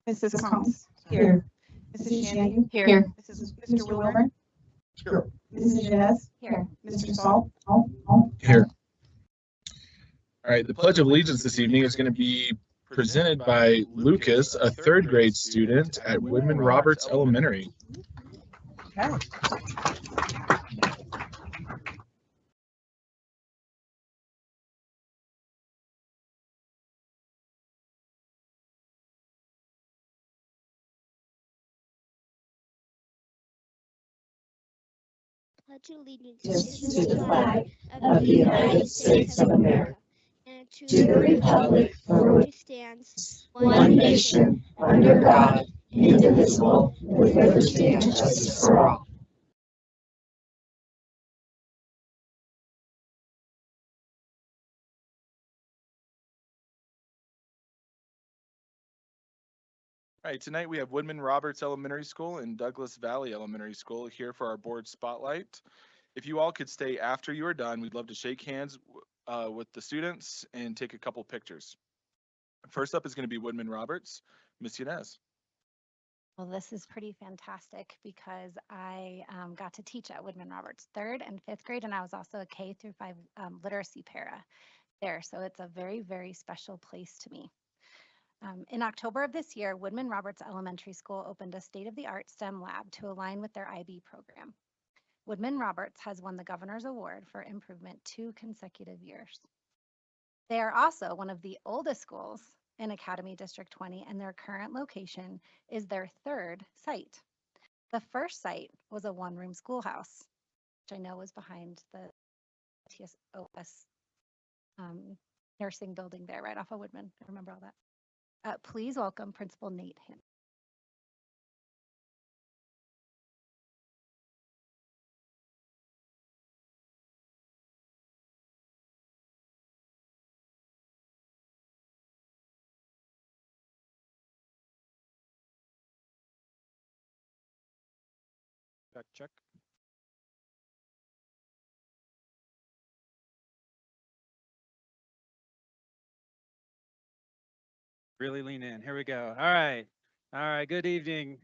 Mrs. Combs? Here. Mrs. Shandy? Here. Mr. Wilburn? Here. Mrs. Janez? Here. Mr. Saul? Here. All right, the Pledge of Allegiance this evening is going to be presented by Lucas, a third grade student at Woodmen Roberts Elementary. Okay. Pledge allegiance to the flag of the United States of America and to the republic for which it stands, one nation, under God, indivisible, with liberty and justice for all. All right, tonight we have Woodmen Roberts Elementary School and Douglas Valley Elementary School here for our board spotlight. If you all could stay after you are done, we'd love to shake hands with the students and take a couple pictures. First up is going to be Woodmen Roberts. Miss Yanez. Well, this is pretty fantastic because I got to teach at Woodmen Roberts 3rd and 5th grade, and I was also a K through 5 literacy para there. So it's a very, very special place to me. In October of this year, Woodmen Roberts Elementary School opened a state-of-the-art STEM lab to align with their IB program. Woodmen Roberts has won the Governor's Award for Improvement 2 consecutive years. They are also one of the oldest schools in Academy District 20, and their current location is their 3rd site. The first site was a one-room schoolhouse, which I know was behind the TSOS nursing building there right off of Woodmen. I remember all that. Please welcome Principal Nate Hanson. Check. Really lean in. Here we go. All right. All right. Good evening,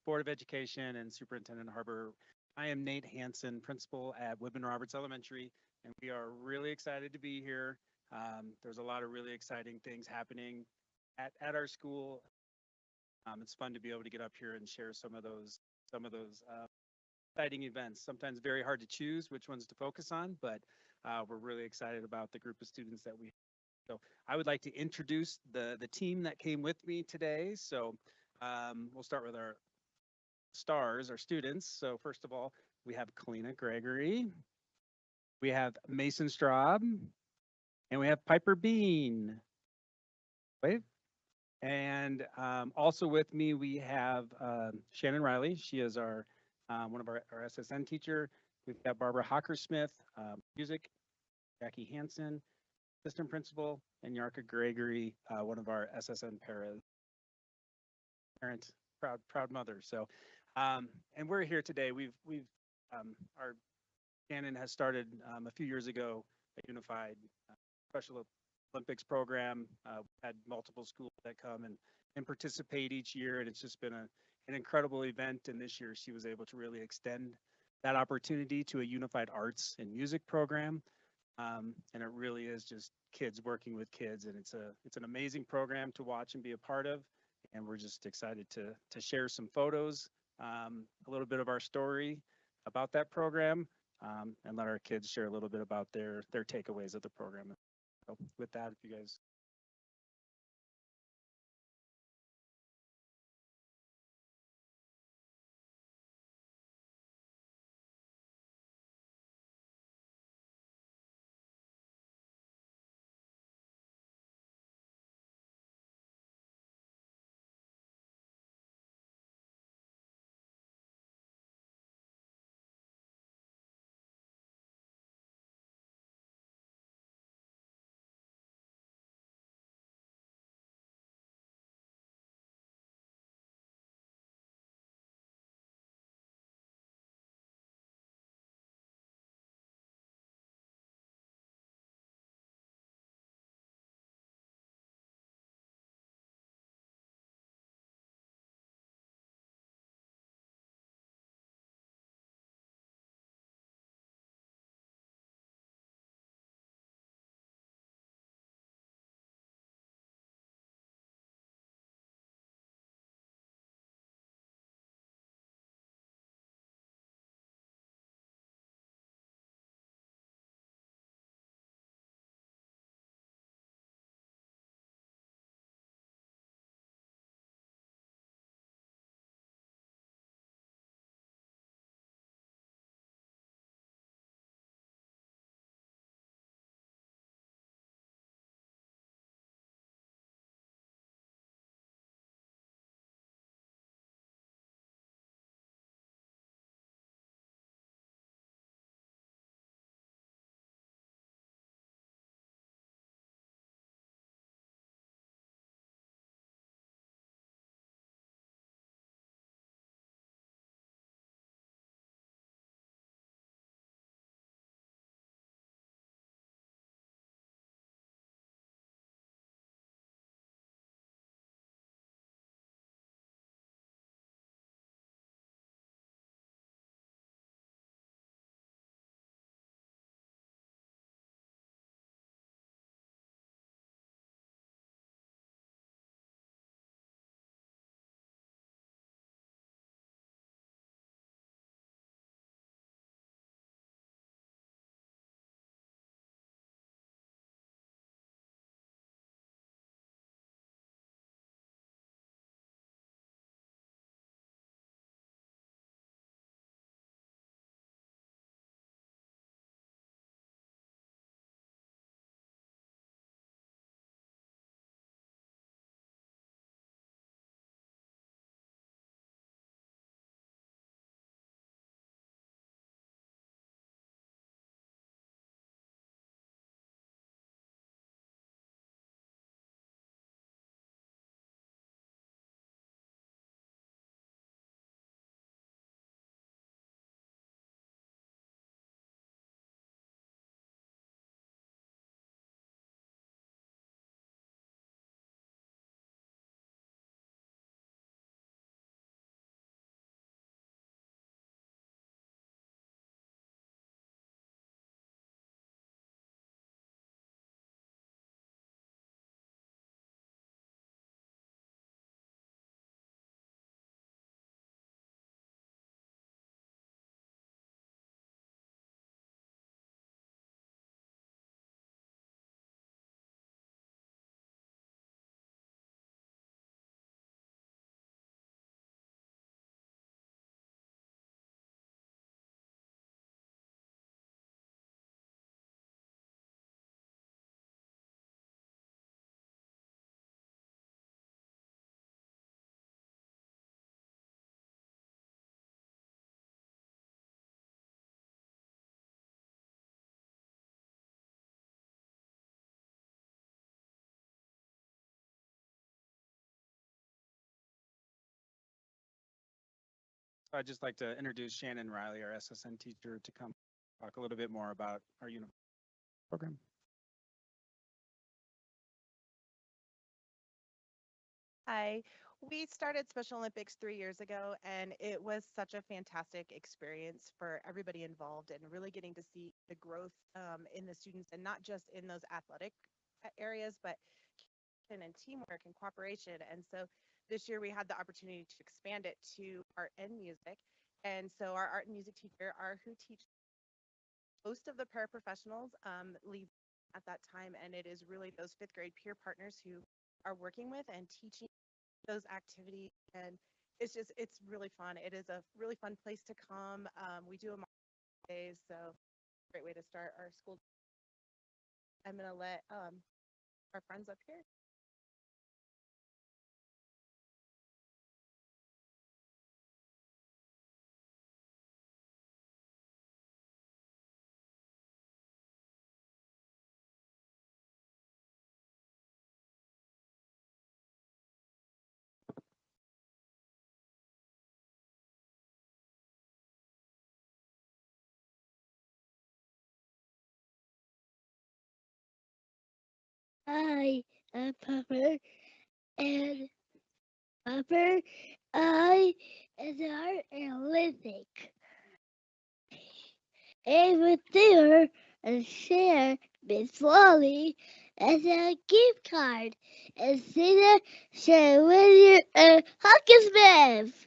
Board of Education and Superintendent Harbor. I am Nate Hanson, principal at Woodmen Roberts Elementary, and we are really excited to be here. There's a lot of really exciting things happening at our school. It's fun to be able to get up here and share some of those exciting events. Sometimes very hard to choose which ones to focus on, but we're really excited about the group of students that we have. So I would like to introduce the team that came with me today. So we'll start with our stars, our students. So first of all, we have Kalina Gregory, we have Mason Straub, and we have Piper Bean. Wave. And also with me, we have Shannon Riley. She is our one of our SSN teacher. We've got Barbara Hockersmith, music, Jackie Hansen, assistant principal, and Yarka Gregory, one of our SSN parent, proud mother. So, and we're here today. Our Shannon has started a few years ago a unified Special Olympics program. Had multiple schools that come and participate each year, and it's just been an incredible event. And this year she was able to really extend that opportunity to a unified arts and music program. And it really is just kids working with kids, and it's an amazing program to watch and be a part of. And we're just excited to share some photos, a little bit of our story about that program, and let our kids share a little bit about their takeaways of the program. So with that, if you guys I'd just like to introduce Shannon Riley, our SSN teacher, to come talk a little bit more about our program. Hi, we started Special Olympics 3 years ago, and it was such a fantastic experience for everybody involved, and really getting to see the growth in the students, and not just in those athletic areas, but and teamwork and cooperation. And so this year we had the opportunity to expand it to art and music. And so our art and music teacher are who teach most of the paraprofessionals leave at that time, and it is really those fifth grade peer partners who are working with and teaching those activities. And it's really fun. It is a really fun place to come. We do them all days, so great way to start our school. I'm gonna let our friends up here. Hi, I'm Pepper, and Pepper, I is art and living. And with dinner and share Miss Wally as a gift card. And Santa share with you a Hawkins Smith.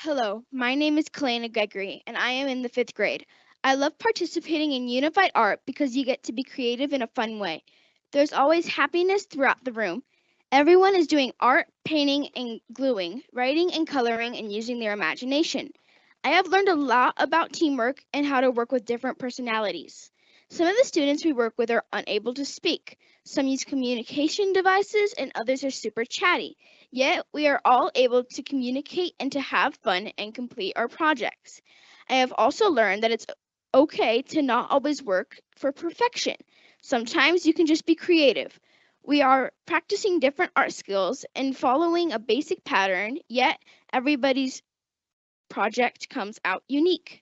Hello, my name is Kalena Gregory, and I am in the 5th grade. I love participating in unified art because you get to be creative in a fun way. There's always happiness throughout the room. Everyone is doing art, painting, and gluing, writing and coloring, and using their imagination. I have learned a lot about teamwork and how to work with different personalities. Some of the students we work with are unable to speak. Some use communication devices, and others are super chatty. Yet we are all able to communicate and to have fun and complete our projects. I have also learned that it's okay to not always work for perfection. Sometimes you can just be creative. We are practicing different art skills and following a basic pattern, yet everybody's project comes out unique.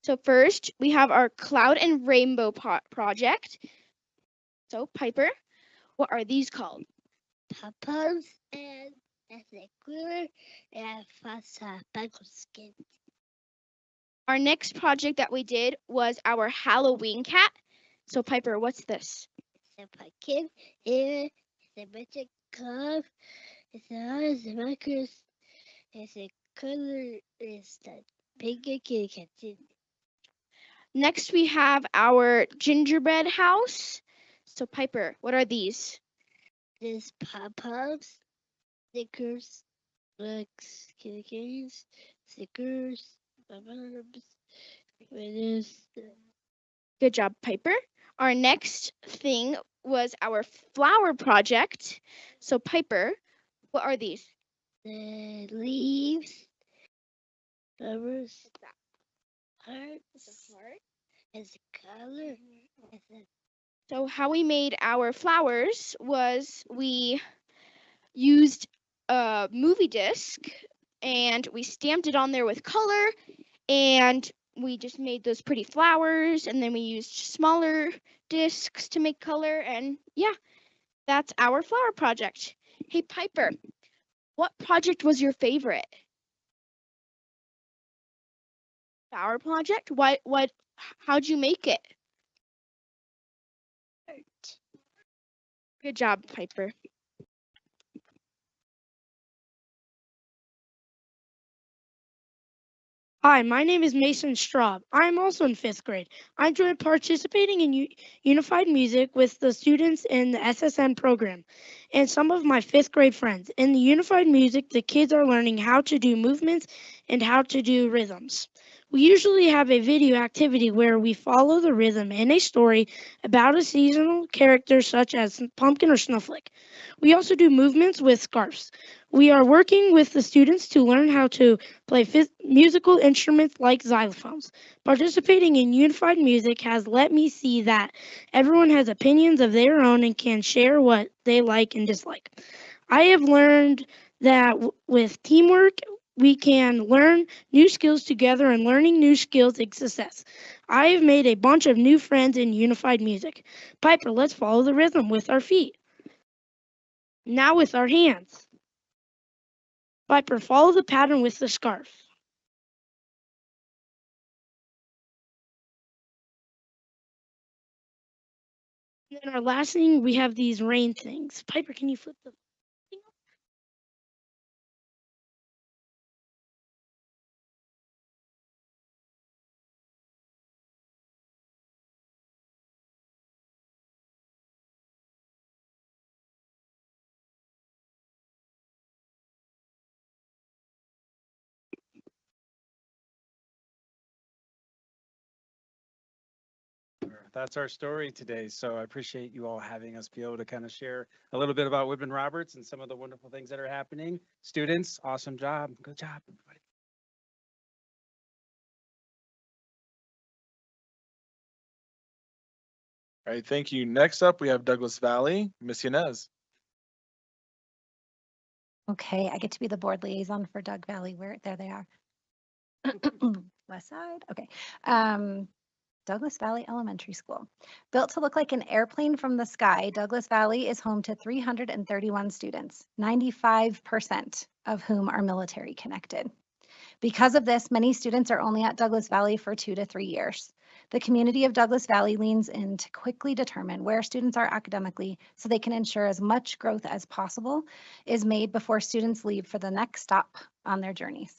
So first, we have our cloud and rainbow project. So Piper, what are these called? Papas and a glitter and fasa skin. Our next project that we did was our Halloween cat. So Piper, what's this? It's a pumpkin. It's a magic glove. It's a markers. It's a color. It's the pink kitty cat. Next we have our gingerbread house. So Piper, what are these? There's pop-ups, stickers, books, cookies, stickers, pop-ups, winners. Good job, Piper. Our next thing was our flower project. So Piper, what are these? The leaves, flowers, hearts, as a color. So how we made our flowers was we used a movie disc and we stamped it on there with color, and we just made those pretty flowers, and then we used smaller discs to make color, and yeah, that's our flower project. Hey Piper, what project was your favorite? Flower project? How'd you make it? Good job, Piper. Hi, my name is Mason Straub. I'm also in 5th grade. I enjoy participating in unified music with the students in the SSN program. and some of my 5th grade friends. In the unified music, the kids are learning how to do movements and how to do rhythms. We usually have a video activity where we follow the rhythm in a story about a seasonal character such as Pumpkin or Snowflake. We also do movements with scarves. We are working with the students to learn how to play musical instruments like xylophones. Participating in unified music has let me see that everyone has opinions of their own and can share what they like and dislike. I have learned that with teamwork, we can learn new skills together, and learning new skills is success. I have made a bunch of new friends in unified music. Piper, let's follow the rhythm with our feet. Now with our hands. Piper, follow the pattern with the scarf. And then our last thing, we have these rain things. Piper, can you flip the thing up? That's our story today. So I appreciate you all having us be able to kind of share a little bit about Woodmen Roberts and some of the wonderful things that are happening. Students, awesome job. Good job, everybody. All right, thank you. Next up, we have Douglas Valley, Miss Yanez. Okay, I get to be the board liaison for Doug Valley. There they are. West side. Okay. Douglas Valley Elementary School. Built to look like an airplane from the sky, Douglas Valley is home to 331 students, 95% of whom are military connected. Because of this, many students are only at Douglas Valley for 2 to 3 years. The community of Douglas Valley leans in to quickly determine where students are academically so they can ensure as much growth as possible is made before students leave for the next stop on their journeys.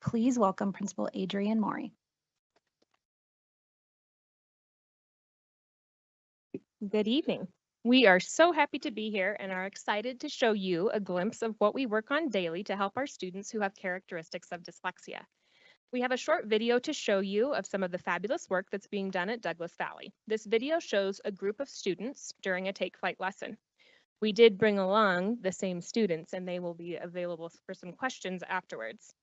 Please welcome Principal Adrian Morey. Good evening. We are so happy to be here and are excited to show you a glimpse of what we work on daily to help our students who have characteristics of dyslexia. We have a short video to show you of some of the fabulous work that's being done at Douglas Valley. This video shows a group of students during a take flight lesson. We did bring along the same students and they will be available for some questions afterwards.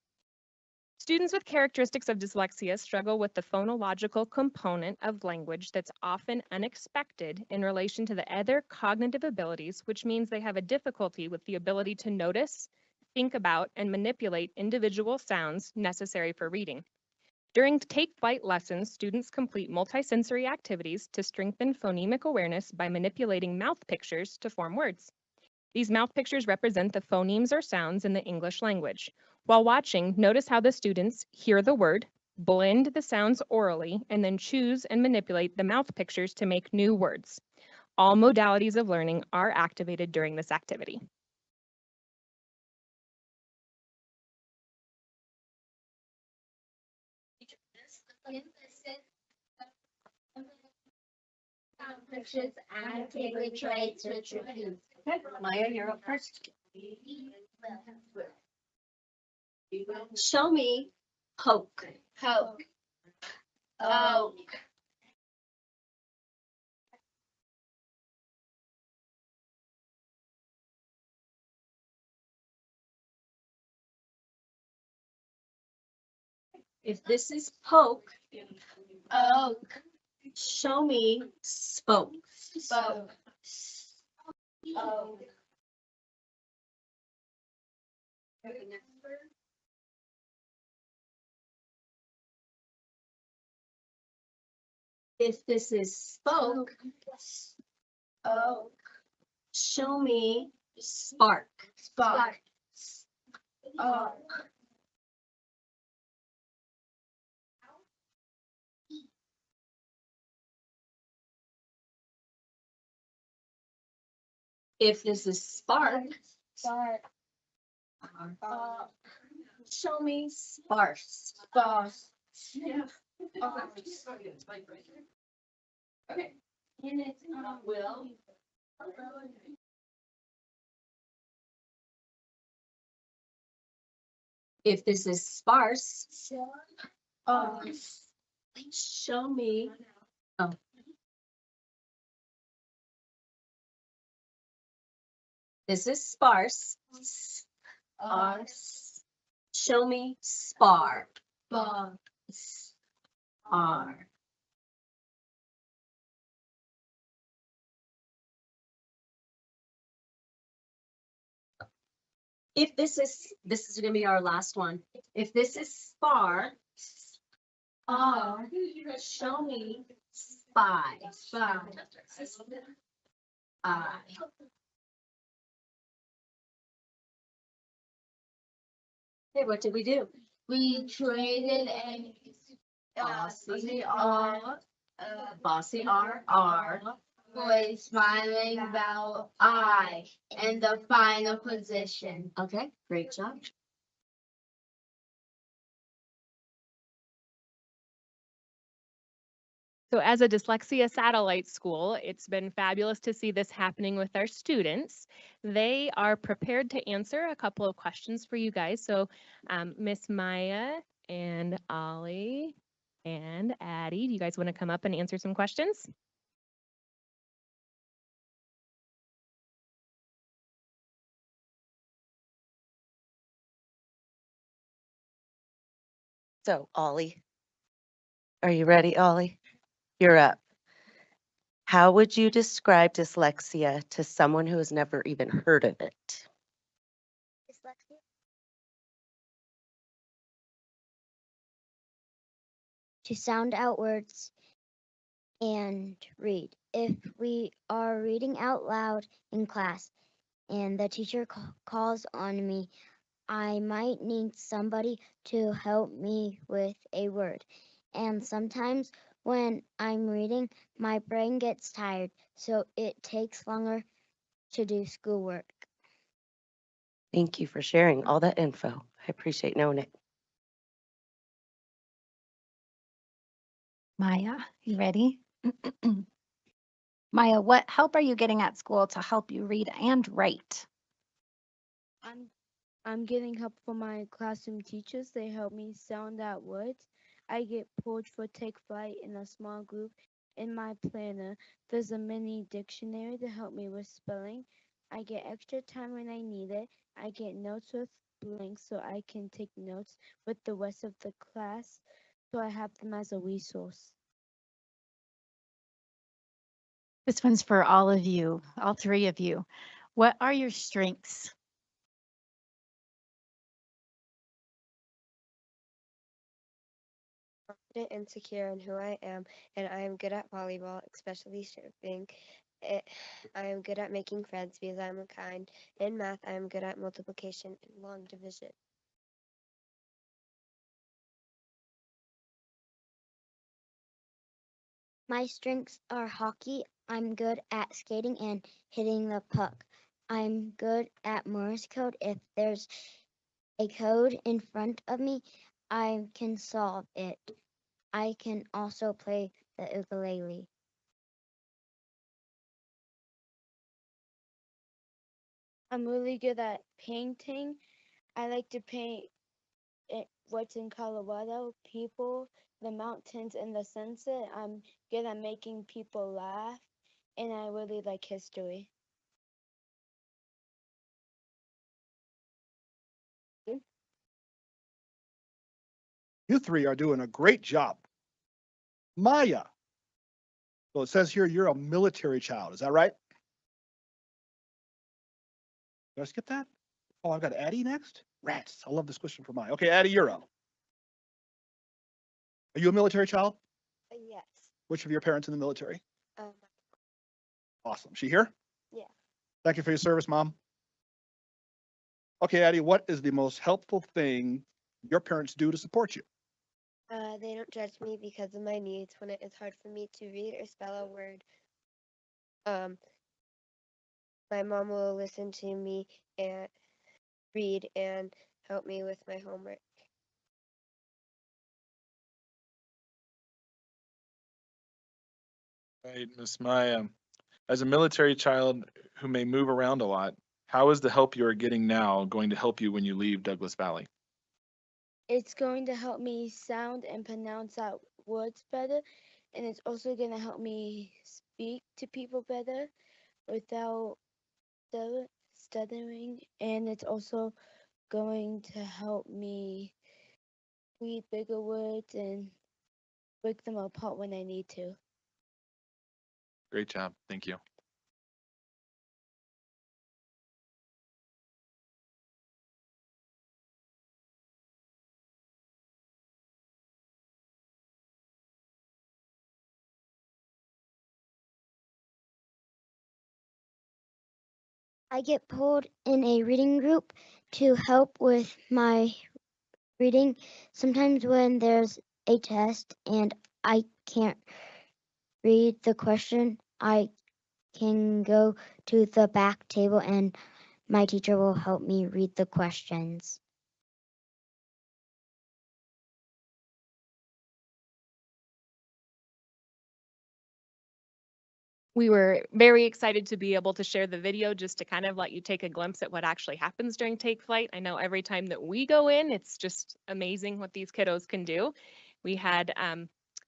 Students with characteristics of dyslexia struggle with the phonological component of language that's often unexpected in relation to the other cognitive abilities, which means they have a difficulty with the ability to notice, think about, and manipulate individual sounds necessary for reading. During take flight lessons, students complete multisensory activities to strengthen phonemic awareness by manipulating mouth pictures to form words. These mouth pictures represent the phonemes or sounds in the English language. While watching, notice how the students hear the word, blend the sounds orally, and then choose and manipulate the mouth pictures to make new words. All modalities of learning are activated during this activity. Actively traits which refuse. Maya, you're up first. Show me poke. Poke. Oak. If this is poke. Oak. Show me spoke. Spoke. Oak. If this is spoke, oak, show me spark. Spark. Oak. If this is spark, spark. Show me sparse. Sparse. Yeah. Okay. And it's will. If this is sparse, show me. Oh. This is sparse. Show me spar. R. If this is gonna be our last one. If this is spar, show me spy. I. Hey, what did we do? We traded and Bossy R. Bossy R. was smiling about I in the final position. Okay, great job. So as a dyslexia satellite school, it's been fabulous to see this happening with our students. They are prepared to answer a couple of questions for you guys. So Miss Maya and Ollie and Addie, do you guys want to come up and answer some questions? So, Ollie, are you ready, Ollie? You're up. How would you describe dyslexia to someone who has never even heard of it? Dyslexia. To sound out words and read. If we are reading out loud in class and the teacher calls on me, I might need somebody to help me with a word. And sometimes when I'm reading, my brain gets tired, so it takes longer to do schoolwork. Thank you for sharing all that info. I appreciate knowing it. Maya, you ready? Maya, what help are you getting at school to help you read and write? I'm getting help from my classroom teachers. They help me sound out words. I get pulled for Take Flight in a small group. In my planner, there's a mini dictionary to help me with spelling. I get extra time when I need it. I get notes with blanks so I can take notes with the rest of the class, so I have them as a resource. This one's for all of you, all three of you. What are your strengths? Confident and secure in who I am, and I am good at volleyball, especially surfing. I am good at making friends because I am kind. In math, I am good at multiplication and long division. My strengths are hockey. I'm good at skating and hitting the puck. I'm good at Morse code. If there's a code in front of me, I can solve it. I can also play the ukulele. I'm really good at painting. I like to paint what's in Colorado, people, the mountains, and the sunset. I'm good at making people laugh, and I really like history. You three are doing a great job. Maya. So it says here you're a military child. Is that right? Did I skip that? Oh, I've got Addie next. Rats. I love this question for Maya. Okay, Addie, you're up. Are you a military child? Yes. Which of your parents in the military? Um, Awesome. She here? yeah. Thank you for your service, Mom. Okay, Addie, what is the most helpful thing your parents do to support you? They don't judge me because of my needs when it is hard for me to read or spell a word. My mom will listen to me and read and help me with my homework. Right, Miss Maya. As a military child who may move around a lot, how is the help you are getting now going to help you when you leave Douglas Valley? It's going to help me sound and pronounce out words better, and it's also going to help me speak to people better without stuttering, and it's also going to help me read bigger words and break them apart when I need to. Great job. Thank you. I get pulled in a reading group to help with my reading. Sometimes when there's a test and I can't read the question, I can go to the back table and my teacher will help me read the questions. We were very excited to be able to share the video just to kind of let you take a glimpse at what actually happens during Take Flight. I know every time that we go in, it's just amazing what these kiddos can do. We had,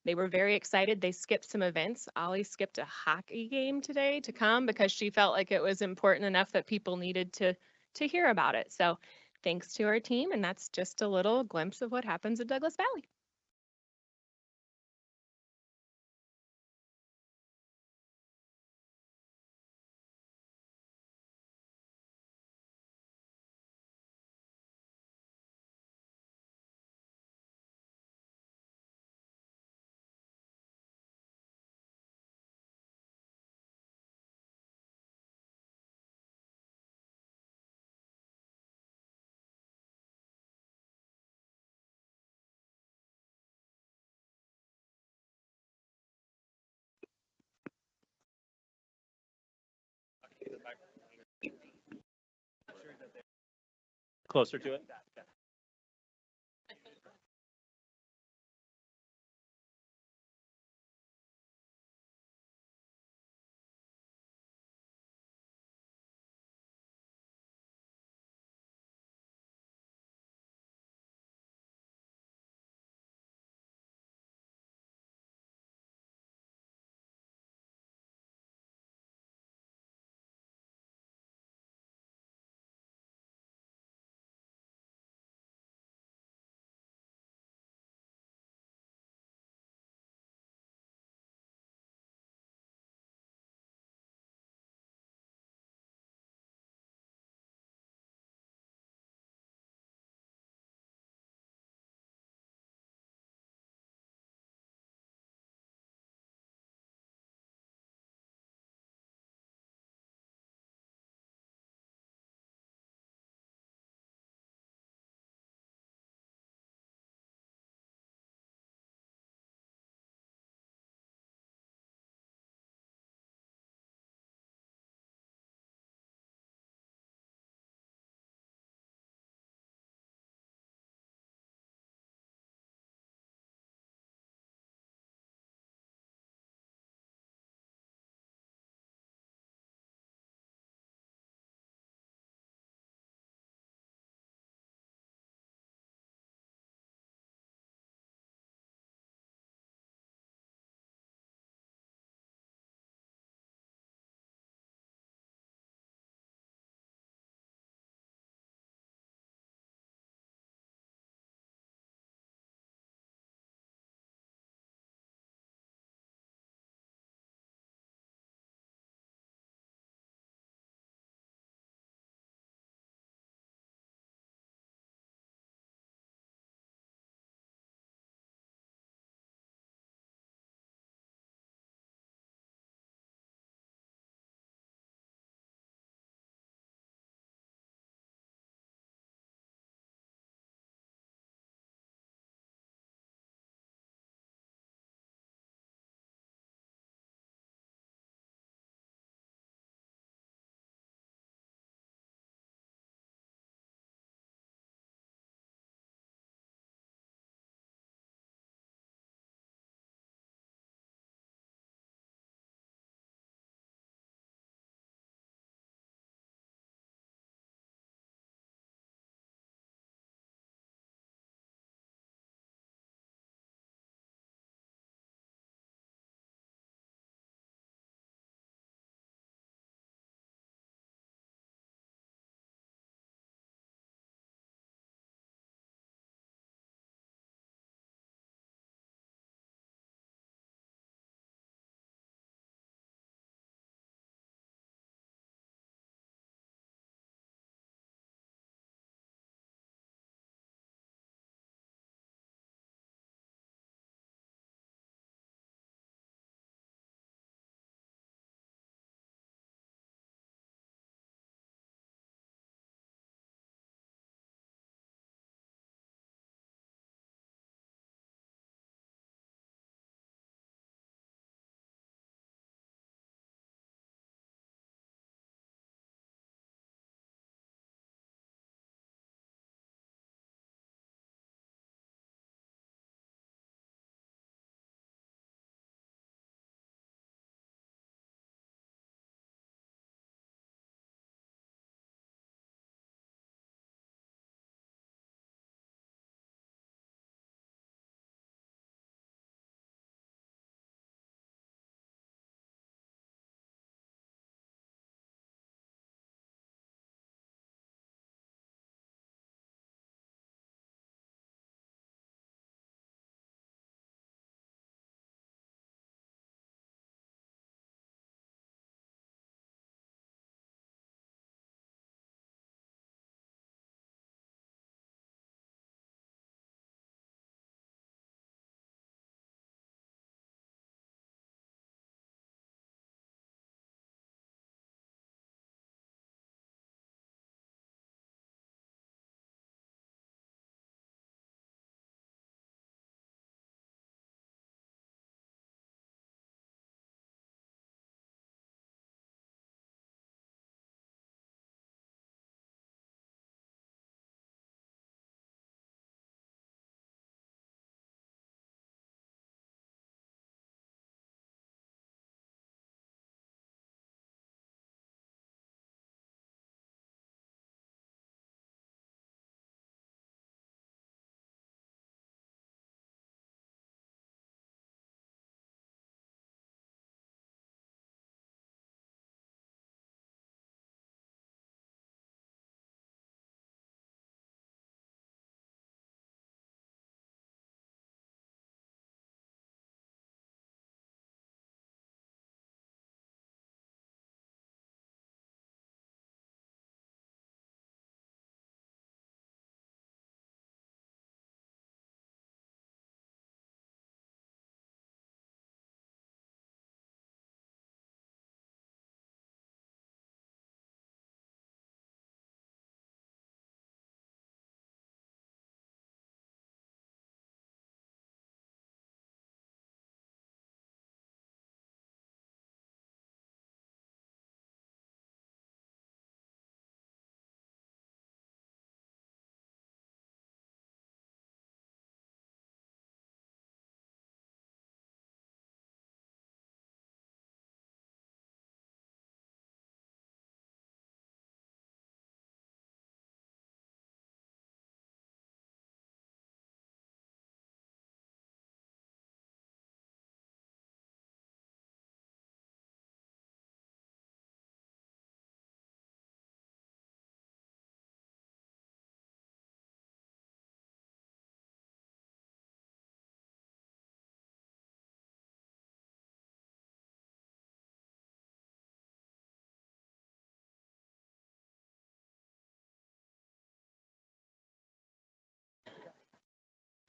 they were very excited. They skipped some events. Ollie skipped a hockey game today to come because she felt like it was important enough that people needed to hear about it. So thanks to our team, and that's just a little glimpse of what happens at Douglas Valley. Closer to it.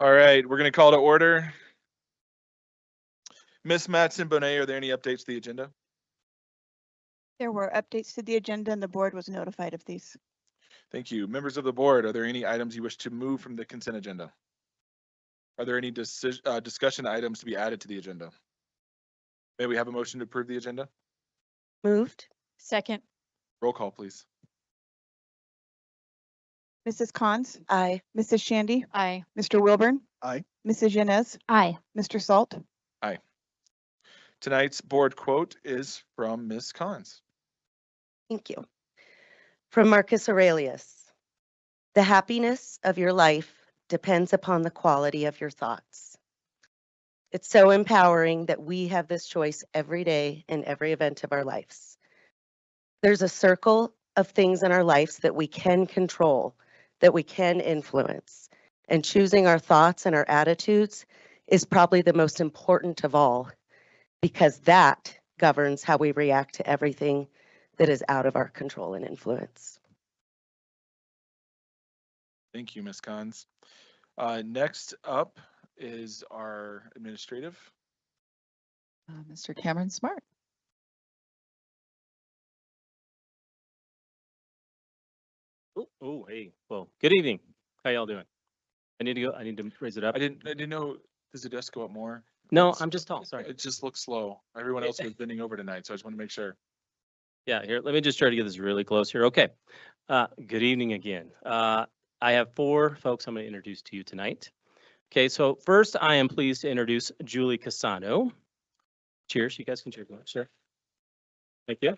All right, we're going to call to order. Ms. Matson Bonet, are there any updates to the agenda? There were updates to the agenda and the board was notified of these. Thank you. Members of the board, are there any items you wish to move from the consent agenda? Are there any discussion items to be added to the agenda? May we have a motion to approve the agenda? Moved. Second. Roll call, please. Mrs. Cons, Aye. Mrs. Shandy, Aye. Mr. Wilburn, Aye. Mrs. Yanez, Aye. Mr. Salt. Aye. Tonight's board quote is from Ms. Cons. Thank you. From Marcus Aurelius. The happiness of your life depends upon the quality of your thoughts. It's so empowering that we have this choice every day in every event of our lives. There's a circle of things in our lives that we can control, that we can influence. And choosing our thoughts and our attitudes is probably the most important of all, because that governs how we react to everything that is out of our control and influence. Thank you, Ms. Cons. Next up is our administrative. Mr. Cameron Smart. Oh, hey, well, good evening. How y'all doing? I need to raise it up. I didn't know, does the desk go up more? No, I'm just tall, sorry. It just looks slow. Everyone else was bending over tonight, so I just want to make sure. Yeah, here, let me just try to get this really close here. Okay. Good evening again. I have 4 folks I'm going to introduce to you tonight. Okay, so first I am pleased to introduce Julie Casano. Cheers, you guys can cheer. Sure. Thank you.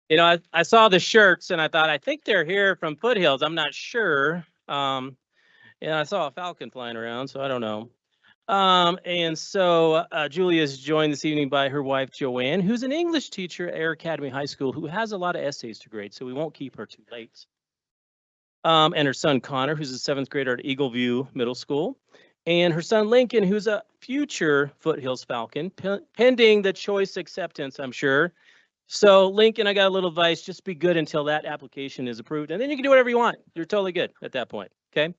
You know, I saw the shirts and I thought, I think they're here from Foothills. I'm not sure. Yeah, I saw a falcon flying around, so I don't know. And so Julie is joined this evening by her wife, Joanne, who's an English teacher at Air Academy High School, who has a lot of essays to grade, so we won't keep her too late. And her son, Connor, who's a 7th grader at Eagle View Middle School. And her son, Lincoln, who's a future Foothills Falcon, pending the choice acceptance, I'm sure. So Lincoln, I got a little advice, just be good until that application is approved. And then you can do whatever you want. You're totally good at that point, okay?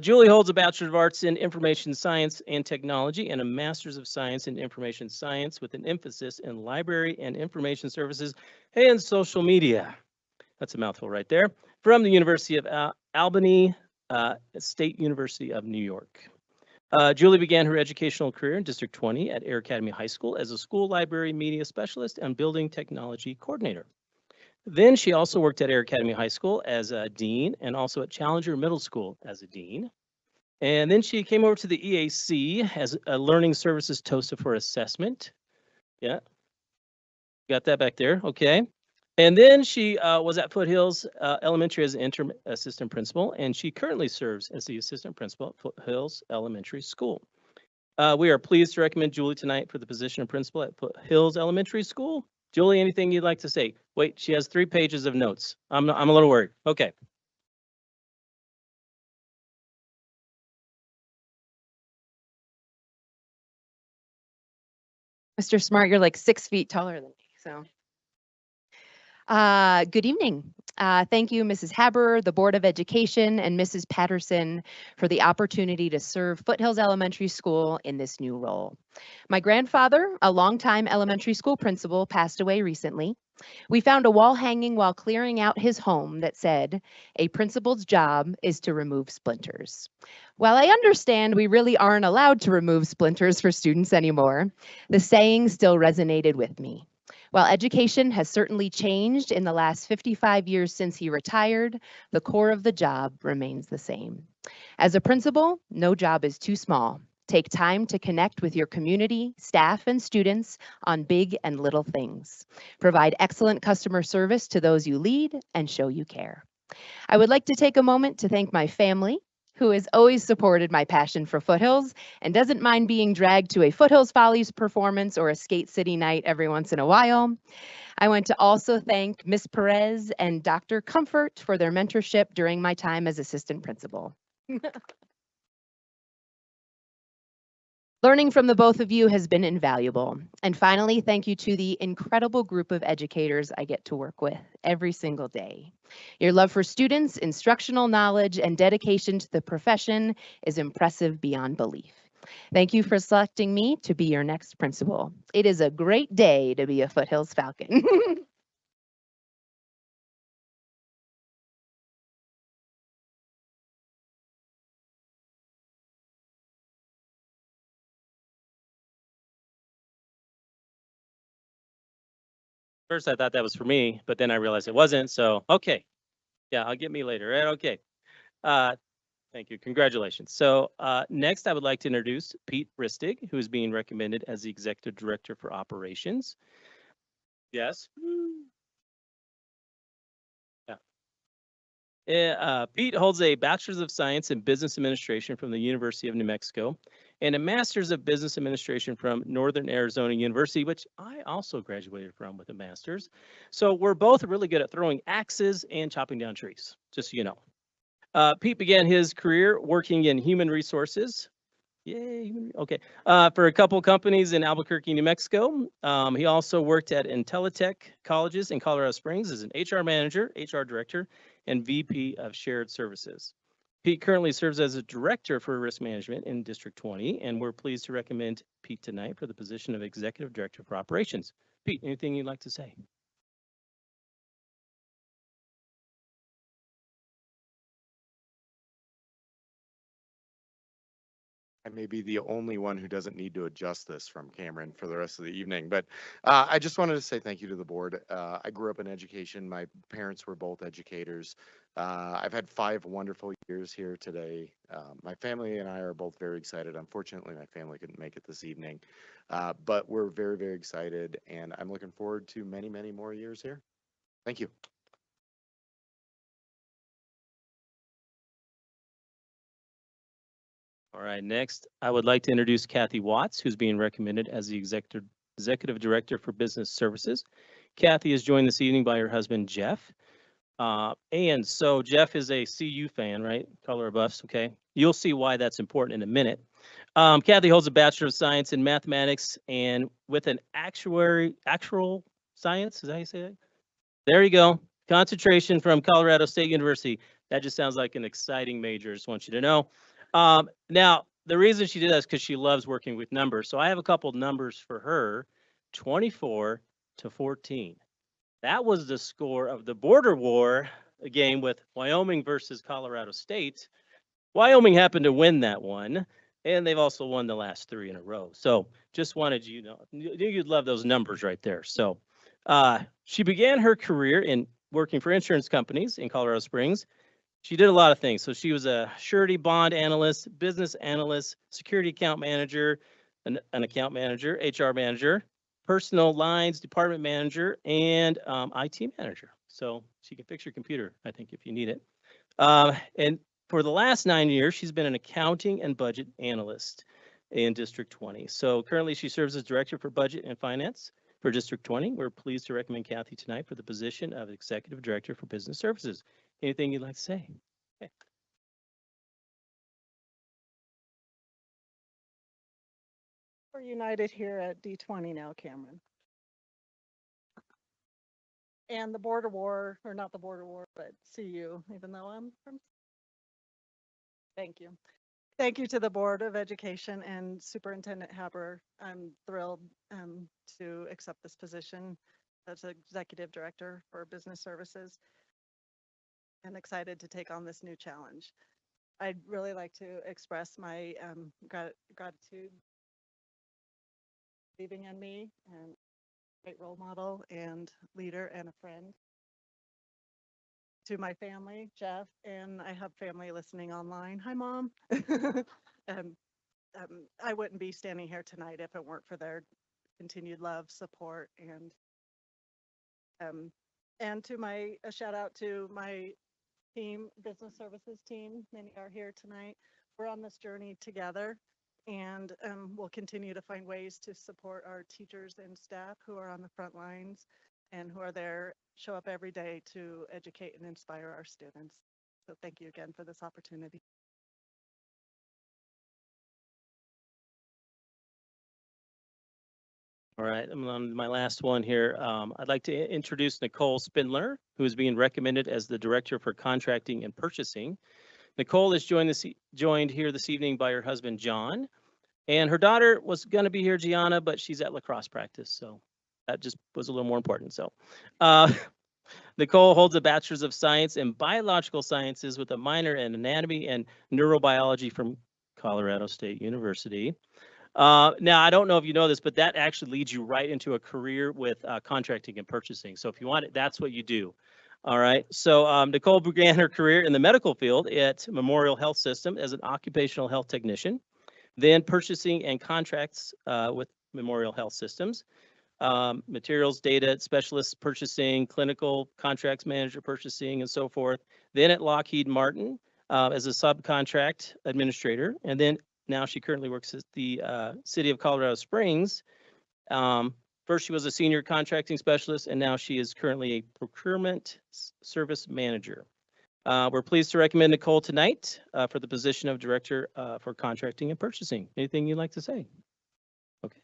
Julie holds a Bachelor of Arts in Information Science and Technology and a Master's of Science in Information Science with an emphasis in Library and Information Services and Social Media. That's a mouthful right there. From the University of Albany, State University of New York. Julie began her educational career in District 20 at Air Academy High School as a school library media specialist and building technology coordinator. Then she also worked at Air Academy High School as a dean and also at Challenger Middle School as a dean. And then she came over to the EAC as a learning services TOSA for assessment. Yeah, got that back there, okay. And then she was at Foothills Elementary as an interim assistant principal, and she currently serves as the assistant principal at Foothills Elementary School. We are pleased to recommend Julie tonight for the position of principal at Foothills Elementary School. Julie, anything you'd like to say? Wait, she has 3 pages of notes. I'm a little worried. Okay. Mr. Smart, you're like 6 feet taller than me, so. Good evening. Thank you, Mrs. Haber, the Board of Education, and Mrs. Patterson for the opportunity to serve Foothills Elementary School in this new role. My grandfather, a longtime elementary school principal, passed away recently. We found a wall hanging while clearing out his home that said, "A principal's job is to remove splinters." While I understand we really aren't allowed to remove splinters for students anymore, the saying still resonated with me. While education has certainly changed in the last 55 years since he retired, the core of the job remains the same. As a principal, no job is too small. Take time to connect with your community, staff, and students on big and little things. Provide excellent customer service to those you lead and show you care. I would like to take a moment to thank my family, who has always supported my passion for Foothills and doesn't mind being dragged to a Foothills Follies performance or a Skate City night every once in a while. I want to also thank Ms. Perez and Dr. Comfort for their mentorship during my time as assistant principal. Learning from the both of you has been invaluable. And finally, thank you to the incredible group of educators I get to work with every single day. Your love for students, instructional knowledge, and dedication to the profession is impressive beyond belief. Thank you for selecting me to be your next principal. It is a great day to be a Foothills Falcon. First, I thought that was for me, but then I realized it wasn't. So, okay. Yeah, I'll get me later. Right? Okay. Uh, thank you. Congratulations. So, next, I would like to introduce Pete Ristig, who is being recommended as the Executive Director for Operations. Yes. Pete holds a Bachelor's of Science in Business Administration from the University of New Mexico and a Master's of Business Administration from Northern Arizona University, which I also graduated from with a Master's. So we're both really good at throwing axes and chopping down trees, just so you know. Pete began his career working in human resources. Yay. Okay. For a couple companies in Albuquerque, New Mexico. He also worked at Intellitech colleges in Colorado Springs as an HR manager, HR director, and VP of shared services. Pete currently serves as a director for risk management in District 20, and we're pleased to recommend Pete tonight for the position of executive director for operations. Pete, anything you'd like to say? I may be the only one who doesn't need to adjust this from Cameron for the rest of the evening, but I just wanted to say thank you to the board. I grew up in education. My parents were both educators. I've had 5 wonderful years here today. My family and I are both very excited. Unfortunately, my family couldn't make it this evening, but we're very, very excited, and I'm looking forward to many, many more years here. Thank you. All right, next, I would like to introduce Kathy Watts, who's being recommended as the Executive Director for Business Services. Kathy is joined this evening by her husband, Jeff. And so Jeff is a CU fan, right? Color Buffs, okay? You'll see why that's important in a minute. Kathy holds a Bachelor of Science in Mathematics and with an actual science, is that how you say that? There you go. Concentration from Colorado State University. That just sounds like an exciting major, just want you to know. Now, the reason she did that is because she loves working with numbers. So I have a couple numbers for her, 24 to 14. That was the score of the border war game with Wyoming versus Colorado State. Wyoming happened to win that one, and they've also won the last 3 in a row. So just wanted you to know, you'd love those numbers right there. So she began her career in working for insurance companies in Colorado Springs. She did a lot of things. So she was a surety bond analyst, business analyst, security account manager, an account manager, HR manager, personal lines department manager, and IT manager. So she can fix your computer, I think, if you need it. And for the last 9 years, she's been an accounting and budget analyst in District 20. So currently she serves as director for budget and finance for District 20. We're pleased to recommend Kathy tonight for the position of executive director for business services. Anything you'd like to say? Okay. We're united here at D20 now, Cameron. And the border war, or not the border war, but CU, even though I'm from. Thank you. Thank you to the Board of Education and Superintendent Haber. I'm thrilled to accept this position as Executive Director for Business Services and excited to take on this new challenge. I'd really like to express my gratitude believing in me, and great role model and leader and a friend. To my family, Jeff, and I have family listening online. Hi, Mom. I wouldn't be standing here tonight if it weren't for their continued love, support, and to a shout out to my team, business services team. Many are here tonight. We're on this journey together, and we'll continue to find ways to support our teachers and staff who are on the front lines and who are there, show up every day to educate and inspire our students. So thank you again for this opportunity. All right, I'm on my last one here. I'd like to introduce Nicole Spindler, who is being recommended as the Director for Contracting and Purchasing. Nicole is joined here this evening by her husband, John, and her daughter was going to be here, Gianna, but she's at lacrosse practice, so that just was a little more important. So, uh, Nicole holds a Bachelor's of Science in Biological Sciences with a minor in Anatomy and Neurobiology from Colorado State University. Now, I don't know if you know this, but that actually leads you right into a career with contracting and purchasing. So if you want it, that's what you do. All right. So Nicole began her career in the medical field at Memorial Health System as an occupational health technician, then purchasing and contracts with Memorial Health Systems, materials data specialist purchasing, clinical contracts manager purchasing, and so forth. Then at Lockheed Martin as a subcontract administrator, and then now she currently works at the City of Colorado Springs. First, she was a senior contracting specialist, and now she is currently a procurement service manager. We're pleased to recommend Nicole tonight for the position of Director for Contracting and Purchasing. Anything you'd like to say? Okay.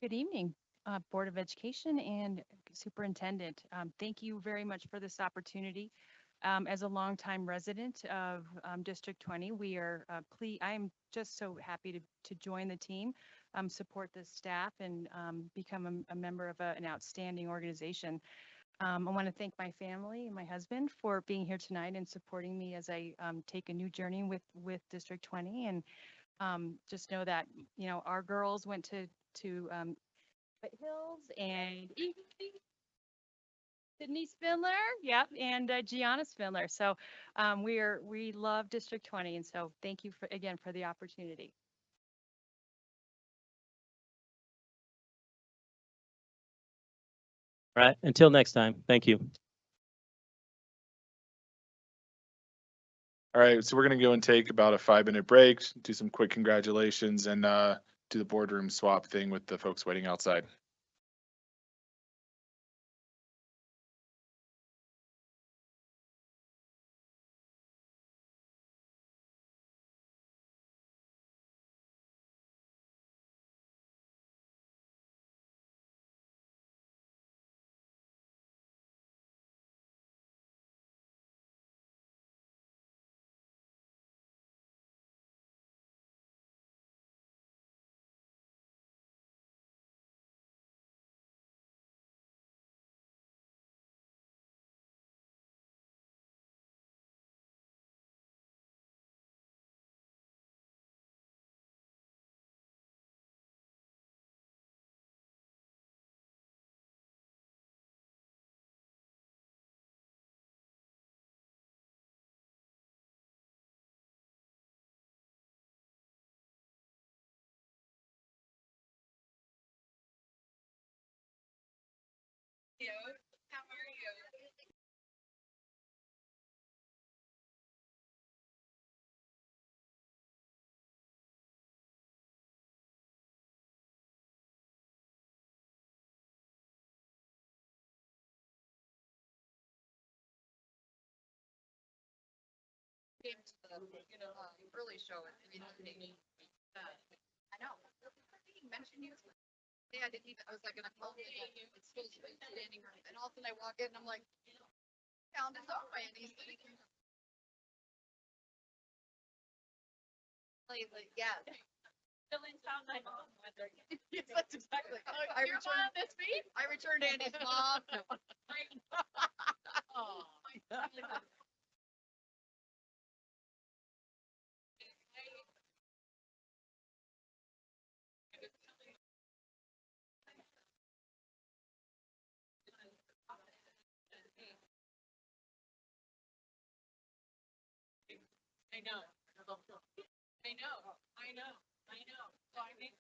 Good evening, Board of Education and Superintendent. Thank you very much for this opportunity. As a longtime resident of District 20, I am just so happy to join the team, support the staff, and become a member of an outstanding organization. I want to thank my family and my husband for being here tonight and supporting me as I take a new journey with District 20. And just know that, our girls went to White Hills and Sydney Spindler, yep, and Gianna Spindler. So we love District 20, and so thank you again for the opportunity. All right. Until next time. Thank you. All right, so we're going to go and take about a 5-minute break, do some quick congratulations, and do the boardroom swap thing with the folks waiting outside. How are you? Came to the, early show at 3:30. I know. He mentioned you. Yeah, I didn't even, I was like gonna call you. It's still standing, and all of a sudden I walk in and I'm like, found his own way, and he's sitting here. Like, yeah. Dylan found my mom. Yes, that's exactly. I returned this week. I returned Andy's mom. Oh. I know. I know. I know. I know. So I make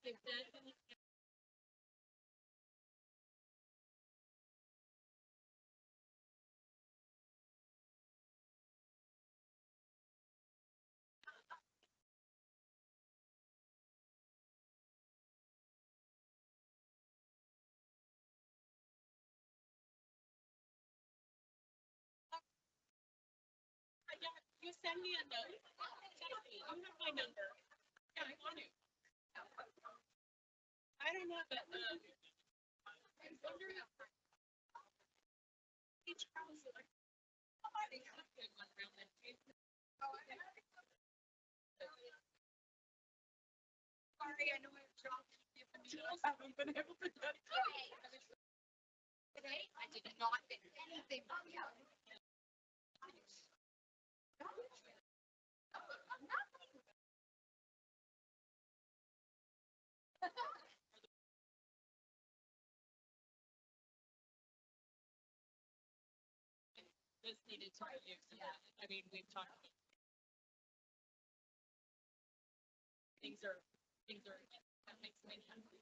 You send me a note. You have my number. Yeah, I want to. I don't know, but I'm wondering if each house is like somebody has a good one around that tree. Sorry, I know I've dropped you, but I haven't been able to get it. Today, I did not get anything from you. This needed to be used. Yeah. I mean, we've talked. Things are, that makes me happy.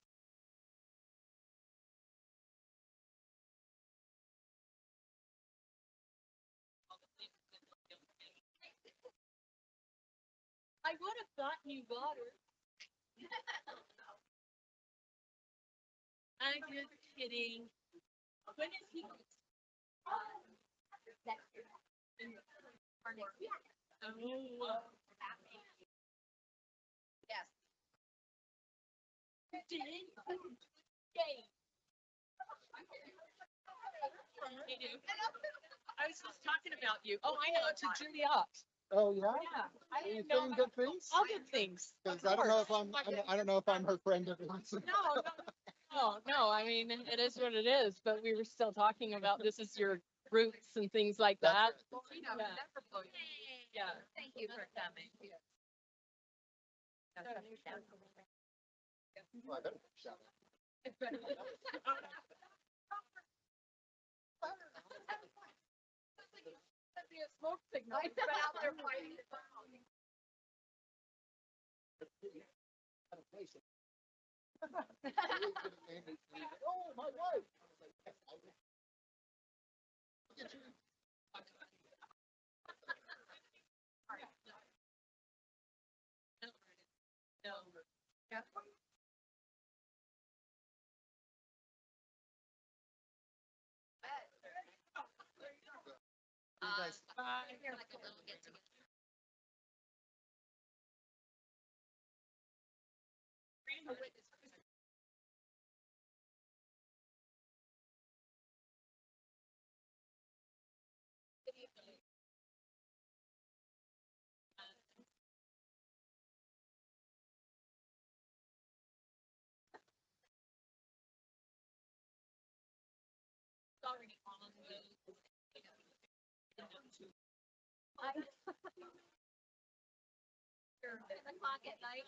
I would have gotten you water. I'm just kidding. When is he? Oh. Yes. Did it? Yay. Hey, dude. I was just talking about you. Oh, I know, to Juliet. Oh, yeah? Yeah. I Are you didn't know. saying good things? All good things. Because I don't know if I don't know if I'm her friend every once in a while. No, I mean, it is what it is, but we were still talking about this is your roots and things like that. Yeah. Yeah. Thank you for coming. Well, I better shout out. That'd be a smoke signal. I've been out there fighting. Oh, my wife. No. Yeah. Bye. Like a little get together. Already on the 10 o'clock at night.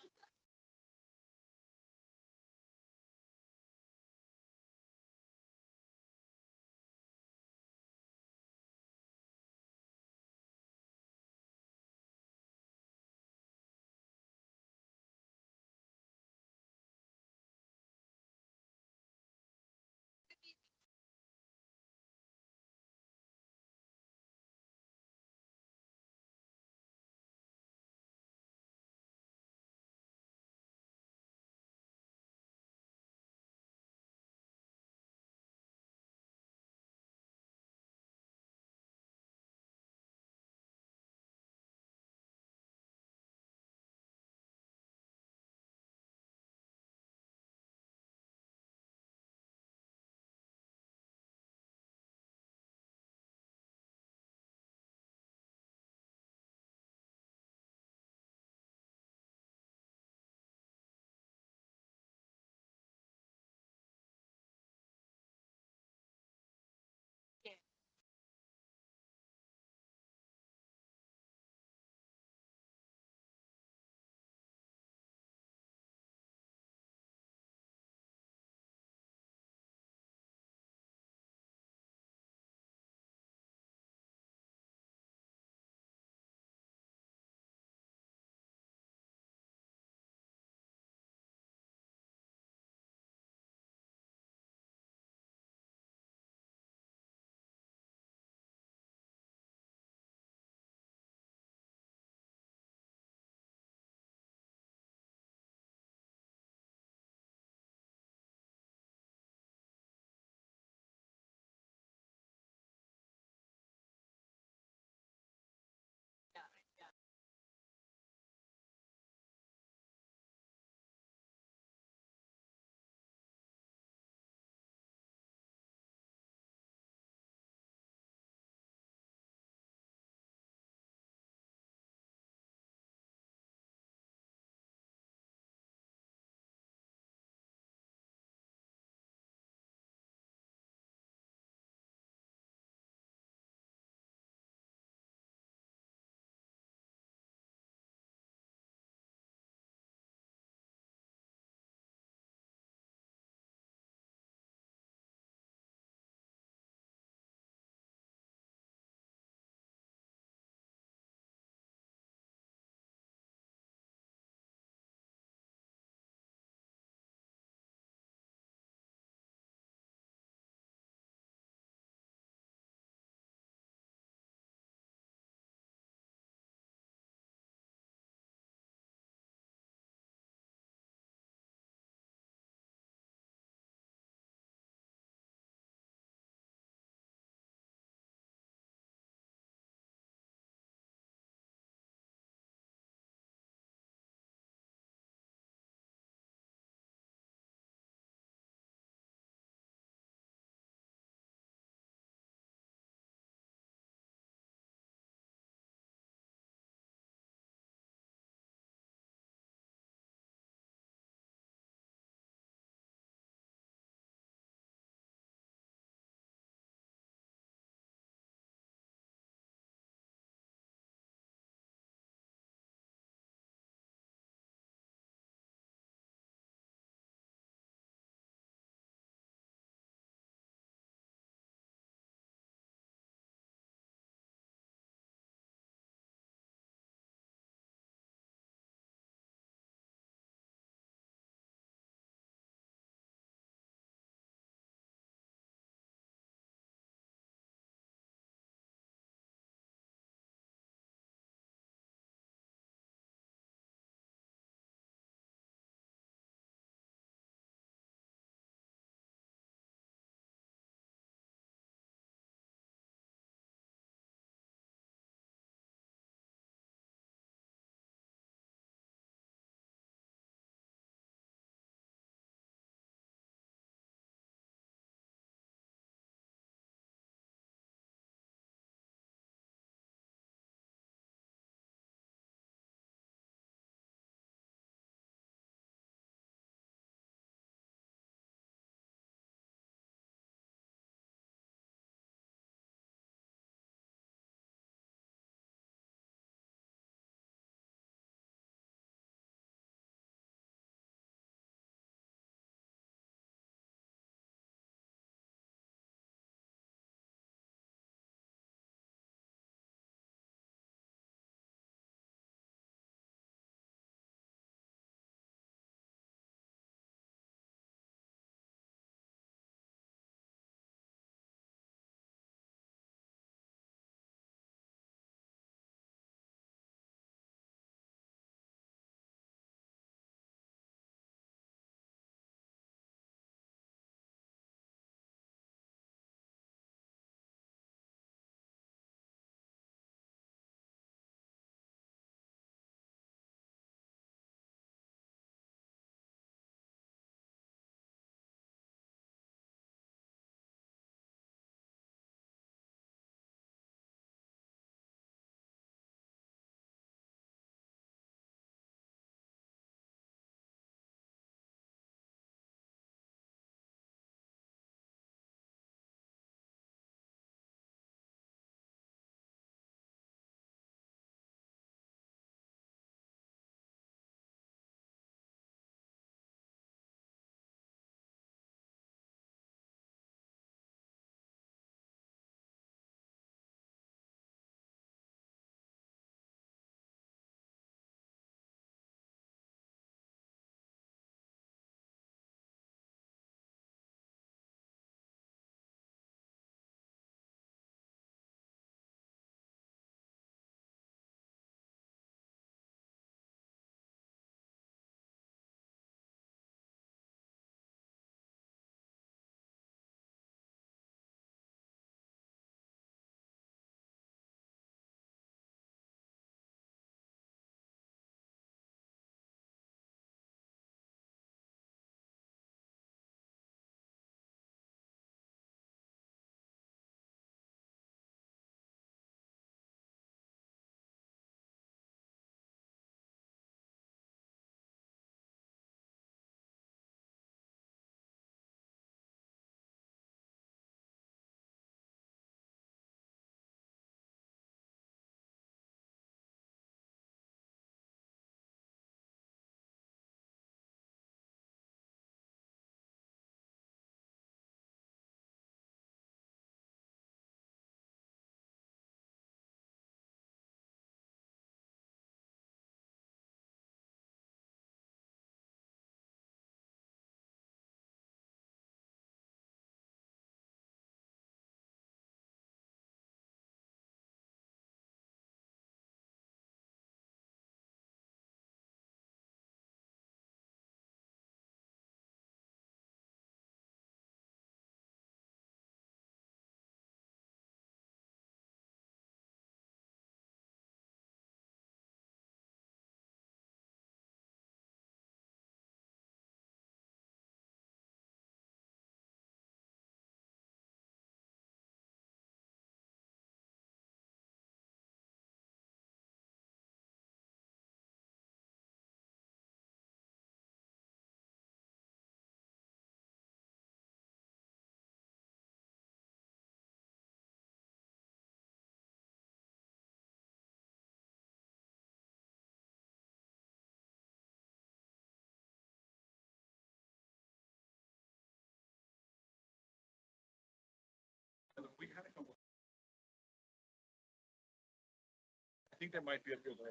think there might be a good way.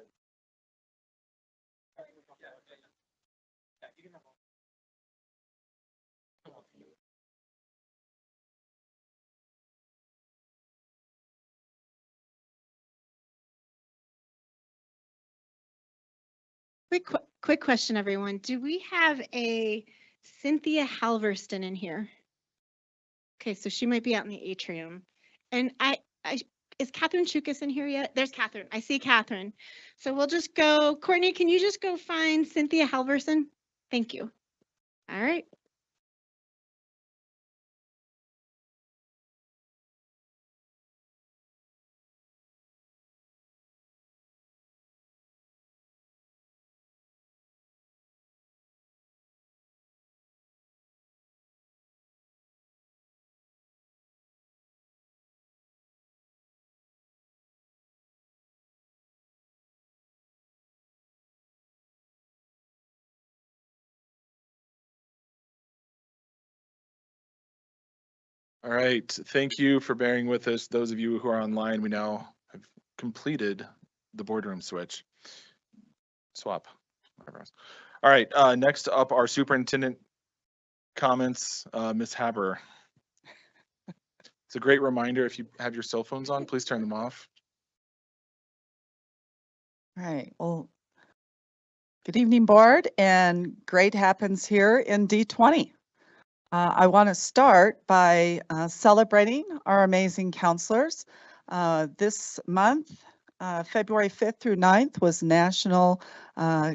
Quick question, everyone. Do we have a Cynthia Halverston in here? Okay, so she might be out in the atrium. And is Catherine Chukas in here yet? There's Catherine. I see Catherine. So we'll just go, Courtney, can you just go find Cynthia Halverson? Thank you. All right. All right, thank you for bearing with us. Those of you who are online, we now have completed the boardroom swap. Whatever else. All right, next up our superintendent comments, Ms. Haber. It's a great reminder, if you have your cell phones on, please turn them off. All right, well, good evening, board, and great happens here in D20. I want to start by celebrating our amazing counselors. This month, February 5th through 9th was National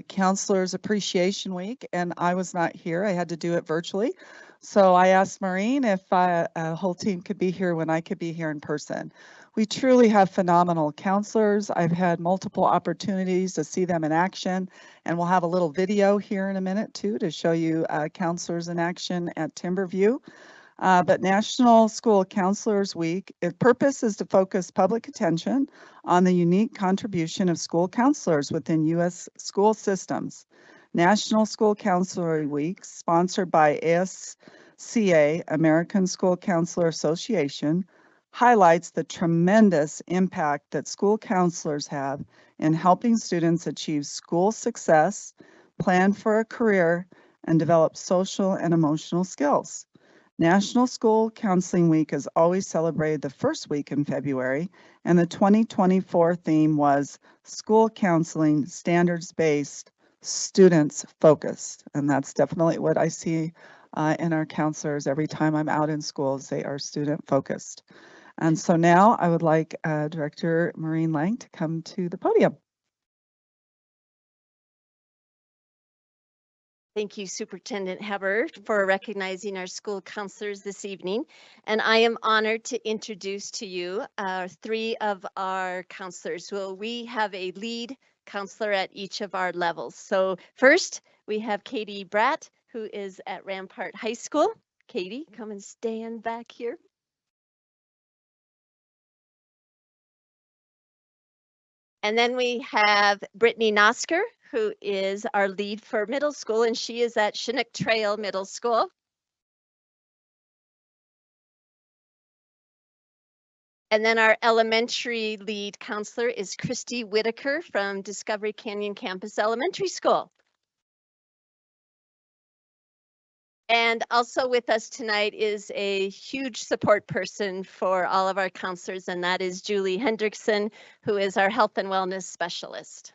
Counselors Appreciation Week, and I was not here. I had to do it virtually. So I asked Maureen if a whole team could be here when I could be here in person. We truly have phenomenal counselors. I've had multiple opportunities to see them in action, and we'll have a little video here in a minute too to show you counselors in action at Timberview. But National School Counselors Week, its purpose is to focus public attention on the unique contribution of school counselors within U.S. school systems. National School Counselor Week, sponsored by ASCA, American School Counselor Association, highlights the tremendous impact that school counselors have in helping students achieve school success, plan for a career, and develop social and emotional skills. National School Counseling Week is always celebrated the first week in February, and the 2024 theme was School Counseling Standards-Based, Students Focused. And that's definitely what I see in our counselors every time I'm out in schools. They are student focused. And so now I would like Director Maureen Lang to come to the podium. Thank you, Superintendent Haber, for recognizing our school counselors this evening. And I am honored to introduce to you three of our counselors. Well, we have a lead counselor at each of our levels. So first, we have Katie Bratt, who is at Rampart High School. Katie, come and stand back here. And then we have Brittany Nosker, who is our lead for middle school, and she is at Chinook Trail Middle School. And then our elementary lead counselor is Christy Whitaker from Discovery Canyon Campus Elementary School. And also with us tonight is a huge support person for all of our counselors, and that is Julie Hendrickson, who is our health and wellness specialist.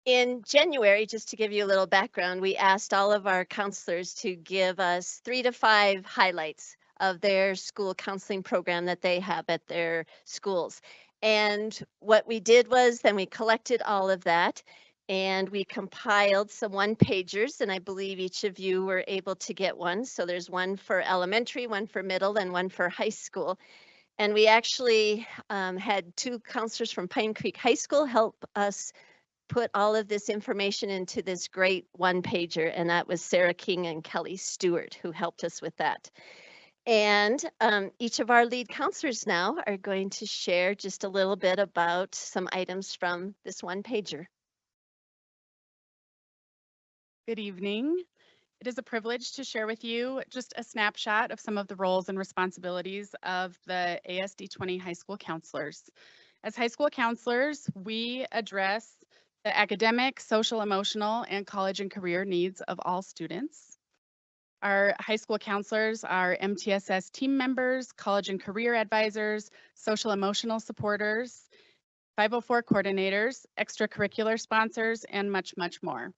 In January, just to give you a little background, we asked all of our counselors to give us 3 to 5 highlights of their school counseling program that they have at their schools. And what we did was then we collected all of that and we compiled some one-pagers, and I believe each of you were able to get one. So there's one for elementary, one for middle, and one for high school. And we actually had 2 counselors from Pine Creek High School help us put all of this information into this great one-pager, and that was Sarah King and Kelly Stewart who helped us with that. And each of our lead counselors now are going to share just a little bit about some items from this one-pager. Good evening. It is a privilege to share with you just a snapshot of some of the roles and responsibilities of the ASD 20 high school counselors. As high school counselors, we address the academic, social, emotional, and college and career needs of all students. Our high school counselors are MTSS team members, college and career advisors, social emotional supporters, 504 coordinators, extracurricular sponsors, and much, much more.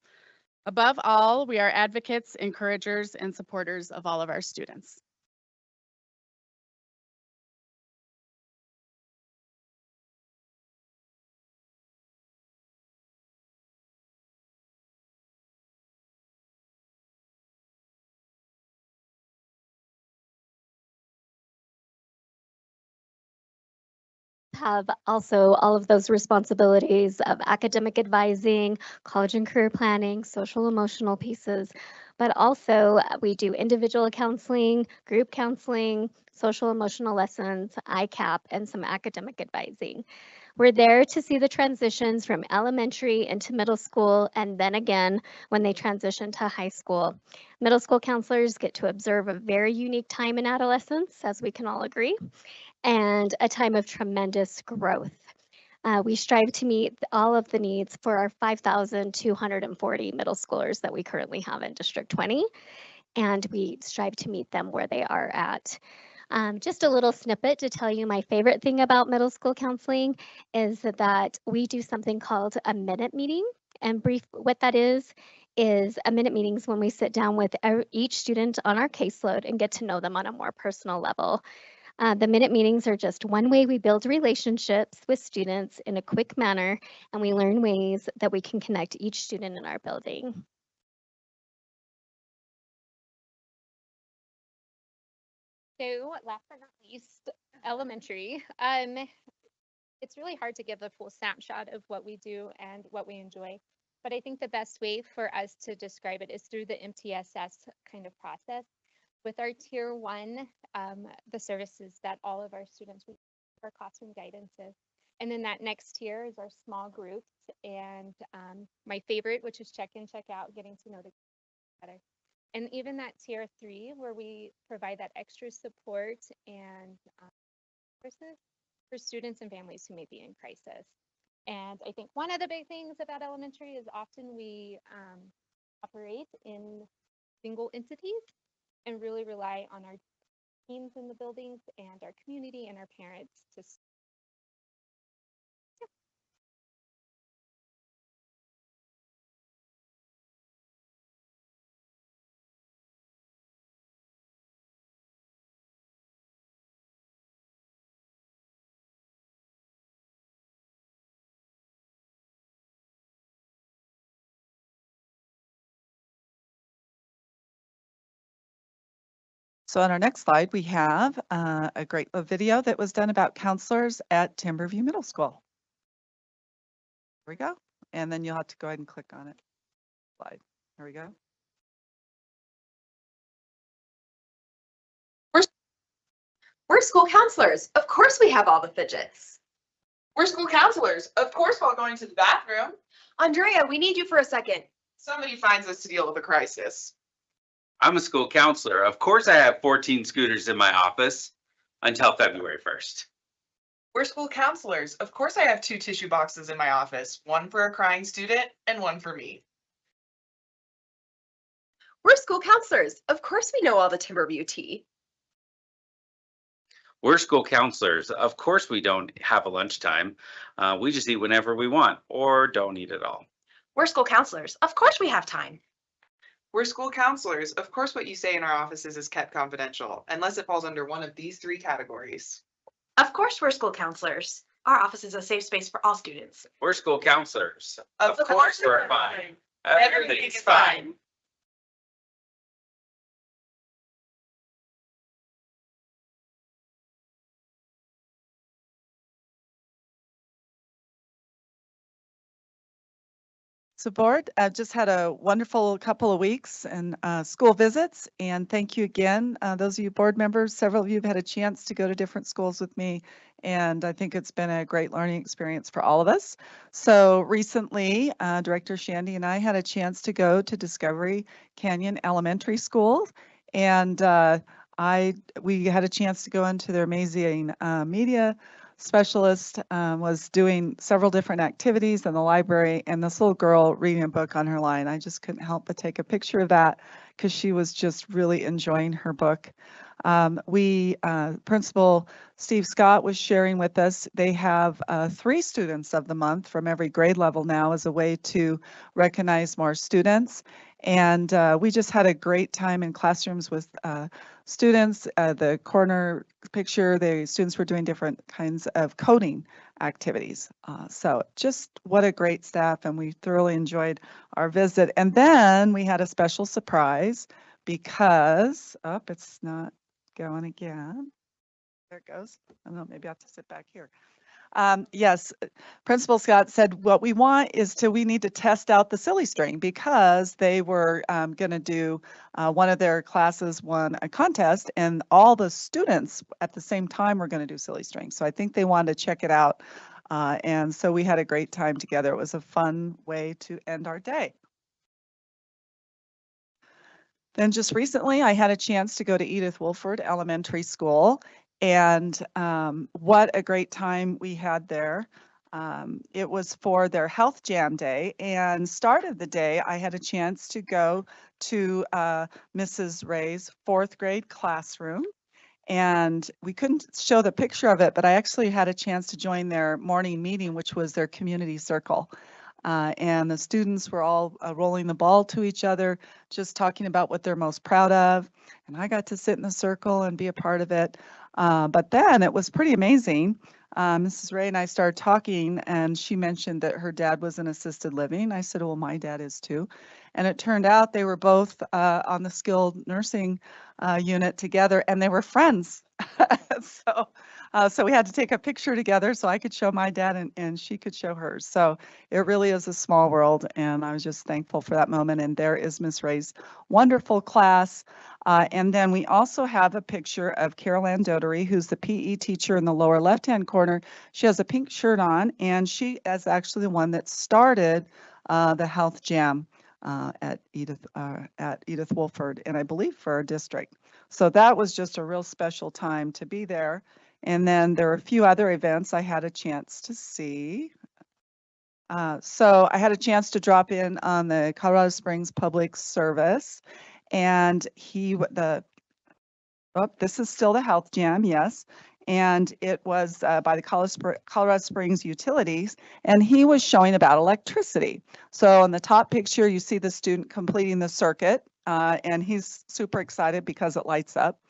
Above all, we are advocates, encouragers, and supporters of all of our students. Have also all of those responsibilities of academic advising, college and career planning, social emotional pieces, but also we do individual counseling, group counseling, social emotional lessons, ICAP, and some academic advising. We're there to see the transitions from elementary into middle school, and then again when they transition to high school. Middle school counselors get to observe a very unique time in adolescence, as we can all agree, and a time of tremendous growth. We strive to meet all of the needs for our 5,240 middle schoolers that we currently have in District 20, and we strive to meet them where they are at. Just a little snippet to tell you my favorite thing about middle school counseling is that we do something called a minute meeting. And brief, what that is a minute meetings when we sit down with each student on our caseload and get to know them on a more personal level. The minute meetings are just one way we build relationships with students in a quick manner, and we learn ways that we can connect each student in our building. So last but not least, elementary. It's really hard to give a full snapshot of what we do and what we enjoy, but I think the best way for us to describe it is through the MTSS kind of process. With our tier 1, the services that all of our students receive for classroom guidances. And then that next tier is our small groups, and my favorite, which is check in, check out, getting to know the better. And even that tier 3, where we provide that extra support and services for students and families who may be in crisis. And I think one of the big things about elementary is often we operate in single entities and really rely on our teams in the buildings and our community and our parents to. So on our next slide, we have a great video that was done about counselors at Timberview Middle School. Here we go. And then you'll have to go ahead and click on it. Slide. Here we go. We're school counselors. Of course we have all the fidgets. We're school counselors. Of course, while going to the bathroom. Andrea, we need you for a second. Somebody finds us to deal with a crisis. I'm a school counselor. Of course, I have 14 scooters in my office until February 1st. We're school counselors. Of course, I have 2 tissue boxes in my office, one for a crying student and one for me. We're school counselors. Of course we know all the Timberview tea. We're school counselors. Of course, we don't have a lunchtime. We just eat whenever we want or don't eat at all. We're school counselors. Of course we have time. We're school counselors. Of course, what you say in our offices is kept confidential, unless it falls under one of these 3 categories. Of course we're school counselors. Our office is a safe space for all students. We're school counselors. Of course we're fine. Everything's fine. So board, I've just had a wonderful couple of weeks and school visits, and thank you again. Those of you board members, several of you have had a chance to go to different schools with me, and I think it's been a great learning experience for all of us. So recently, Director Shandy and I had a chance to go to Discovery Canyon Elementary School, and we had a chance to go into their amazing media specialist was doing several different activities in the library, and this little girl reading a book on her line. I just couldn't help but take a picture of that because she was just really enjoying her book. Principal Steve Scott was sharing with us, they have 3 students of the month from every grade level now as a way to recognize more students. And we just had a great time in classrooms with students. The corner picture, the students were doing different kinds of coding activities. So just what a great staff, and we thoroughly enjoyed our visit. And then we had a special surprise because, it's not going again. There it goes. I don't know, maybe I have to sit back here. Yes, Principal Scott said what we want is we need to test out the silly string because they were going to do one of their classes won a contest, and all the students at the same time were going to do silly string. So I think they wanted to check it out. And so we had a great time together. It was a fun way to end our day. Then just recently, I had a chance to go to Edith Wolford Elementary School, and what a great time we had there. It was for their Health Jam Day, and started the day, I had a chance to go to Mrs. Ray's 4th grade classroom. And we couldn't show the picture of it, but I actually had a chance to join their morning meeting, which was their community circle. And the students were all rolling the ball to each other, just talking about what they're most proud of. And I got to sit in the circle and be a part of it. But then it was pretty amazing. Mrs. Ray and I started talking, and she mentioned that her dad was in assisted living. I said, well, my dad is too. And it turned out they were both on the skilled nursing unit together, and they were friends. So we had to take a picture together so I could show my dad and she could show hers. So it really is a small world, and I was just thankful for that moment. And there is Miss Ray's wonderful class. And then we also have a picture of Carol Ann Dotery, who's the PE teacher in the lower left-hand corner. She has a pink shirt on, and she is actually the one that started the Health Jam at Edith Wolford, and I believe for our district. So that was just a real special time to be there. And then there are a few other events I had a chance to see. So I had a chance to drop in on the Colorado Springs Public Service, and this is still the Health Jam, yes. And it was by the Colorado Springs Utilities, and he was showing about electricity. So in the top picture, you see the student completing the circuit, and he's super excited because it lights up.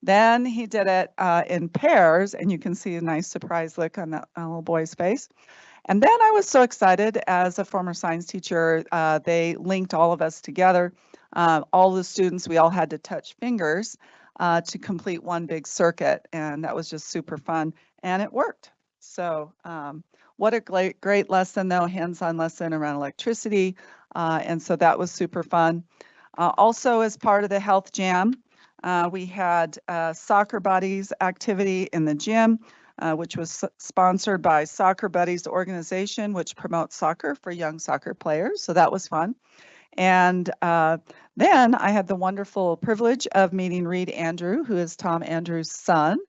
Then he did it in pairs, and you can see a nice surprise look on that little boy's face. And then I was so excited as a former science teacher, they linked all of us together. All the students, we all had to touch fingers to complete one big circuit, and that was just super fun, and it worked. So what a great lesson though, hands-on lesson around electricity, and so that was super fun. Also as part of the Health Jam, we had Soccer Buddies activity in the gym, which was sponsored by Soccer Buddies organization, which promotes soccer for young soccer players. So that was fun. And then I had the wonderful privilege of meeting Reed Andrew, who is Tom Andrews' son.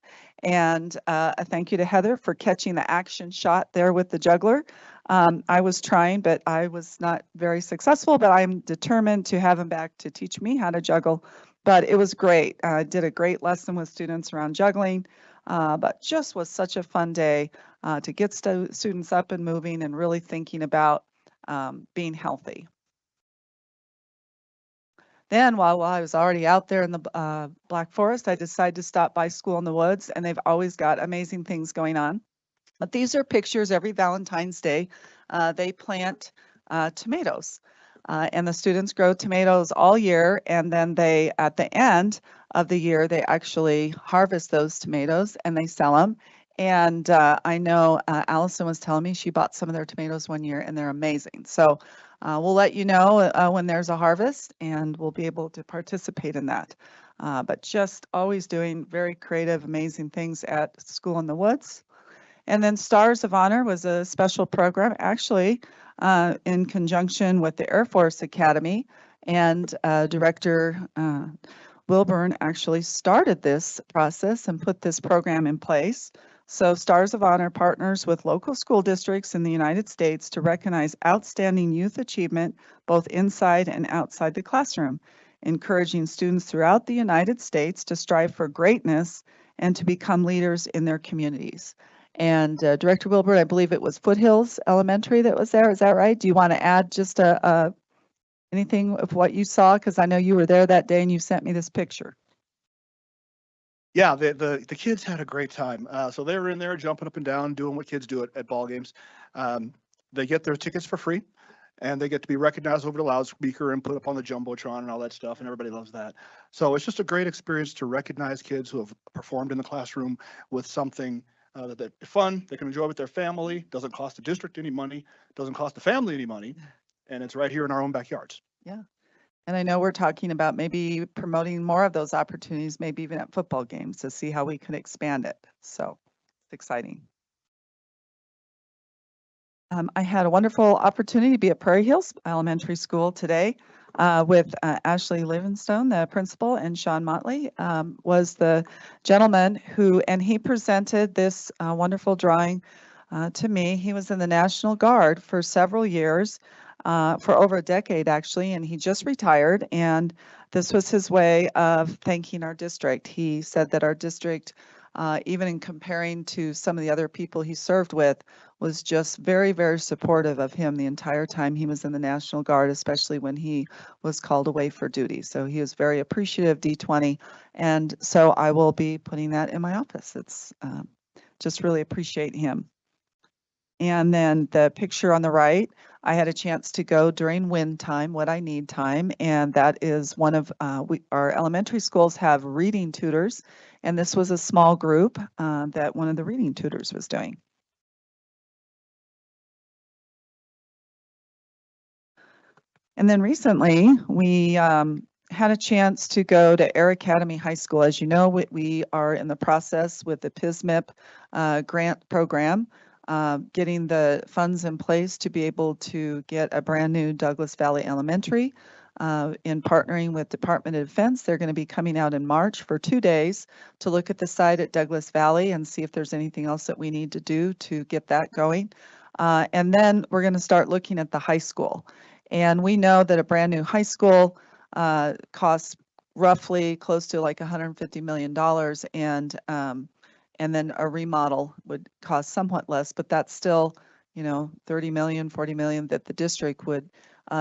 And a thank you to Heather for catching the action shot there with the juggler. I was trying, but I was not very successful, but I'm determined to have him back to teach me how to juggle. But it was great. I did a great lesson with students around juggling, but just was such a fun day to get students up and moving and really thinking about being healthy. Then while I was already out there in the Black Forest, I decided to stop by School in the Woods, and they've always got amazing things going on. But these are pictures every Valentine's Day. They plant tomatoes. And the students grow tomatoes all year, and then they, at the end of the year, they actually harvest those tomatoes and they sell them. And I know Allison was telling me she bought some of their tomatoes one year, and they're amazing. So We'll let you know when there's a harvest, and we'll be able to participate in that. But just always doing very creative, amazing things at School in the Woods. And then Stars of Honor was a special program, actually, in conjunction with the Air Force Academy. And Director Wilburn actually started this process and put this program in place. So Stars of Honor partners with local school districts in the United States to recognize outstanding youth achievement, both inside and outside the classroom, encouraging students throughout the United States to strive for greatness and to become leaders in their communities. And Director Wilbur, I believe it was Foothills Elementary that was there. Is that right? Do you want to add just anything of what you saw? Because I know you were there that day and you sent me this picture. Yeah, the kids had a great time. So they were in there jumping up and down, doing what kids do at ball games. They get their tickets for free, and they get to be recognized over the loudspeaker and put up on the Jumbotron and all that stuff, and everybody loves that. So it's just a great experience to recognize kids who have performed in the classroom with something that's fun, they can enjoy with their family, doesn't cost the district any money, doesn't cost the family any money, and it's right here in our own backyards. Yeah. And I know we're talking about maybe promoting more of those opportunities, maybe even at football games, to see how we can expand it. So it's exciting. I had a wonderful opportunity to be at Prairie Hills Elementary School today with Ashley Livingstone, the principal, and Sean Motley was the gentleman who, and he presented this wonderful drawing to me. He was in the National Guard for several years, for over a decade actually, and he just retired, and this was his way of thanking our district. He said that our district, even in comparing to some of the other people he served with, was just very, very supportive of him the entire time he was in the National Guard, especially when he was called away for duty. So he was very appreciative of D20. And so I will be putting that in my office. It's just really appreciate him. And then the picture on the right, I had a chance to go during WIN time, what I need time, and that is one of our elementary schools have reading tutors, and this was a small group that one of the reading tutors was doing. And then recently, we had a chance to go to Air Academy High School. As you know, we are in the process with the PSMIP grant program, getting the funds in place to be able to get a brand new Douglas Valley Elementary. In partnering with Department of Defense, they're going to be coming out in March for 2 days to look at the site at Douglas Valley and see if there's anything else that we need to do to get that going. And then we're going to start looking at the high school. And we know that a brand new high school costs roughly close to like $150 million, and then a remodel would cost somewhat less, but that's still, 30 million, 40 million that the district would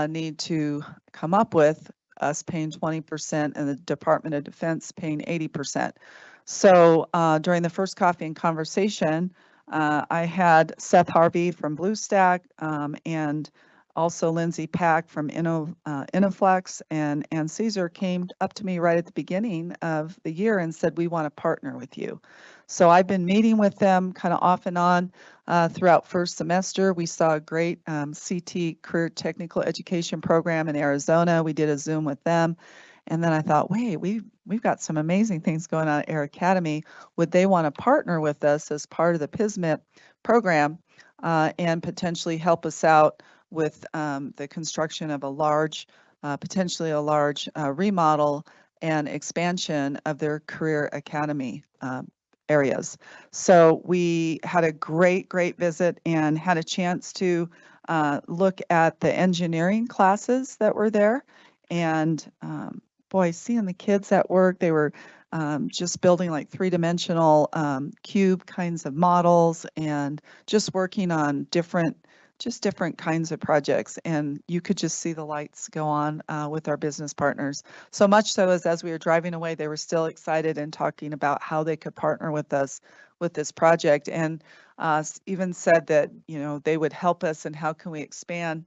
need to come up with, us paying 20% and the Department of Defense paying 80%. So during the first coffee and conversation, I had Seth Harvey from BlueStack and also Lindsay Pack from Innoflex, and Ann Caesar came up to me right at the beginning of the year and said, we want to partner with you. So I've been meeting with them kind of off and on throughout first semester. We saw a great CT Career Technical Education program in Arizona. We did a Zoom with them. And then I thought, wait, we've got some amazing things going on at Air Academy. Would they want to partner with us as part of the PSMIP program and potentially help us out with the construction of a large, potentially a large remodel and expansion of their career academy areas. So we had a great visit and had a chance to look at the engineering classes that were there. And boy, seeing the kids at work, they were just building like three-dimensional cube kinds of models and just working on different kinds of projects, and you could just see the lights go on with our business partners. So much so as we were driving away, they were still excited and talking about how they could partner with us with this project, and even said that they would help us and how can we expand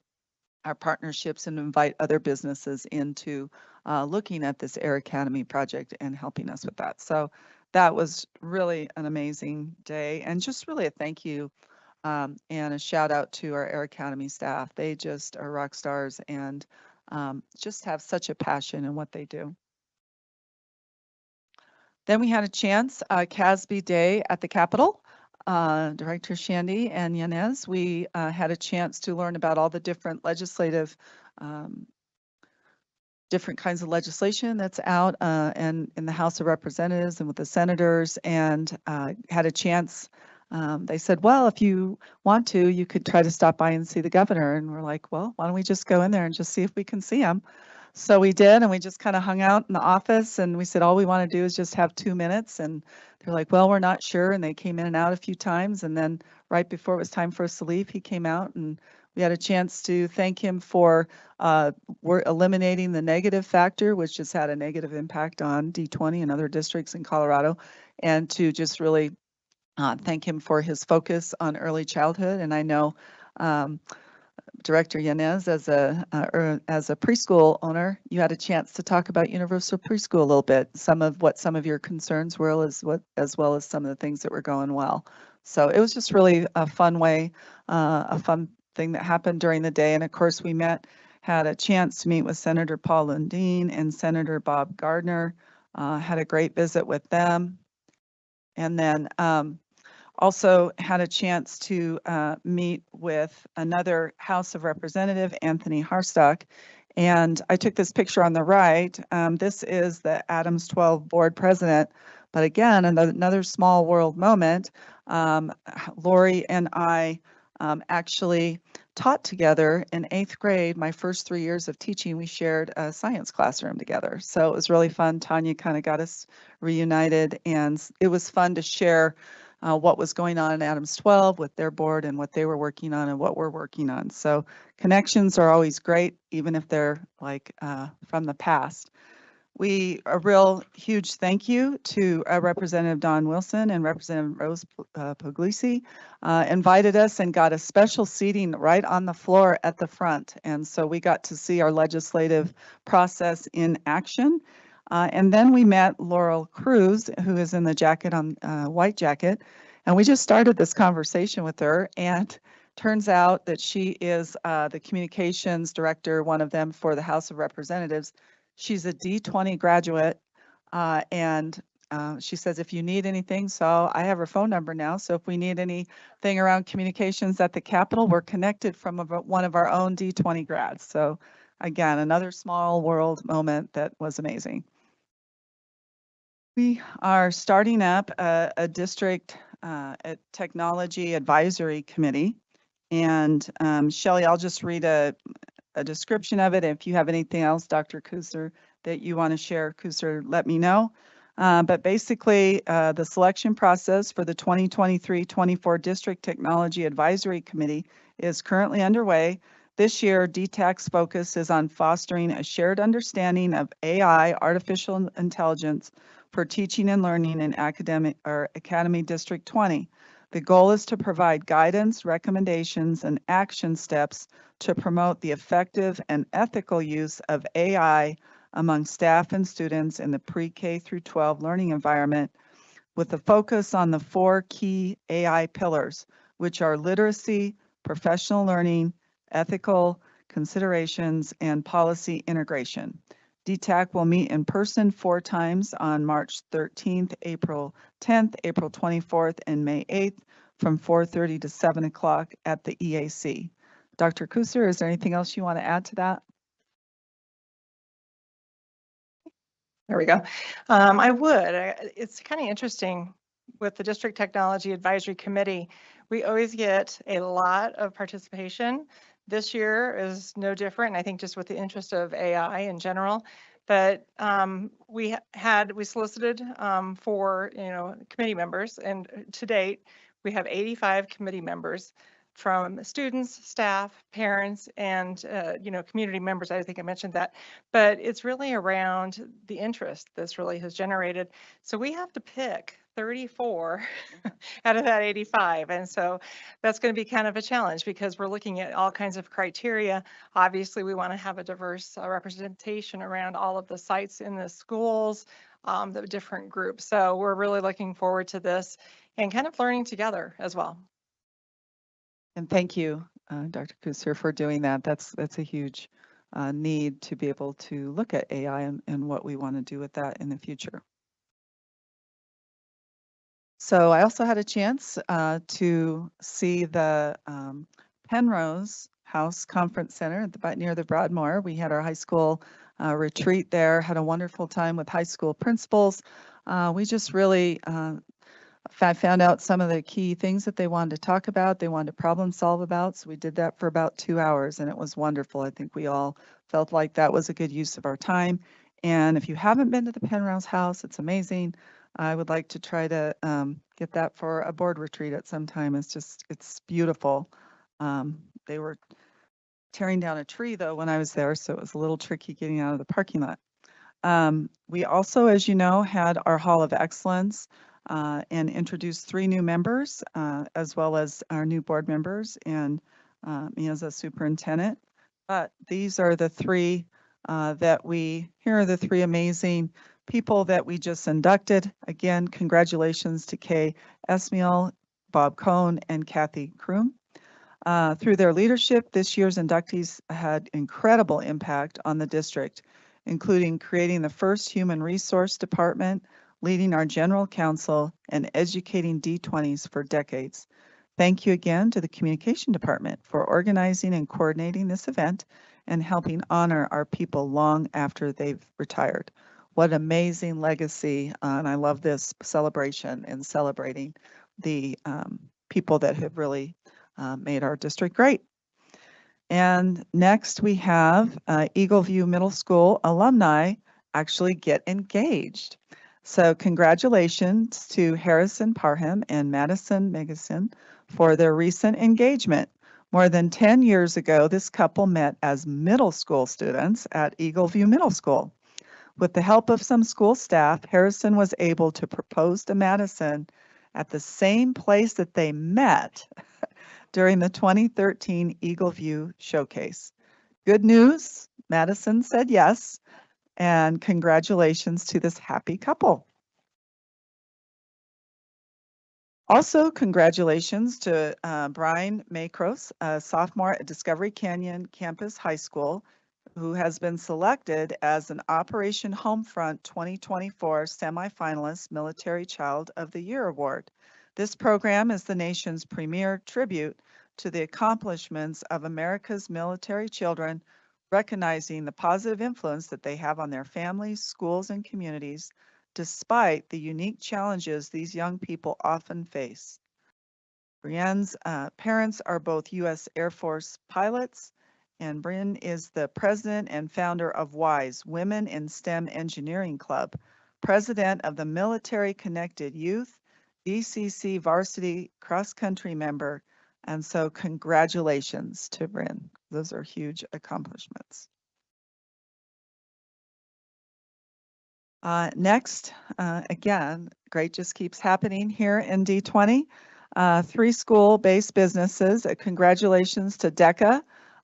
our partnerships and invite other businesses into looking at this Air Academy project and helping us with that. So that was really an amazing day, and just really a thank you And a shout out to our Air Academy staff. They just are rock stars and just have such a passion in what they do. Then we had a chance, CASB Day at the Capitol. Director Shandy and Yanez, we had a chance to learn about all the different legislative, different kinds of legislation that's out and in the House of Representatives and with the senators, and had a chance. They said, well, if you want to, you could try to stop by and see the governor. And we're like, well, why don't we just go in there and just see if we can see him? So we did, and we just kind of hung out in the office, and we said, all we want to do is just have 2 minutes. And they're like, well, we're not sure. And they came in and out a few times. And then right before it was time for us to leave, he came out, and we had a chance to thank him for we're eliminating the negative factor, which just had a negative impact on D20 and other districts in Colorado, and to just really thank him for his focus on early childhood. And I know Director Yanez, as a preschool owner, you had a chance to talk about universal preschool a little bit. Some of your concerns were, as well as some of the things that were going well. So it was just really a fun way, a fun thing that happened during the day. And of course, we had a chance to meet with Senator Paul Lundeen and Senator Bob Gardner. Had a great visit with them, and then also had a chance to meet with another House of Representative, Anthony Harstock. And I took this picture on the right. This is the Adams 12 board president. But again, another small world moment. Lori and I actually taught together in 8th grade. My first 3 years of teaching, we shared a science classroom together. So it was really fun. Tanya kind of got us reunited, and it was fun to share what was going on in Adams 12 with their board and what they were working on and what we're working on. So connections are always great, even if they're like from the past. A real huge thank you to Representative Don Wilson and Representative Rose Puglisi invited us and got a special seating right on the floor at the front. And so we got to see our legislative process in action. And then we met Laurel Cruz, who is in the jacket on white jacket, and we just started this conversation with her. And turns out that she is the communications director, one of them for the House of Representatives. She's a D20 graduate, and she says if you need anything, so I have her phone number now. So if we need anything around communications at the Capitol, we're connected from one of our own D20 grads. So again, another small world moment that was amazing. We are starting up a district technology advisory committee. And Shelley, I'll just read a description of it. If you have anything else, Dr. Kuser, that you want to share, Kuser, let me know. But basically, the selection process for the 2023-24 District Technology Advisory Committee is currently underway. This year, DTAC's focus is on fostering a shared understanding of AI, artificial intelligence, for teaching and learning in Academy District 20. The goal is to provide guidance, recommendations, and action steps to promote the effective and ethical use of AI among staff and students in the pre-K through 12 learning environment, with a focus on the 4 key AI pillars, which are literacy, professional learning, ethical considerations, and policy integration. DTAC will meet in person 4 times on March 13th, April 10th, April 24th, and May 8th from 4:30 to 7 o'clock at the EAC. Dr. Kuser, is there anything else you want to add to that? There we go. I would. It's kind of interesting with the District Technology Advisory Committee. We always get a lot of participation. This year is no different, I think just with the interest of AI in general. But we solicited for committee members, and to date we have 85 committee members from students, staff, parents, and community members. I think I mentioned that, but it's really around the interest this really has generated. So we have to pick 34 out of that 85. And so that's going to be kind of a challenge because we're looking at all kinds of criteria. Obviously, we want to have a diverse representation around all of the sites in the schools, the different groups. So we're really looking forward to this and kind of learning together as well. And thank you, Dr. Kusser, for doing that. That's a huge need to be able to look at AI and what we want to do with that in the future. So I also had a chance to see the Penrose House Conference Center near the Broadmoor. We had our high school retreat there, had a wonderful time with high school principals. We just really found out some of the key things that they wanted to talk about, they wanted to problem solve about. So we did that for about 2 hours and it was wonderful. I think we all felt like that was a good use of our time. And if you haven't been to the Penrose House, it's amazing. I would like to try to get that for a board retreat at some time. It's beautiful. They were tearing down a tree though when I was there, so it was a little tricky getting out of the parking lot. We also, as you know, had our Hall of Excellence and introduced 3 new members, as well as our new board members and me as a superintendent. But these are the 3 here are the 3 amazing people that we just inducted. Again, congratulations to Kay Esmiel, Bob Cohn, and Kathy Kroom. Through their leadership, this year's inductees had incredible impact on the district, including creating the first human resource department, leading our general counsel, and educating D20s for decades. Thank you again to the communication department for organizing and coordinating this event and helping honor our people long after they've retired. What amazing legacy, and I love this celebration and celebrating the people that have really made our district great. And next we have Eagle View Middle School alumni actually get engaged. So congratulations to Harrison Parham and Madison Megason for their recent engagement. More than 10 years ago, this couple met as middle school students at Eagle View Middle School. With the help of some school staff, Harrison was able to propose to Madison at the same place that they met during the 2013 Eagle View Showcase. Good news, Madison said yes, and congratulations to this happy couple. Also, congratulations to Brian Macros, a sophomore at Discovery Canyon Campus High School, who has been selected as an Operation Homefront 2024 semifinalist Military Child of the Year Award. This program is the nation's premier tribute to the accomplishments of America's military children, recognizing the positive influence that they have on their families, schools, and communities, despite the unique challenges these young people often face. Brienne's parents are both U.S. Air Force pilots, and Brienne is the president and founder of WISE, Women in STEM Engineering Club, president of the Military Connected Youth, DCC varsity cross-country member, and so congratulations to Brienne. Those are huge accomplishments. Next, again, great just keeps happening here in D20. 3 school-based businesses. Congratulations to DECA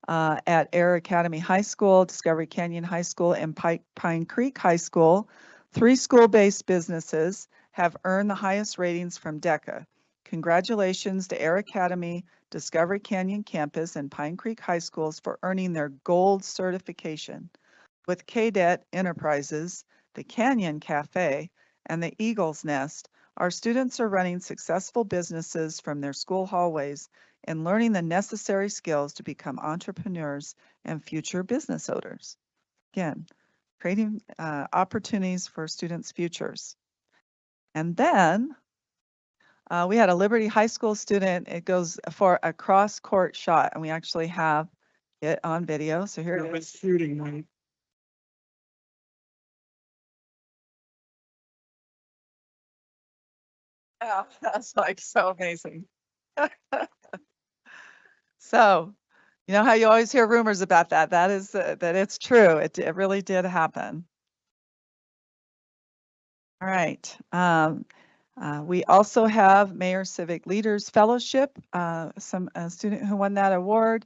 at Air Academy High School, Discovery Canyon High School, and Pine Creek High School. 3 school-based businesses have earned the highest ratings from DECA. Congratulations to Air Academy, Discovery Canyon Campus, and Pine Creek High Schools for earning their gold certification. With KDET Enterprises, the Canyon Cafe, and the Eagle's Nest, our students are running successful businesses from their school hallways and learning the necessary skills to become entrepreneurs and future business owners. Again, creating opportunities for students' futures. And then we had a Liberty High School student. It goes for a cross-court shot, and we actually have it on video. So here it is. Shooting, Mike. Oh, that's like so amazing. So, you know how you always hear rumors about that? That is that it's true. It really did happen. All right. We also have Mayor Civic Leaders Fellowship, a student who won that award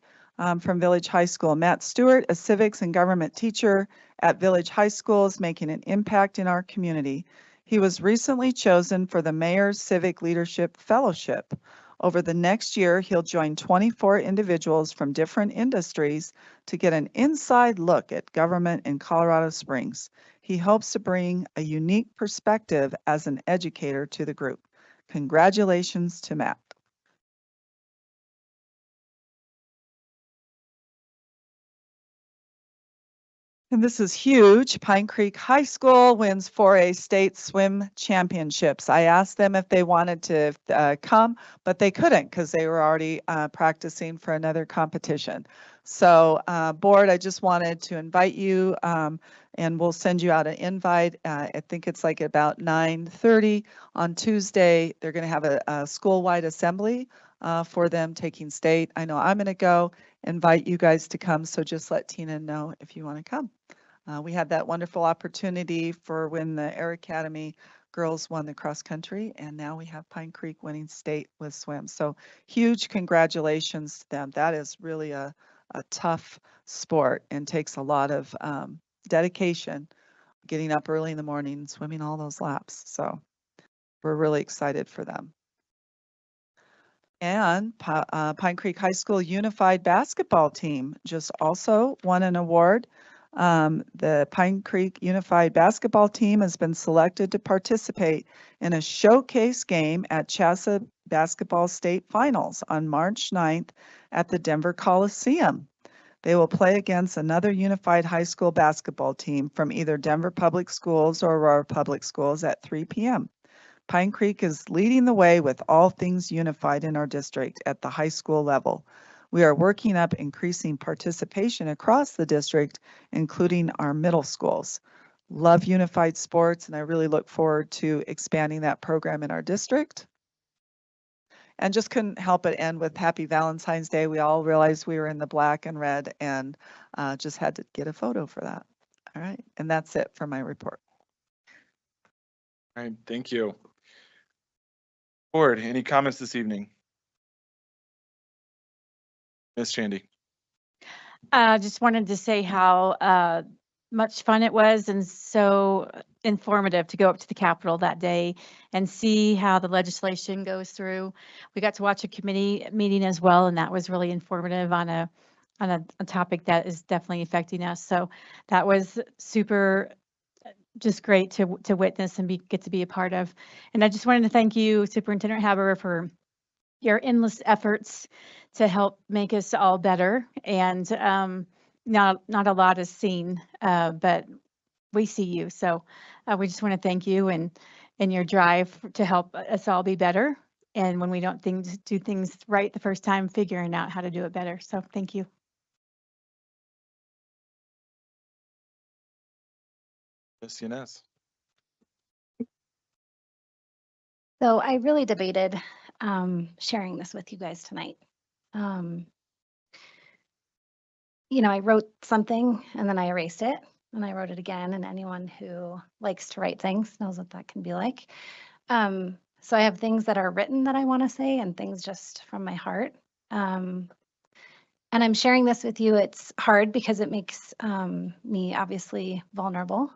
from Village High School. Matt Stewart, a civics and government teacher at Village High School, is making an impact in our community. He was recently chosen for the Mayor's Civic Leadership Fellowship. Over the next year, he'll join 24 individuals from different industries to get an inside look at government in Colorado Springs. He hopes to bring a unique perspective as an educator to the group. Congratulations to Matt. And this is huge. Pine Creek High School wins 4A state swim championships. I asked them if they wanted to come, but they couldn't because they were already practicing for another competition. So board, I just wanted to invite you and we'll send you out an invite. I think it's like about 9:30 on Tuesday. They're going to have a school-wide assembly for them taking state. I know I'm going to go invite you guys to come. So just let Tina know if you want to come. We had that wonderful opportunity for when the Air Academy girls won the cross country, and now we have Pine Creek winning state with swim. So huge congratulations to them. That is really a tough sport and takes a lot of dedication, getting up early in the morning and swimming all those laps. So we're really excited for them. And Pine Creek High School Unified Basketball Team just also won an award. The Pine Creek Unified Basketball Team has been selected to participate in a showcase game at CHSA Basketball State Finals on March 9th at the Denver Coliseum. They will play against another unified high school basketball team from either Denver Public Schools or Aurora Public Schools at 3 p.m. Pine Creek is leading the way with all things unified in our district at the high school level. We are working up increasing participation across the district, including our middle schools. Love unified sports, and I really look forward to expanding that program in our district. And just couldn't help but end with Happy Valentine's Day. We all realized we were in the black and red and just had to get a photo for that. All right, and that's it for my report. All right, thank you. Board, any comments this evening? Ms. Shandy. Just wanted to say how much fun it was and so informative to go up to the Capitol that day and see how the legislation goes through. We got to watch a committee meeting as well, and that was really informative on a topic that is definitely affecting us. So that was super just great to witness and get to be a part of. And I just wanted to thank you, Superintendent Haber, for your endless efforts to help make us all better. And not a lot is seen, but we see you. So we just want to thank you and your drive to help us all be better. And when we don't do things right the first time, figuring out how to do it better. So thank you. Ms. Yanez. So I really debated sharing this with you guys tonight. You know, I wrote something and then I erased it and I wrote it again, and anyone who likes to write things knows what that can be like. So I have things that are written that I want to say and things just from my heart. And I'm sharing this with you. It's hard because it makes me obviously vulnerable.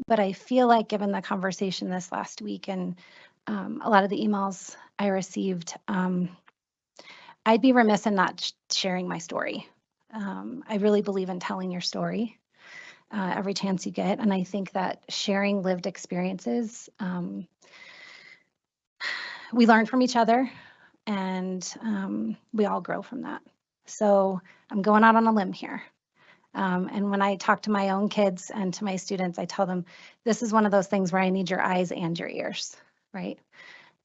But I feel like given the conversation this last week and a lot of the emails I received, I'd be remiss in not sharing my story. I really believe in telling your story every chance you get. And I think that sharing lived experiences, we learn from each other and we all grow from that. So I'm going out on a limb here. And when I talk to my own kids and to my students, I tell them, this is one of those things where I need your eyes and your ears, right?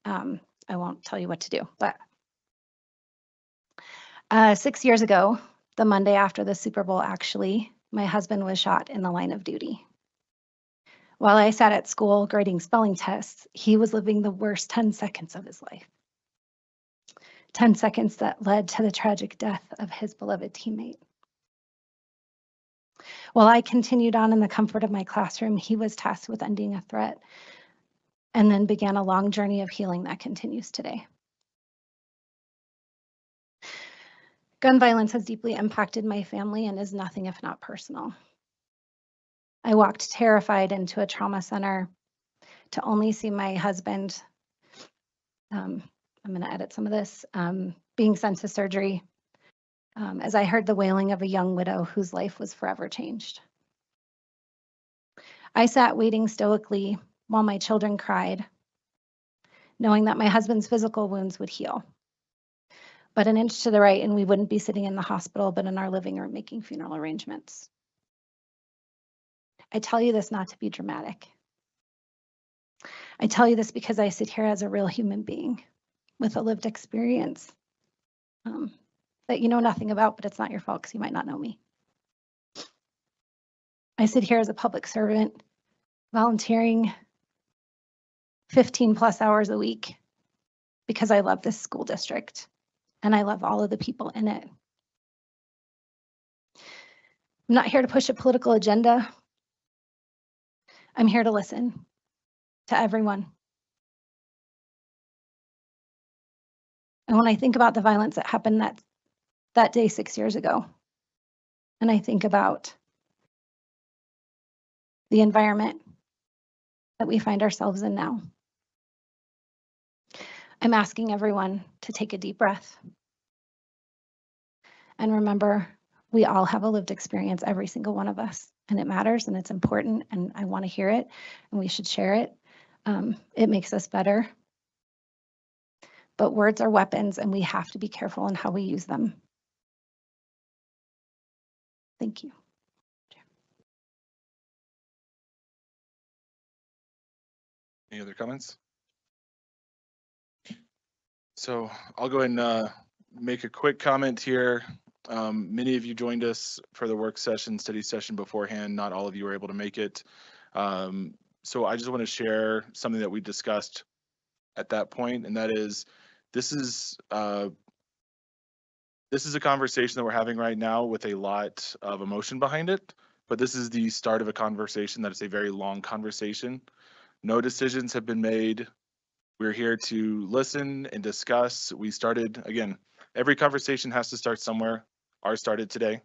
I won't tell you what to do, but 6 years ago, the Monday after the Super Bowl, actually, my husband was shot in the line of duty. While I sat at school grading spelling tests, he was living the worst 10 seconds of his life. 10 seconds that led to the tragic death of his beloved teammate. While I continued on in the comfort of my classroom, he was tasked with ending a threat and then began a long journey of healing that continues today. Gun violence has deeply impacted my family and is nothing if not personal. I walked terrified into a trauma center to only see my husband I'm going to edit some of this, being sent to surgery, as I heard the wailing of a young widow whose life was forever changed. I sat waiting stoically while my children cried, knowing that my husband's physical wounds would heal. But an inch to the right, and we wouldn't be sitting in the hospital, but in our living room making funeral arrangements. I tell you this not to be dramatic. I tell you this because I sit here as a real human being with a lived experience that you know nothing about, but it's not your fault because you might not know me. I sit here as a public servant, volunteering 15 plus hours a week because I love this school district and I love all of the people in it. I'm not here to push a political agenda. I'm here to listen to everyone. And when I think about the violence that happened that day 6 years ago, and I think about the environment that we find ourselves in now, I'm asking everyone to take a deep breath and remember, we all have a lived experience, every single one of us, and it matters and it's important, and I want to hear it, and we should share it. It makes us better. But words are weapons, and we have to be careful in how we use them. Thank you. Any other comments? So I'll go ahead and make a quick comment here. Many of you joined us for the work session, study session beforehand. Not all of you were able to make it. So I just want to share something that we discussed at that point, and that is, this is a conversation that we're having right now with a lot of emotion behind it, but this is the start of a conversation that is a very long conversation. No decisions have been made. We're here to listen and discuss. We started, again, every conversation has to start somewhere. Ours started today.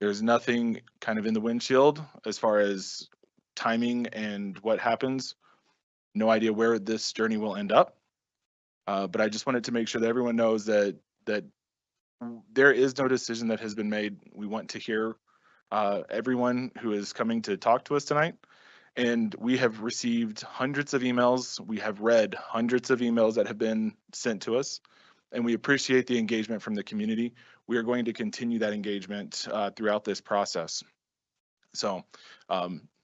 There's nothing kind of in the windshield as far as timing and what happens. No idea where this journey will end up. But I just wanted to make sure that everyone knows that there is no decision that has been made. We want to hear everyone who is coming to talk to us tonight. And we have received hundreds of emails. We have read hundreds of emails that have been sent to us, and we appreciate the engagement from the community. We are going to continue that engagement throughout this process. So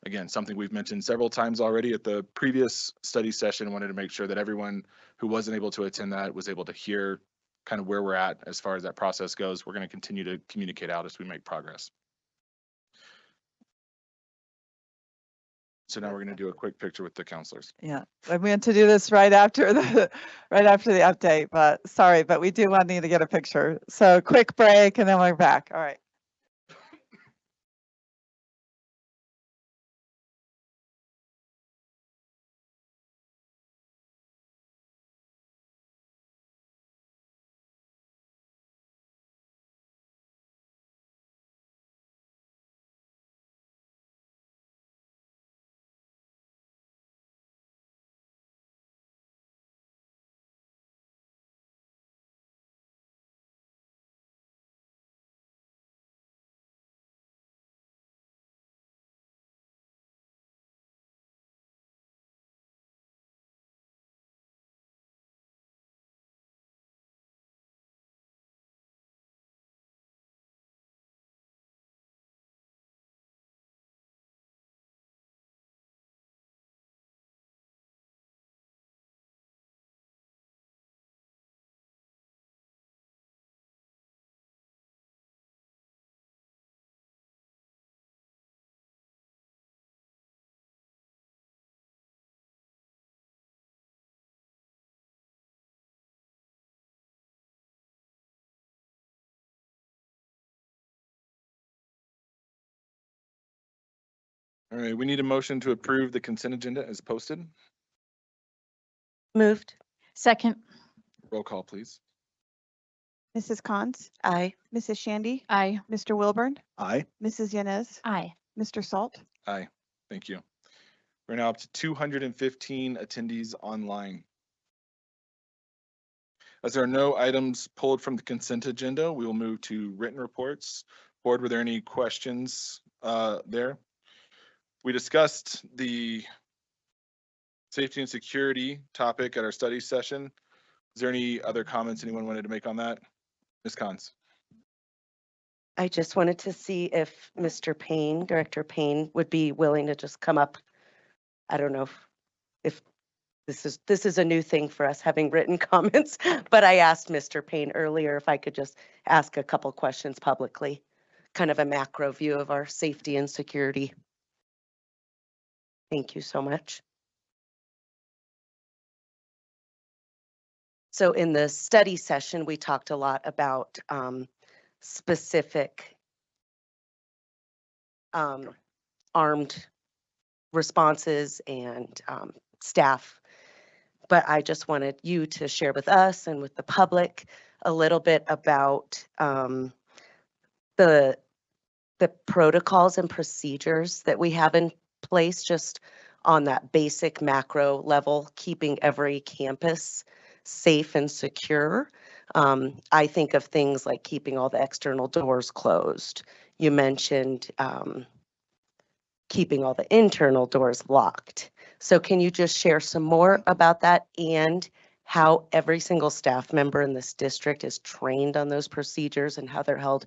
again, something we've mentioned several times already at the previous study session. Wanted to make sure that everyone who wasn't able to attend that was able to hear kind of where we're at as far as that process goes. We're going to continue to communicate out as we make progress. So now we're going to do a quick picture with the counselors. Yeah, I meant to do this right after the update, but sorry, but we do want to need to get a picture. So quick break and then we're back. All right. All right, we need a motion to approve the consent agenda as posted. Moved. Second. Roll call, please. Mrs. Cons? Aye. Mrs. Shandy? Aye. Mr. Wilburn? Aye. Mrs. Yanez? Aye. Mr. Salt? Aye, thank you. We're now up to 215 attendees online. As there are no items pulled from the consent agenda, we will move to written reports. Board, were there any questions there? We discussed the safety and security topic at our study session. Is there any other comments anyone wanted to make on that? Ms. Cons? I just wanted to see if Mr. Payne, Director Payne, would be willing to just come up. I don't know if this is a new thing for us, having written comments, but I asked Mr. Payne earlier if I could just ask a couple questions publicly, kind of a macro view of our safety and security. Thank you so much. So in the study session, we talked a lot about specific armed responses and staff. But I just wanted you to share with us and with the public a little bit about the protocols and procedures that we have in place just on that basic macro level, keeping every campus safe and secure. I think of things like keeping all the external doors closed. You mentioned keeping all the internal doors locked. So can you just share some more about that and how every single staff member in this district is trained on those procedures and how they're held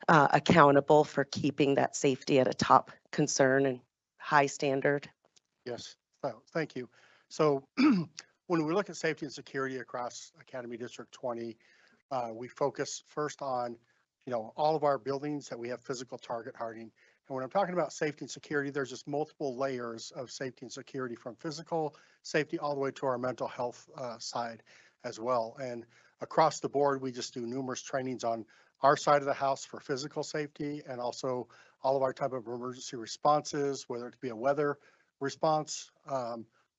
accountable for keeping that safety at a top concern and high standard? Yes, thank you. So when we look at safety and security across Academy District 20, we focus first on, all of our buildings that we have physical target hardening. And when I'm talking about safety and security, there's just multiple layers of safety and security, from physical safety all the way to our mental health side as well. And across the board, we just do numerous trainings on our side of the house for physical safety, and also all of our type of emergency responses, whether it be a weather response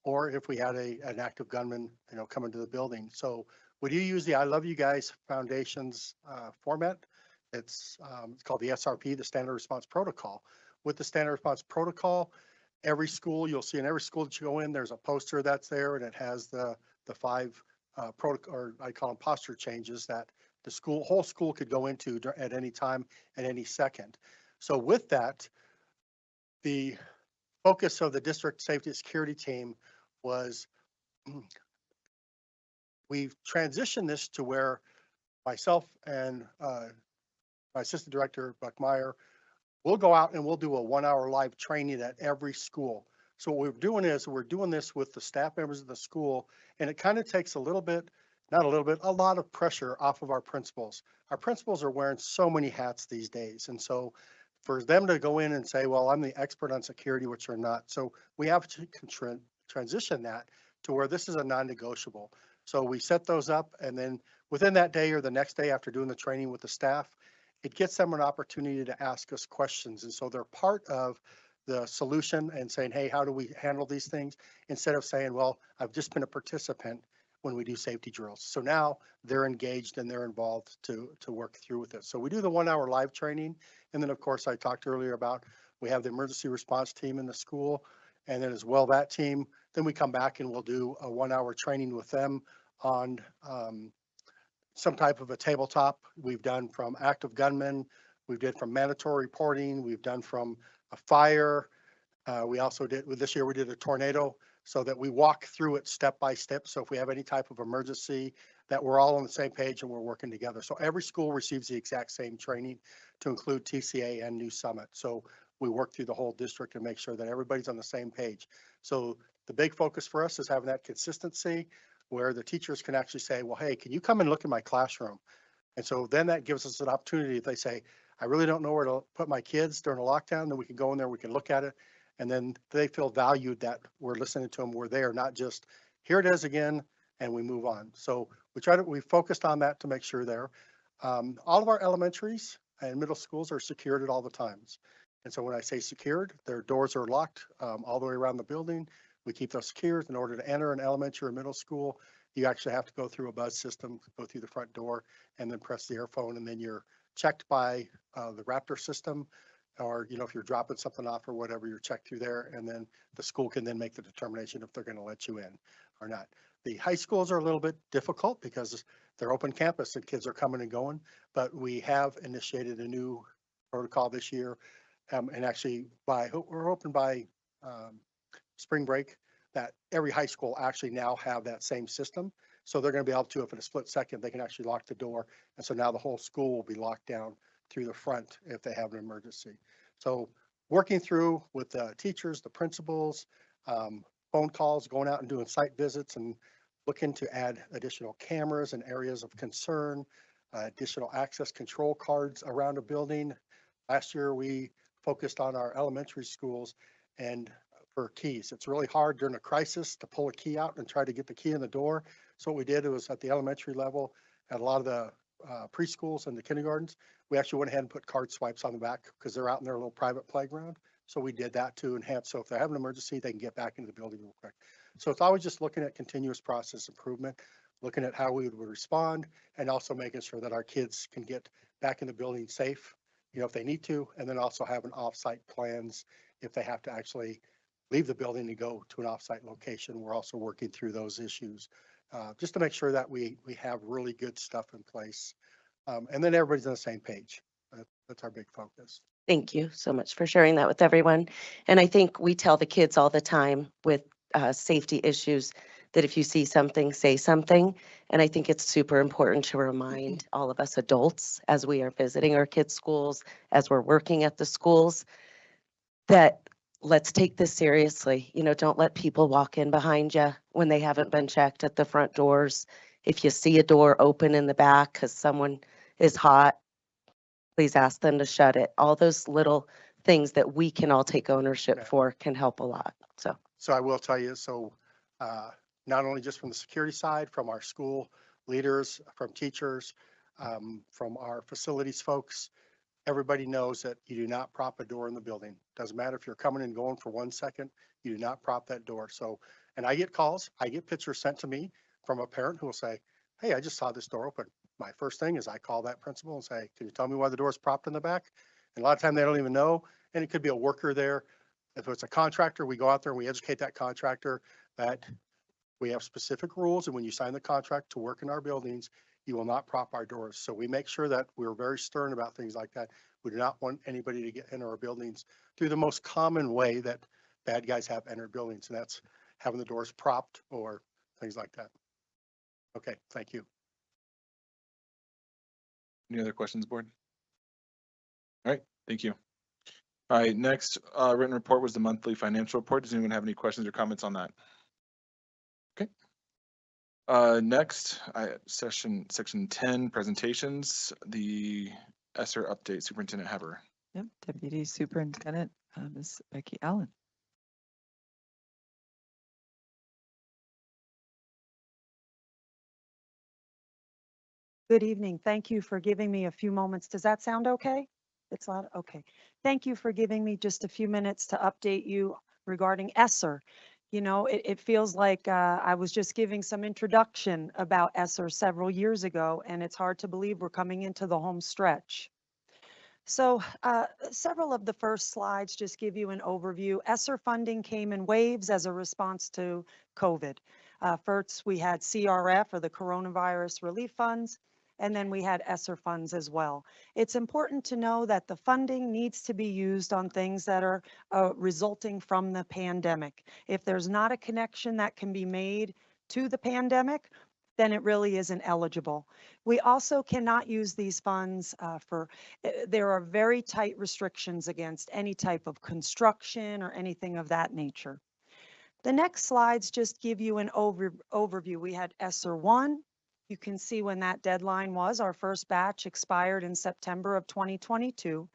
or if we had an active gunman, come into the building. So we do use the I Love You Guys Foundation's format. It's called the SRP, the Standard Response Protocol. With the Standard Response Protocol, every school, you'll see in every school that you go in, there's a poster that's there, and it has the 5 protocol, or I call them posture changes, that the whole school could go into at any time, at any second. So with that, the focus of the district safety and security team was we've transitioned this to where myself and my assistant director, Buck Meyer, we'll go out and we'll do a 1-hour live training at every school. So what we're doing is we're doing this with the staff members of the school, and it kind of takes a lot of pressure off of our principals. Our principals are wearing so many hats these days. And so for them to go in and say, well, I'm the expert on security, which are not. So we have to transition that to where this is a non-negotiable. So we set those up, and then within that day or the next day after doing the training with the staff, it gets them an opportunity to ask us questions. And so they're part of the solution and saying, hey, how do we handle these things? Instead of saying, well, I've just been a participant when we do safety drills. So now they're engaged and they're involved to work through with it. So we do the 1-hour live training. And then of course, I talked earlier about, we have the emergency response team in the school, and then as well that team, then we come back and we'll do a 1-hour training with them on some type of a tabletop. We've done from active gunmen, we've did from mandatory reporting, we've done from a fire. We also did, this year we did a tornado, so that we walk through it step by step. So if we have any type of emergency, that we're all on the same page and we're working together. So every school receives the exact same training, to include TCA and New Summit. So we work through the whole district and make sure that everybody's on the same page. So the big focus for us is having that consistency, where the teachers can actually say, well, hey, can you come and look in my classroom? And so then that gives us an opportunity. If they say, I really don't know where to put my kids during a lockdown, then we can go in there, we can look at it, and then they feel valued that we're listening to them, we're there, not just here it is again, and we move on. So we focused on that to make sure there. All of our elementaries and middle schools are secured at all the times. And so when I say secured, their doors are locked all the way around the building. We keep those secured. In order to enter an elementary or middle school, you actually have to go through a buzz system, go through the front door, and then press the earphone, and then you're checked by the Raptor system, or if you're dropping something off or whatever, you're checked through there, and then the school can then make the determination if they're going to let you in. are not. The high schools are a little bit difficult because they're open campus and kids are coming and going, but we have initiated a new protocol this year. And actually we're hoping by spring break that every high school actually now have that same system. So they're going to be able to, if in a split second, they can actually lock the door. And so now the whole school will be locked down through the front if they have an emergency. So working through with the teachers, the principals, phone calls, going out and doing site visits and looking to add additional cameras in areas of concern, additional access control cards around a building. Last year, we focused on our elementary schools and for keys. It's really hard during a crisis to pull a key out and try to get the key in the door. So what we did was at the elementary level, at a lot of the preschools and the kindergartens, we actually went ahead and put card swipes on the back because they're out in their little private playground. So we did that to enhance. So if they have an emergency, they can get back into the building real quick. So it's always just looking at continuous process improvement, looking at how we would respond, and also making sure that our kids can get back in the building safe, if they need to, and then also having off-site plans if they have to actually leave the building and go to an off-site location. We're also working through those issues just to make sure that we have really good stuff in place. And then everybody's on the same page. That's our big focus. Thank you so much for sharing that with everyone. And I think we tell the kids all the time with safety issues that if you see something, say something. And I think it's super important to remind all of us adults as we are visiting our kids' schools, as we're working at the schools, that let's take this seriously. Don't let people walk in behind you when they haven't been checked at the front doors. If you see a door open in the back because someone is hot, please ask them to shut it. All those little things that we can all take ownership for can help a lot. So I will tell you, not only just from the security side, from our school leaders, from teachers, from our facilities folks, everybody knows that you do not prop a door in the building. Doesn't matter if you're coming and going for 1 second, you do not prop that door. So, and I get calls, I get pictures sent to me from a parent who will say, hey, I just saw this door open. My first thing is I call that principal and say, can you tell me why the door is propped in the back? And a lot of time they don't even know. And it could be a worker there. If it's a contractor, we go out there and we educate that contractor that we have specific rules. And when you sign the contract to work in our buildings, you will not prop our doors. So we make sure that we're very stern about things like that. We do not want anybody to get into our buildings through the most common way that bad guys have entered buildings. And that's having the doors propped or things like that. Okay, thank you. Any other questions, board? All right, thank you. All right, next written report was the monthly financial report. Does anyone have any questions or comments on that? Okay. Next, section 10, presentations, the ESSER update, Superintendent Haber. Yep, Deputy Superintendent, Ms. Becky Allen. Good evening. Thank you for giving me a few moments. Does that sound okay? It's loud? Okay. Thank you for giving me just a few minutes to update you regarding ESSER. It feels like I was just giving some introduction about ESSER several years ago, and it's hard to believe we're coming into the home stretch. So several of the first slides just give you an overview. ESSER funding came in waves as a response to COVID. First, we had CRF, or the Coronavirus Relief Funds, and then we had ESSER funds as well. It's important to know that the funding needs to be used on things that are resulting from the pandemic. If there's not a connection that can be made to the pandemic, then it really isn't eligible. We also cannot use these funds there are very tight restrictions against any type of construction or anything of that nature. The next slides just give you an overview. We had ESSER 1. You can see when that deadline was. Our first batch expired in September of 2022.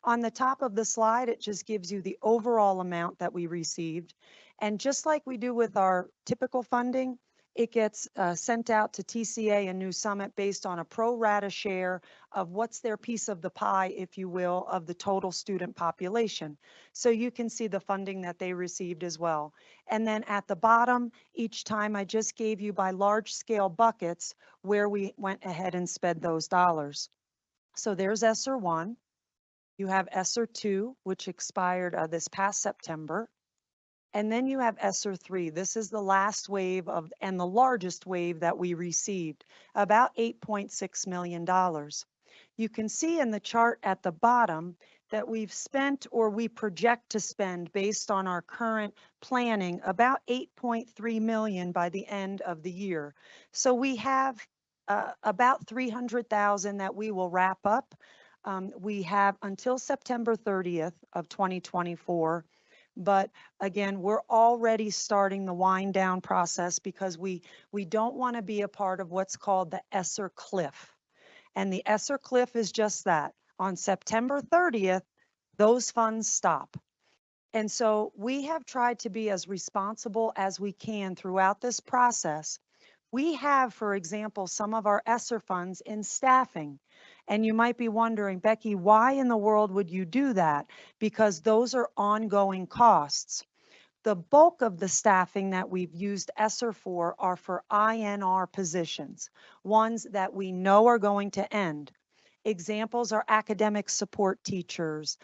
On the top of the slide, it just gives you the overall amount that we received. And just like we do with our typical funding, it gets sent out to TCA and New Summit based on a pro rata share of what's their piece of the pie, if you will, of the total student population. So you can see the funding that they received as well. And then at the bottom, each time I just gave you by large scale buckets where we went ahead and spent those dollars. So there's ESSER 1. You have ESSER 2, which expired this past September. And then you have ESSER 3. This is the last wave of, and the largest wave that we received, about $8.6 million. You can see in the chart at the bottom that we've spent or we project to spend based on our current planning about 8.3 million by the end of the year. So we have about 300,000 that we will wrap up. We have until September 30th of 2024. But again, we're already starting the wind down process because we don't want to be a part of what's called the ESSER cliff. And the ESSER cliff is just that. On September 30th, those funds stop. And so we have tried to be as responsible as we can throughout this process. We have, for example, some of our ESSER funds in staffing. And you might be wondering, Becky, why in the world would you do that? Because those are ongoing costs. The bulk of the staffing that we've used ESSER for are for INR positions, ones that we know are going to end. Examples are academic support teachers,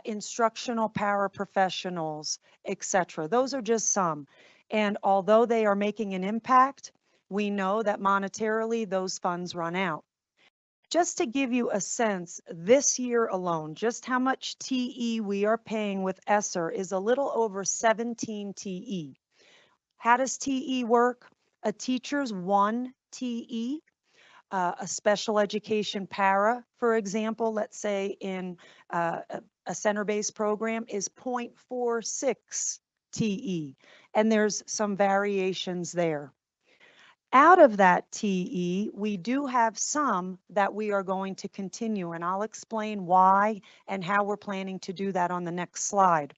instructional paraprofessionals, etc. Those are just some. And although they are making an impact, we know that monetarily those funds run out. Just to give you a sense, this year alone, just how much TE we are paying with ESSER is a little over 17 TE. How does TE work? A teacher's 1 TE, a special education para, for example, let's say in a center-based program is 0.46 TE, and there's some variations there. Out of that TE, we do have some that we are going to continue, and I'll explain why and how we're planning to do that on the next slide.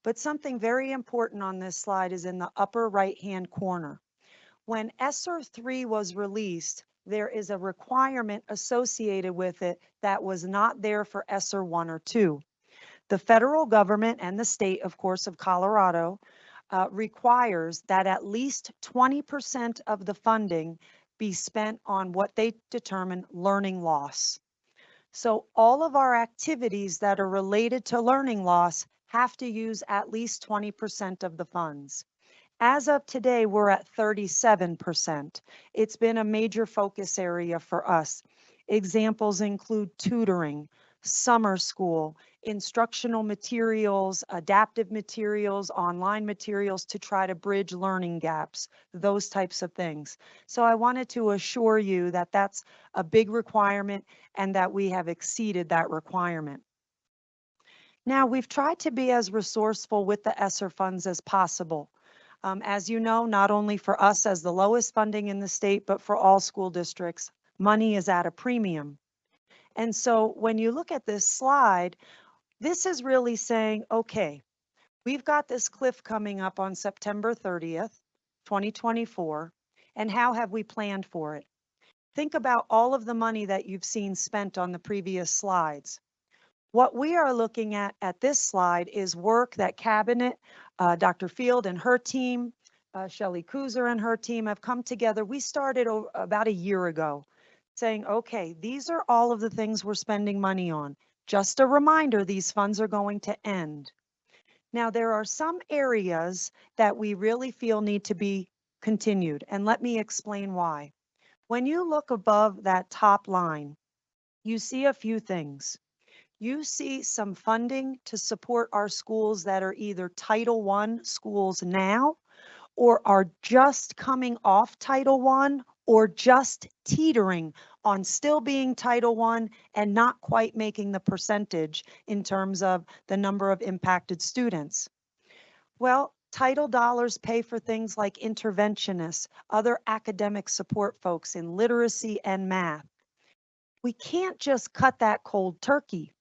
But something very important on this slide is in the upper right-hand corner. When ESSER 3 was released, there is a requirement associated with it that was not there for ESSER 1 or 2. The federal government and the state, of course, of Colorado, requires that at least 20% of the funding be spent on what they determine learning loss. So all of our activities that are related to learning loss have to use at least 20% of the funds. As of today, we're at 37%. It's been a major focus area for us. Examples include tutoring, summer school, instructional materials, adaptive materials, online materials to try to bridge learning gaps, those types of things. So I wanted to assure you that that's a big requirement and that we have exceeded that requirement. Now, we've tried to be as resourceful with the ESSER funds as possible. As you know, not only for us as the lowest funding in the state, but for all school districts, money is at a premium. And so when you look at this slide, this is really saying, okay, we've got this cliff coming up on September 30th, 2024, and how have we planned for it? Think about all of the money that you've seen spent on the previous slides. What we are looking at this slide is work that Cabinet, Dr. Field and her team, Shelley Kuzer and her team have come together. We started about a year ago saying, okay, these are all of the things we're spending money on. Just a reminder, these funds are going to end. Now, there are some areas that we really feel need to be continued, and let me explain why. When you look above that top line, you see a few things. You see some funding to support our schools that are either Title I schools now, or are just coming off Title I, or just teetering on still being Title I and not quite making the percentage in terms of the number of impacted students. Well, Title dollars pay for things like interventionists, other academic support folks in literacy and math. We can't just cut that cold turkey.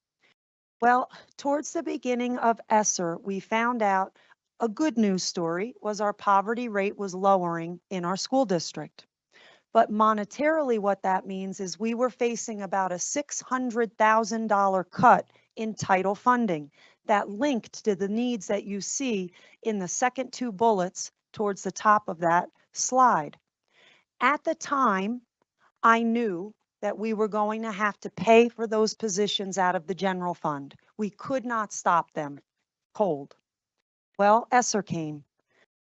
Well, towards the beginning of ESSER, we found out a good news story was our poverty rate was lowering in our school district. But monetarily, what that means is we were facing about a $600,000 cut in title funding that linked to the needs that you see in the second two bullets towards the top of that slide. At the time, I knew that we were going to have to pay for those positions out of the general fund. We could not stop them cold. Well, ESSER came.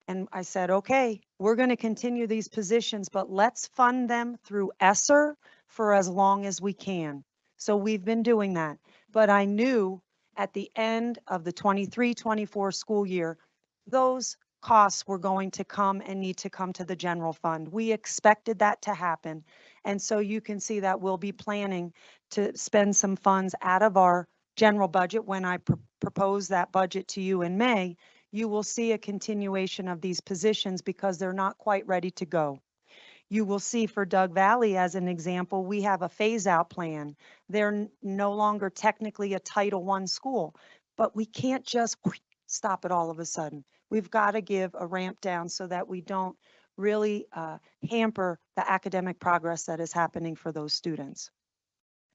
And I said, okay, we're going to continue these positions, but let's fund them through ESSER for as long as we can. So we've been doing that. But I knew at the end of the 23-24 school year, those costs were going to come and need to come to the general fund. We expected that to happen. And so you can see that we'll be planning to spend some funds out of our general budget when I propose that budget to you in May. You will see a continuation of these positions because they're not quite ready to go. You will see for Doug Valley, as an example, we have a phase out plan. They're no longer technically a Title I school, but we can't just stop it all of a sudden. We've got to give a ramp down so that we don't really hamper the academic progress that is happening for those students.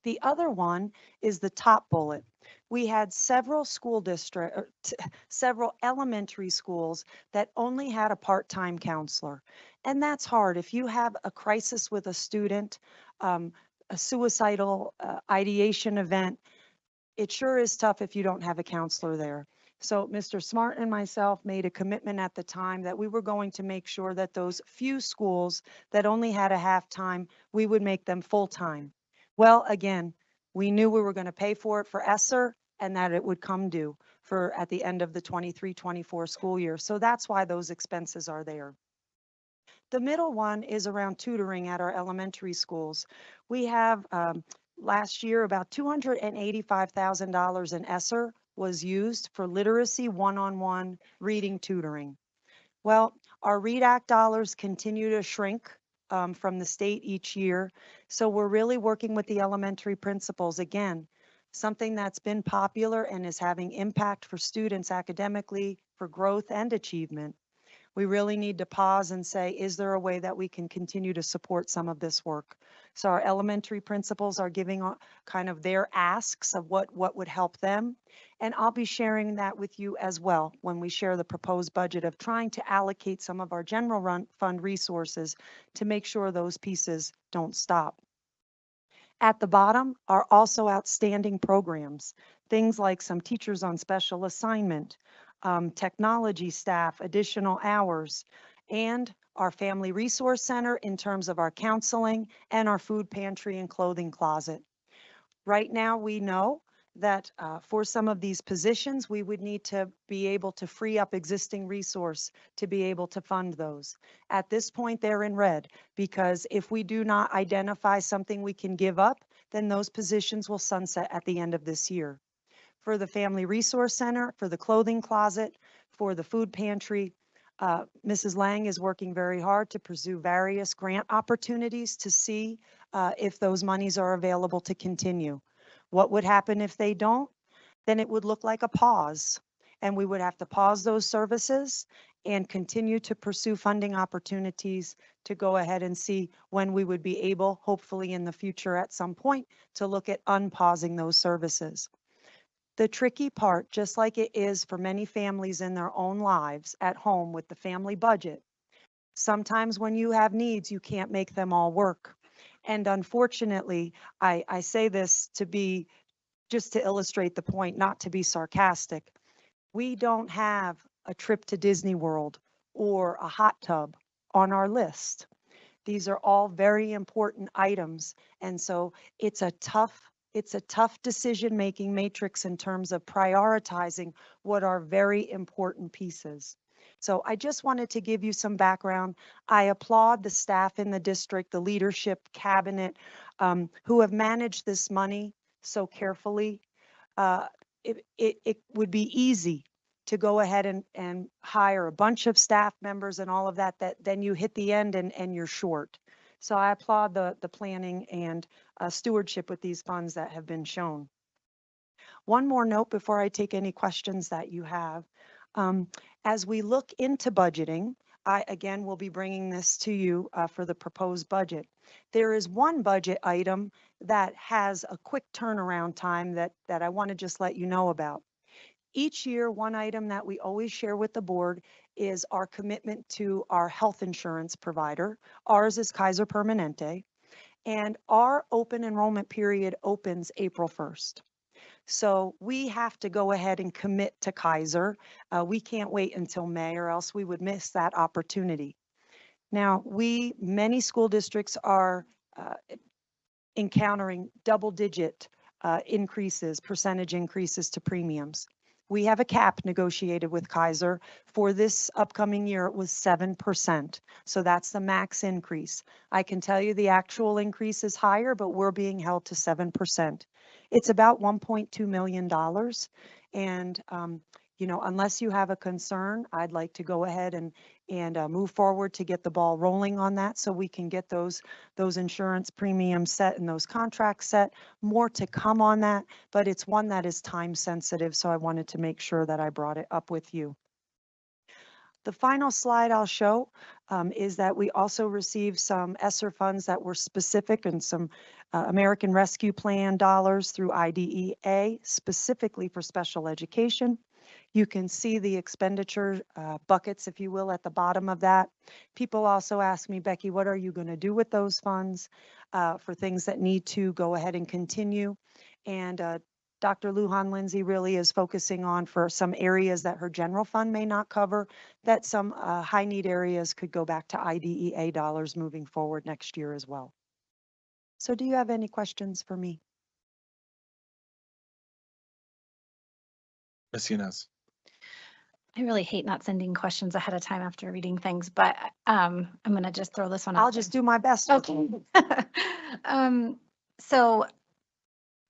The other one is the top bullet. We had several several elementary schools that only had a part-time counselor. And that's hard. If you have a crisis with a student, a suicidal ideation event, it sure is tough if you don't have a counselor there. So Mr. Smart and myself made a commitment at the time that we were going to make sure that those few schools that only had a half-time, we would make them full-time. Well, again, we knew we were going to pay for it for ESSER and that it would come due for at the end of the 23-24 school year. So that's why those expenses are there. The middle one is around tutoring at our elementary schools. We have last year about $285,000 in ESSER was used for literacy one-on-one reading tutoring. Well, our READ Act dollars continue to shrink from the state each year. So we're really working with the elementary principals. Again, something that's been popular and is having impact for students academically, for growth and achievement. We really need to pause and say, is there a way that we can continue to support some of this work? So our elementary principals are giving kind of their asks of what would help them. And I'll be sharing that with you as well when we share the proposed budget of trying to allocate some of our general fund resources to make sure those pieces don't stop. At the bottom are also outstanding programs, things like some teachers on special assignment, technology staff, additional hours, and our Family Resource Center in terms of our counseling and our food pantry and clothing closet. Right now, we know that for some of these positions, we would need to be able to free up existing resource to be able to fund those. At this point, they're in red because if we do not identify something we can give up, then those positions will sunset at the end of this year. For the Family Resource Center, for the clothing closet, for the food pantry, Mrs. Lang is working very hard to pursue various grant opportunities to see if those monies are available to continue. What would happen if they don't? Then it would look like a pause, and we would have to pause those services and continue to pursue funding opportunities to go ahead and see when we would be able, hopefully in the future at some point, to look at unpausing those services. The tricky part, just like it is for many families in their own lives at home with the family budget, sometimes when you have needs, you can't make them all work. And unfortunately, I say this to be, just to illustrate the point, not to be sarcastic. We don't have a trip to Disney World or a hot tub on our list. These are all very important items. And so it's a tough decision-making matrix in terms of prioritizing what are very important pieces. So I just wanted to give you some background. I applaud the staff in the district, the leadership, cabinet, who have managed this money so carefully. It would be easy to go ahead and hire a bunch of staff members and all of that then you hit the end and you're short. So I applaud the planning and stewardship with these funds that have been shown. One more note before I take any questions that you have. As we look into budgeting, I again will be bringing this to you for the proposed budget. There is one budget item that has a quick turnaround time that I want to just let you know about. Each year, one item that we always share with the board is our commitment to our health insurance provider. Ours is Kaiser Permanente, and our open enrollment period opens April 1st. So we have to go ahead and commit to Kaiser. We can't wait until May or else we would miss that opportunity. Now, many school districts are encountering double-digit percentage increases to premiums. We have a cap negotiated with Kaiser. For this upcoming year, it was 7%. So that's the max increase. I can tell you the actual increase is higher, but we're being held to 7%. It's about $1.2 million. And, unless you have a concern, I'd like to go ahead and move forward to get the ball rolling on that so we can get those insurance premiums set and those contracts set. More to come on that, but it's one that is time sensitive, so I wanted to make sure that I brought it up with you. The final slide I'll show is that we also received some ESSER funds that were specific and some American Rescue Plan dollars through IDEA, specifically for special education. You can see the expenditure buckets, if you will, at the bottom of that. People also ask me, Becky, what are you going to do with those funds for things that need to go ahead and continue? And Dr. Lujan Lindsay really is focusing on for some areas that her general fund may not cover, that some high need areas could go back to IDEA dollars moving forward next year as well. So do you have any questions for me? Ms. Yanez. I really hate not sending questions ahead of time after reading things, but I'm going to just throw this one out I'll there. just do my best. Okay. So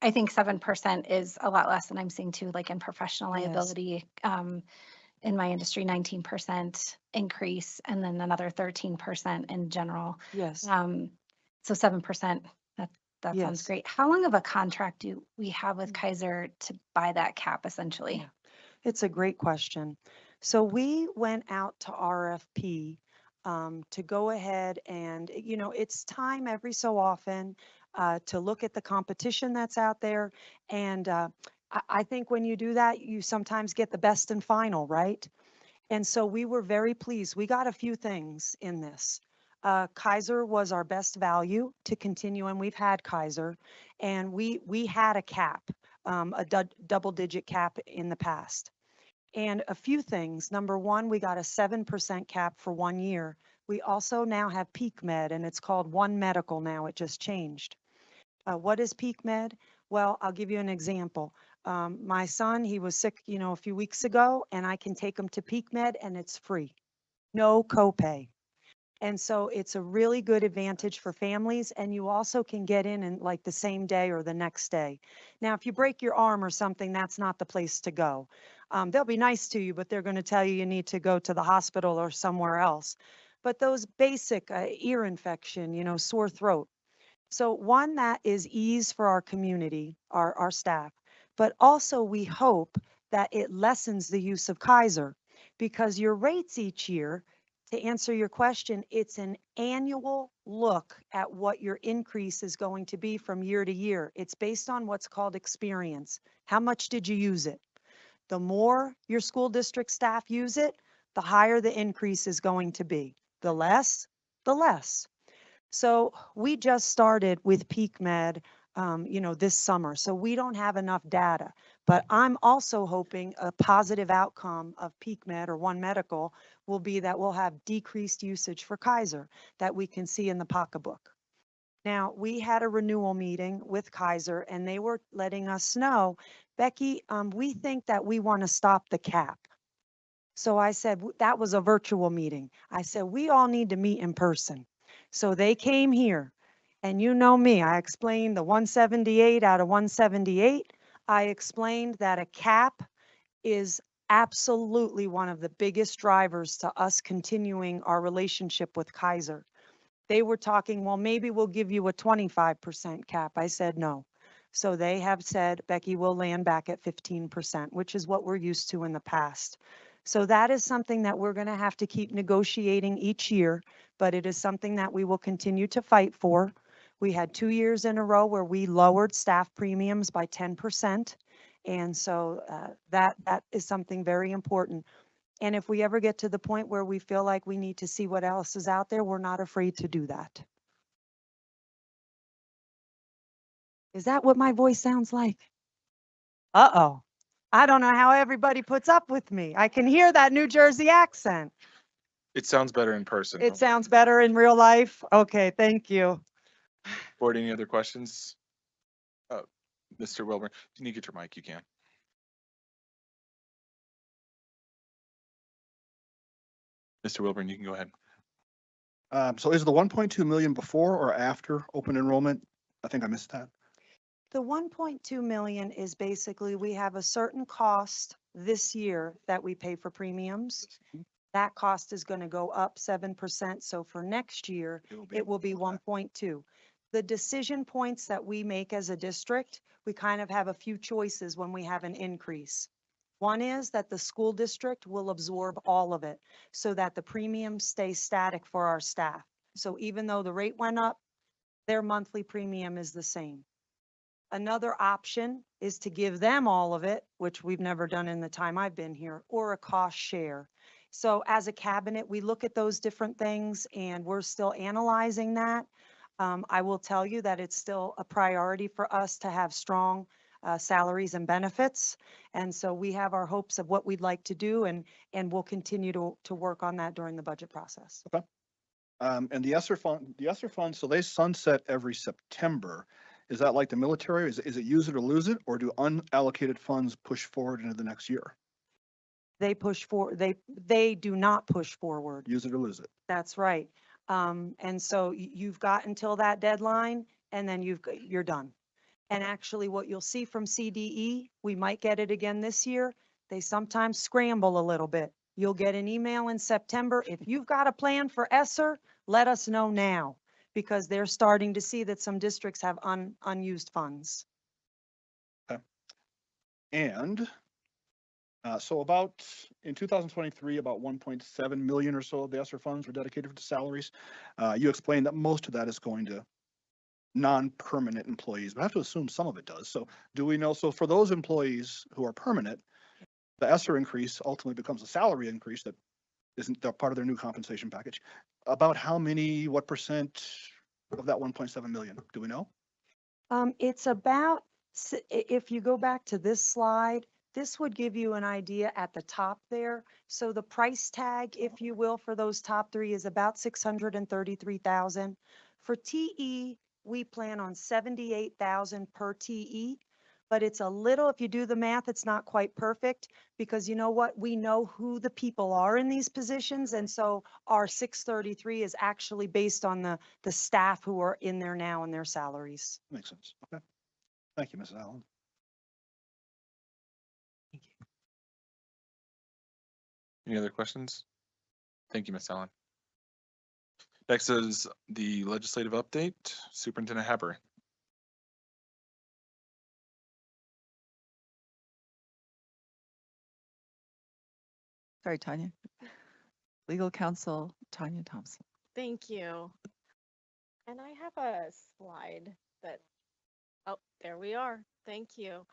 I think 7% is a lot less than I'm seeing too, like in professional Yes. liability. In my industry, 19% increase, and then another 13% in general. Yes. So 7%, that sounds Yes. great. How long of a contract do we have with Kaiser to buy that cap essentially? Yeah. It's a great question. So we went out to RFP to go ahead and, it's time every so often to look at the competition that's out there. And I think when you do that, you sometimes get the best and final, right? And so we were very pleased. We got a few things in this. Kaiser was our best value to continue, and we've had Kaiser, and we had a cap, double-digit cap in the past. And a few things. Number one, we got a 7% cap for 1 year. We also now have Peak Med, and it's called One Medical now. It just changed. What is Peak Med? Well, I'll give you an example. My son, he was sick, a few weeks ago, and I can take him to Peak Med, and it's free. No copay. And so it's a really good advantage for families, and you also can get in like the same day or the next day. Now, if you break your arm or something, that's not the place to go. They'll be nice to you, but they're going to tell you need to go to the hospital or somewhere else. But those basic ear infection, sore throat. So one that is ease for our community, our staff, but also we hope that it lessens the use of Kaiser, because your rates each year, to answer your question, it's an annual look at what your increase is going to be from year to year. It's based on what's called experience. How much did you use it? The more your school district staff use it, the higher the increase is going to be. The less, the less. So we just started with Peak Med, this summer. So we don't have enough data, but I'm also hoping a positive outcome of Peak Med or One Medical will be that we'll have decreased usage for Kaiser that we can see in the pocketbook. Now, we had a renewal meeting with Kaiser, and they were letting us know, Becky, we think that we want to stop the cap. So I said, that was a virtual meeting. I said, we all need to meet in person. So they came here, and you know me, I explained the 178 out of 178. I explained that a cap is absolutely one of the biggest drivers to us continuing our relationship with Kaiser. They were talking, well, maybe we'll give you a 25% cap. I said no. So they have said, Becky, will land back at 15%, which is what we're used to in the past. So that is something that we're going to have to keep negotiating each year, but it is something that we will continue to fight for. We had 2 years in a row where we lowered staff premiums by 10%. And so that is something very important. And if we ever get to the point where we feel like we need to see what else is out there, we're not afraid to do that. Is that what my voice sounds like? Uh-oh. I don't know how everybody puts up with me. I can hear that New Jersey accent. It sounds better in person. It sounds better in real life. Okay, thank you. Board, any other questions? Mr. Wilburn, if you need to get your mic, you can. Mr. Wilburn, you can go ahead. So is the 1.2 million before or after open enrollment? I think I missed that. The 1.2 million is basically, we have a certain cost this year that we pay for premiums. That cost is going to go up 7%. So for next year, it will be 1.2. The decision points that we make as a district, we kind of have a few choices when we have an increase. One is that the school district will absorb all of it so that the premiums stay static for our staff. So even though the rate went up, their monthly premium is the same. Another option is to give them all of it, which we've never done in the time I've been here, or a cost share. So as a cabinet, we look at those different things and we're still analyzing that. I will tell you that it's still a priority for us to have strong salaries and benefits. And so we have our hopes of what we'd like to do, and we'll continue to work on that during the budget process. Okay. And the ESSER fund, so they sunset every September. Is that like the military? Is it use it or lose it, or do unallocated funds push forward into the next year? They push for, they do not push forward. Use it or lose it. That's right. And so you've got until that deadline, and then you're done. And actually what you'll see from CDE, we might get it again this year. They sometimes scramble a little bit. You'll get an email in September. If you've got a plan for ESSER, let us know now, because they're starting to see that some districts have unused funds. Okay. And so about in 2023, about 1.7 million or so of the ESSER funds were dedicated to salaries. You explained that most of that is going to non-permanent employees, but I have to assume some of it does. So do we know, so for those employees who are permanent, the ESSER increase ultimately becomes a salary increase that isn't part of their new compensation package. About how many, what percent of that 1.7 million, do we know? It's about, if you go back to this slide, this would give you an idea at the top there. So the price tag, if you will, for those top three is about 633,000. For TE, we plan on 78,000 per TE, but it's a little, if you do the math, it's not quite perfect, because you know what? We know who the people are in these positions. And so our 633 is actually based on the staff who are in there now and their salaries. Makes sense. Okay. Thank you, Mrs. Allen. Any other questions? Thank you, Ms. Allen. Next is the legislative update. Superintendent Haber. Sorry, Tanya. Legal counsel, Tanya Thompson. Thank you. And I have a slide that, oh, there we are. Thank you.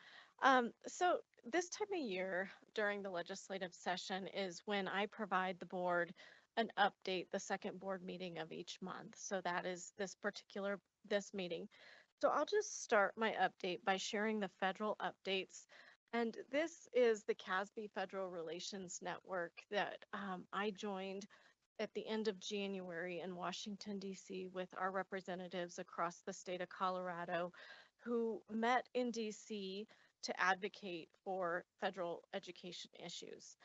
So this time of year during the legislative session is when I provide the board an update, the second board meeting of each month. So that is this meeting. So I'll just start my update by sharing the federal updates. And this is the CASB Federal Relations Network that I joined at the end of January in Washington, D.C. with our representatives across the state of Colorado who met in D.C. to advocate for federal education issues.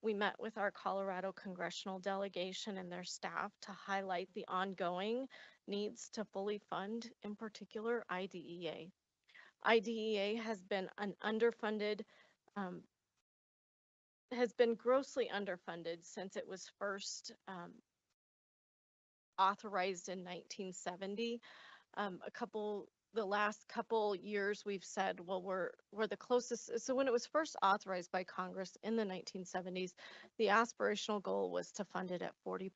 We met with our Colorado congressional delegation and their staff to highlight the ongoing needs to fully fund, in particular, IDEA. IDEA has been an underfunded, has been grossly underfunded since it was first authorized in 1970. The last couple years we've said, well, we're the closest. So when it was first authorized by Congress in the 1970s, the aspirational goal was to fund it at 40%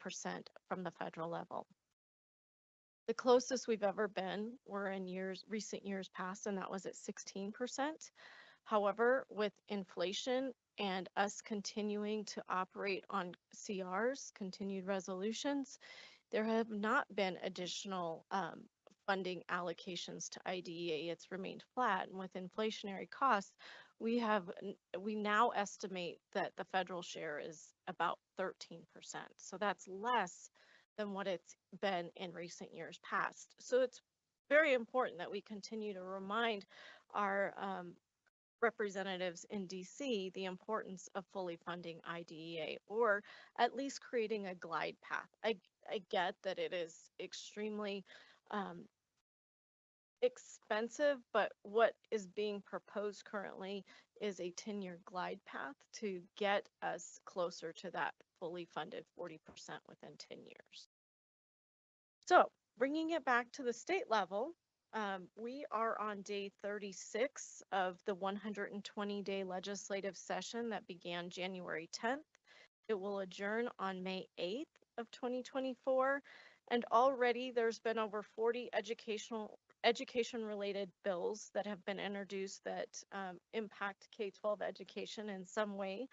from the federal level. The closest we've ever been were in recent years past, and that was at 16%. However, with inflation and us continuing to operate on CRs, continued resolutions, there have not been additional funding allocations to IDEA, it's remained flat. And with inflationary costs, we now estimate that the federal share is about 13%. So that's less than what it's been in recent years past. So it's very important that we continue to remind our representatives in DC the importance of fully funding IDEA, or at least creating a glide path. I get that it is extremely expensive, but what is being proposed currently is a 10-year glide path to get us closer to that fully funded 40% within 10 years. So bringing it back to the state level, we are on day 36 of the 120-day legislative session that began January 10th. It will adjourn on May 8th of 2024, and already there's been over 40 education-related bills that have been introduced that impact K-12 education in some way,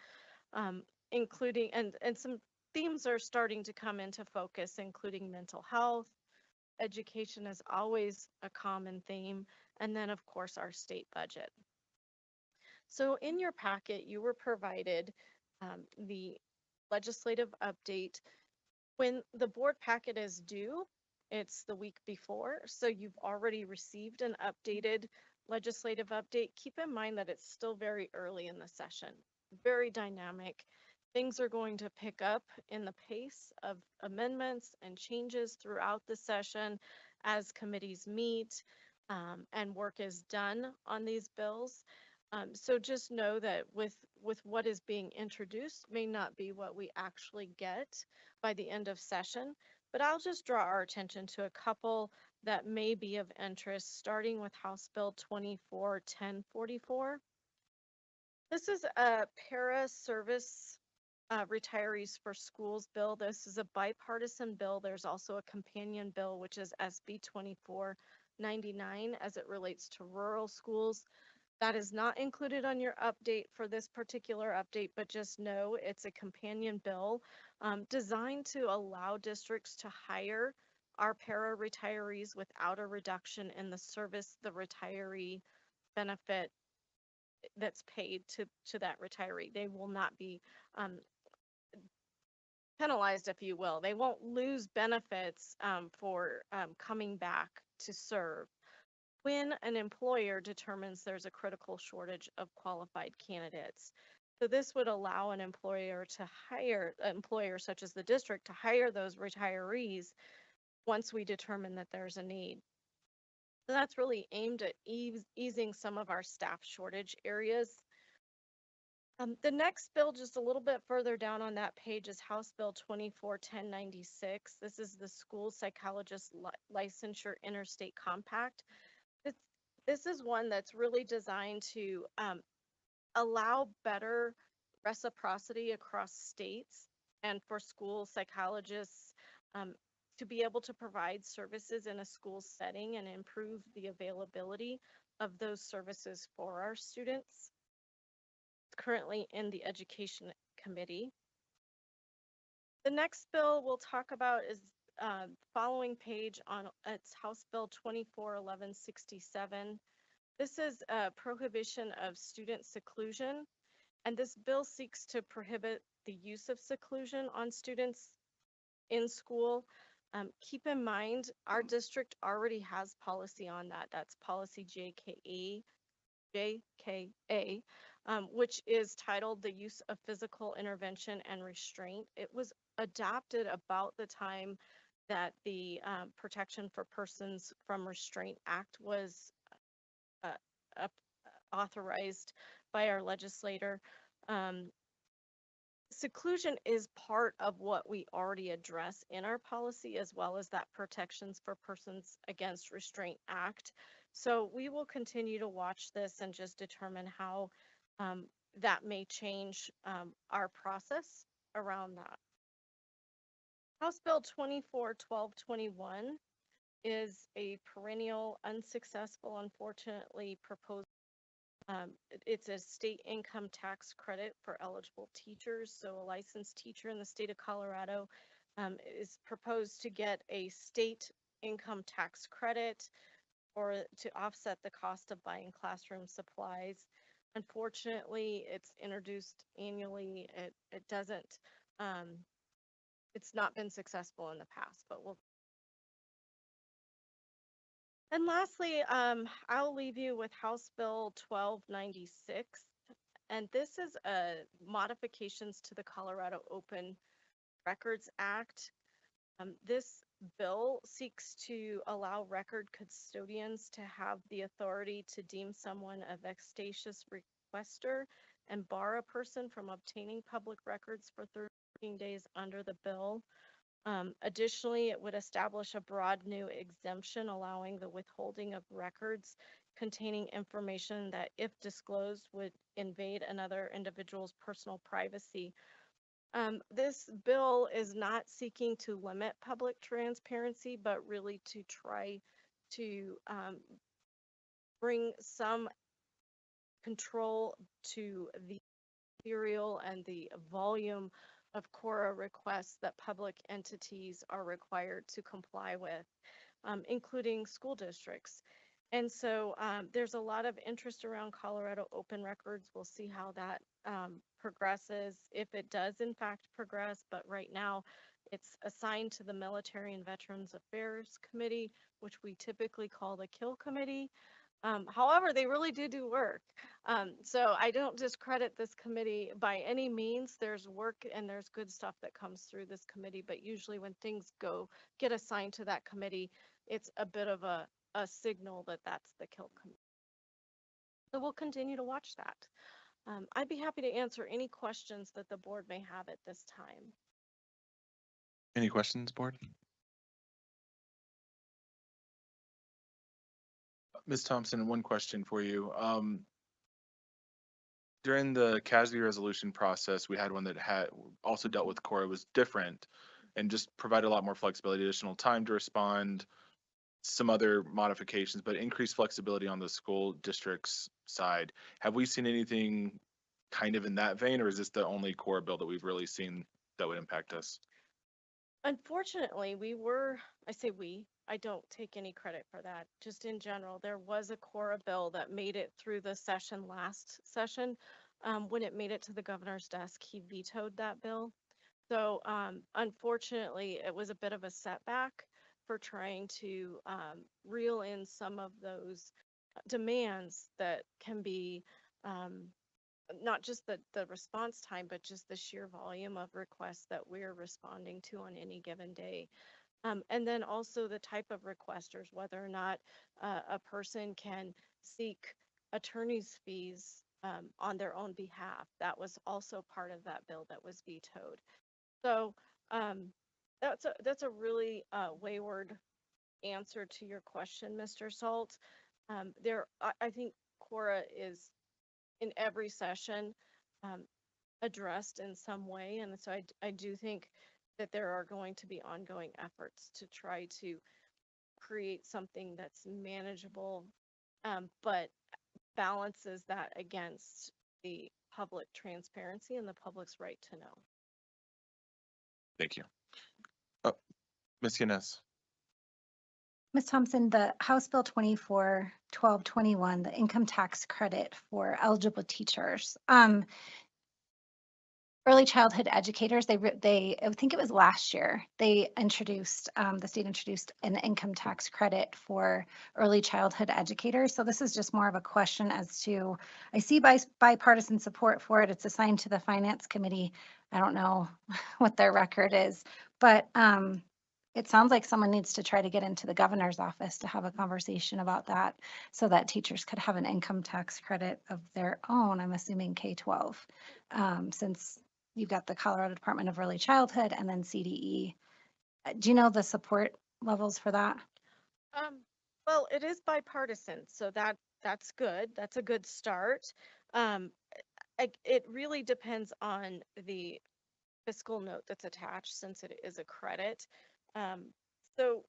including, and some themes are starting to come into focus, including mental health. Education is always a common theme, and then of course our state budget. So in your packet, you were provided the legislative update. When the board packet is due, it's the week before, so you've already received an updated legislative update. Keep in mind that it's still very early in the session, very dynamic. Things are going to pick up in the pace of amendments and changes throughout the session as committees meet and work is done on these bills. So just know that with what is being introduced may not be what we actually get by the end of session, but I'll just draw our attention to a couple that may be of interest, starting with House Bill 241044. This is a para service retirees for schools bill. This is a bipartisan bill. There's also a companion bill, which is SB 2499 as it relates to rural schools. That is not included on your update for this particular update, but just know it's a companion bill designed to allow districts to hire our para retirees without a reduction in the service the retiree benefit that's paid to that retiree. They will not be penalized, if you will. They won't lose benefits for coming back to serve when an employer determines there's a critical shortage of qualified candidates. So this would allow an employer to hire, employers such as the district, to hire those retirees once we determine that there's a need. So that's really aimed at easing some of our staff shortage areas. The next bill, just a little bit further down on that page, is House Bill 241096. This is the School Psychologist Licensure Interstate Compact. This is one that's really designed to allow better reciprocity across states and for school psychologists to be able to provide services in a school setting and improve the availability of those services for our students. It's currently in the Education Committee. The next bill we'll talk about is following page on it's House Bill 241167. This is a prohibition of student seclusion, and this bill seeks to prohibit the use of seclusion on students in school. Keep in mind, our district already has policy on that. That's policy JKA, which is titled The Use of Physical Intervention and Restraint. It was adopted about the time that the Protection for Persons from Restraint Act was authorized by our legislator. Seclusion is part of what we already address in our policy, as well as that Protections for Persons Against Restraint Act. So we will continue to watch this and just determine how that may change our process around that. House Bill 241221 is a perennial, unsuccessful, unfortunately proposed. It's a state income tax credit for eligible teachers. So a licensed teacher in the state of Colorado is proposed to get a state income tax credit or to offset the cost of buying classroom supplies. Unfortunately, it's introduced annually. It doesn't, it's not been successful in the past, but we'll. And lastly, I'll leave you with House Bill 1296. And this is modifications to the Colorado Open Records Act. This bill seeks to allow record custodians to have the authority to deem someone a vexatious requester and bar a person from obtaining public records for 13 days under the bill. Additionally, it would establish a broad new exemption allowing the withholding of records containing information that, if disclosed, would invade another individual's personal privacy. This bill is not seeking to limit public transparency, but really to try to bring some control to the material and the volume of CORA requests that public entities are required to comply with, including school districts. And so there's a lot of interest around Colorado Open Records. We'll see how that progresses, if it does in fact progress, but right now it's assigned to the Military and Veterans Affairs Committee, which we typically call the Kill Committee. However, they really do work. So I don't discredit this committee by any means. There's work and there's good stuff that comes through this committee, but usually when things get assigned to that committee, it's a bit of a signal that that's the Kill Committee. So we'll continue to watch that. I'd be happy to answer any questions that the board may have at this time. Any questions, board? Ms. Thompson, one question for you. During the casualty resolution process, we had one that had also dealt with CORA, was different and just provided a lot more flexibility, additional time to respond, some other modifications, but increased flexibility on the school district's side. Have we seen anything kind of in that vein, or is this the only CORA bill that we've really seen that would impact us? Unfortunately, I don't take any credit for that. Just in general, there was a CORA bill that made it through the session last session. When it made it to the governor's desk, he vetoed that bill. So unfortunately, it was a bit of a setback for trying to reel in some of those demands that can be not just the response time, but just the sheer volume of requests that we're responding to on any given day. And then also the type of requesters, whether or not a person can seek attorney's fees on their own behalf. That was also part of that bill that was vetoed. So that's a really wayward answer to your question, Mr. Salt. I think CORA is in every session addressed in some way, and so I do think that there are going to be ongoing efforts to try to create something that's manageable, but balances that against the public transparency and the public's right to know. Thank you. Ms. Yanez. Ms. Thompson, the House Bill 24-1221, the income tax credit for eligible teachers. Early childhood educators, I think it was last year, the state introduced an income tax credit for early childhood educators. So this is just more of a question as to, I see bipartisan support for it. It's assigned to the Finance Committee. I don't know what their record is, but it sounds like someone needs to try to get into the governor's office to have a conversation about that so that teachers could have an income tax credit of their own, I'm assuming K-12, since you've got the Colorado Department of Early Childhood and then CDE. Do you know the support levels for that? Well, it is bipartisan, so that's good. That's a good start. It really depends on the fiscal note that's attached, since it is a credit. So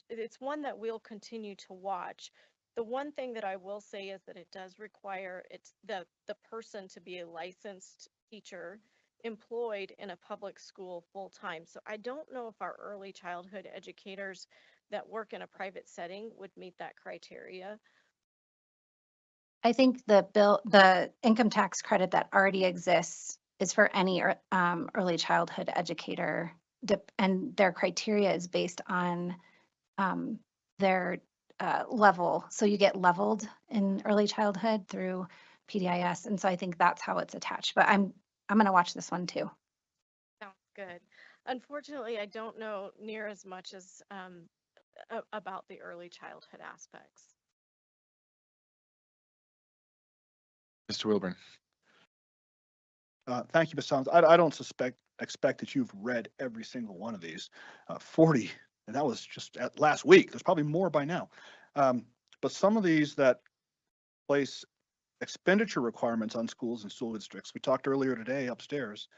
it's one that we'll continue to watch. The one thing that I will say is that it does require the person to be a licensed teacher employed in a public school full time. So I don't know if our early childhood educators that work in a private setting would meet that criteria. I think the income tax credit that already exists is for any early childhood educator, and their criteria is based on their level. So you get leveled in early childhood through PDIS, and so I think that's how it's attached. But I'm going to watch this one too. Sounds good. Unfortunately, I don't know near as much as about the early childhood aspects. Mr. Wilburn. Thank you, Ms. Thomas. I don't expect that you've read every single one of these. 40, and that was just last week. There's probably more by now. But some of these that place expenditure requirements on schools and school districts. We talked earlier today upstairs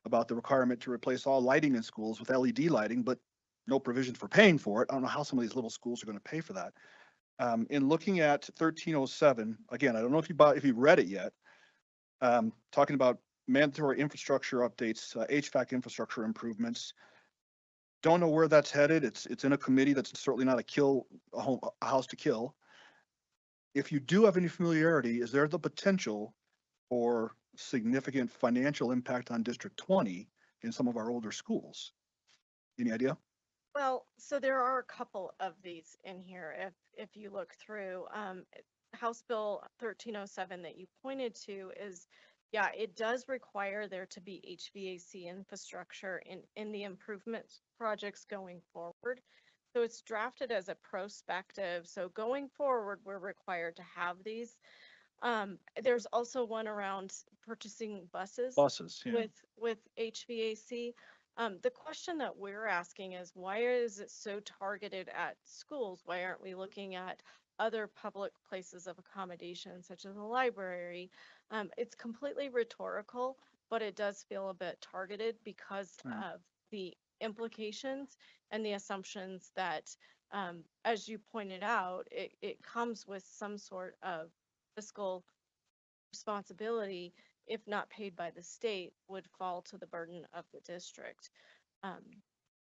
about the requirement to replace all lighting in schools with LED lighting, but no provision for paying for it. I don't know how some of these little schools are going to pay for that. In looking at 1307, again, I don't know if you've read it yet, talking about mandatory infrastructure updates, HVAC infrastructure improvements. Don't know where that's headed. It's in a committee that's certainly not a house to kill. If you do have any familiarity, is there the potential for significant financial impact on District 20 in some of our older schools? Any idea? Well, so there are a couple of these in here. If you look through, House Bill 1307 that you pointed to is, yeah, it does require there to be HVAC infrastructure in the improvement projects going forward. So it's drafted as a prospective. So going forward, we're required to have these. There's also one around purchasing buses. Yeah. With HVAC. The question that we're asking is, why is it so targeted at schools? Why aren't we looking at other public places of accommodation, such as a library? It's completely rhetorical, but it does feel a bit targeted because of the implications and the assumptions that, as you pointed out, it comes with some sort of fiscal responsibility, if not paid by the state, would fall to the burden of the district.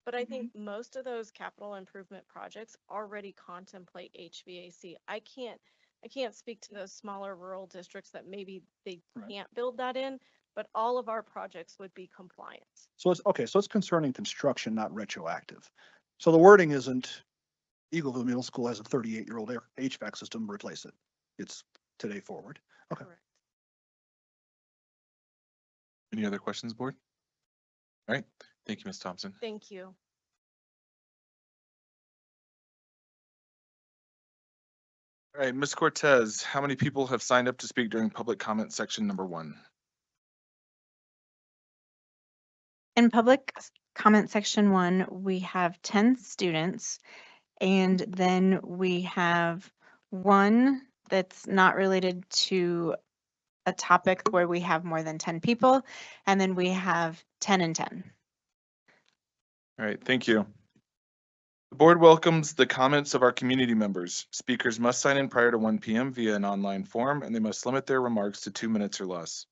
But I think most of those capital improvement projects already contemplate HVAC. I can't speak to those smaller rural districts that maybe they can't build that in, but all of our projects would be compliant. So it's concerning construction, not retroactive. So the wording isn't Eagleville Middle School has a 38-year-old HVAC system, replace it. It's today forward. Okay. Correct. Any other questions, board? All right. Thank you, Ms. Thompson. Thank you. All right, Ms. Cortez, how many people have signed up to speak during public comment section number 1? In public comment section 1, we have 10 students, and then we have one that's not related to a topic where we have more than 10 people, and then we have 10 and 10. All right, thank you. The board welcomes the comments of our community members. Speakers must sign in prior to 1 p.m. via an online form, and they must limit their remarks to 2 minutes or less.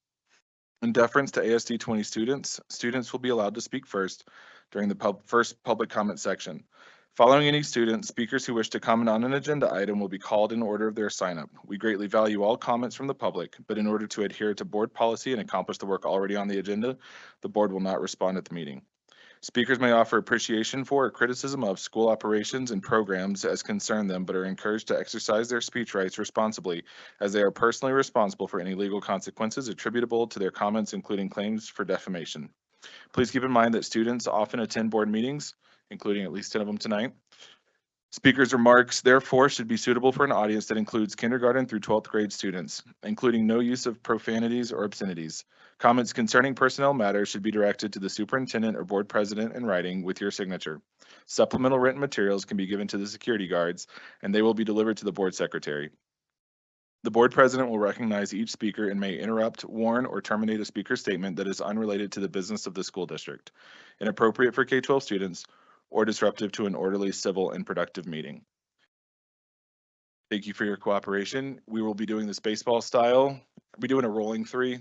In deference to ASD 20 students will be allowed to speak first during the first public comment section. Following any student, speakers who wish to comment on an agenda item will be called in order of their sign-up. We greatly value all comments from the public, but in order to adhere to board policy and accomplish the work already on the agenda, the board will not respond at the meeting. Speakers may offer appreciation for or criticism of school operations and programs as concern them, but are encouraged to exercise their speech rights responsibly, as they are personally responsible for any legal consequences attributable to their comments, including claims for defamation. Please keep in mind that students often attend board meetings, including at least 10 of them tonight. Speakers' remarks, therefore, should be suitable for an audience that includes kindergarten through 12th grade students, including no use of profanities or obscenities. Comments concerning personnel matters should be directed to the superintendent or board president in writing with your signature. Supplemental written materials can be given to the security guards, and they will be delivered to the board secretary. The board president will recognize each speaker and may interrupt, warn, or terminate a speaker's statement that is unrelated to the business of the school district, inappropriate for K-12 students, or disruptive to an orderly, civil, and productive meeting. Thank you for your cooperation. We will be doing this baseball style. Are we doing a rolling 3?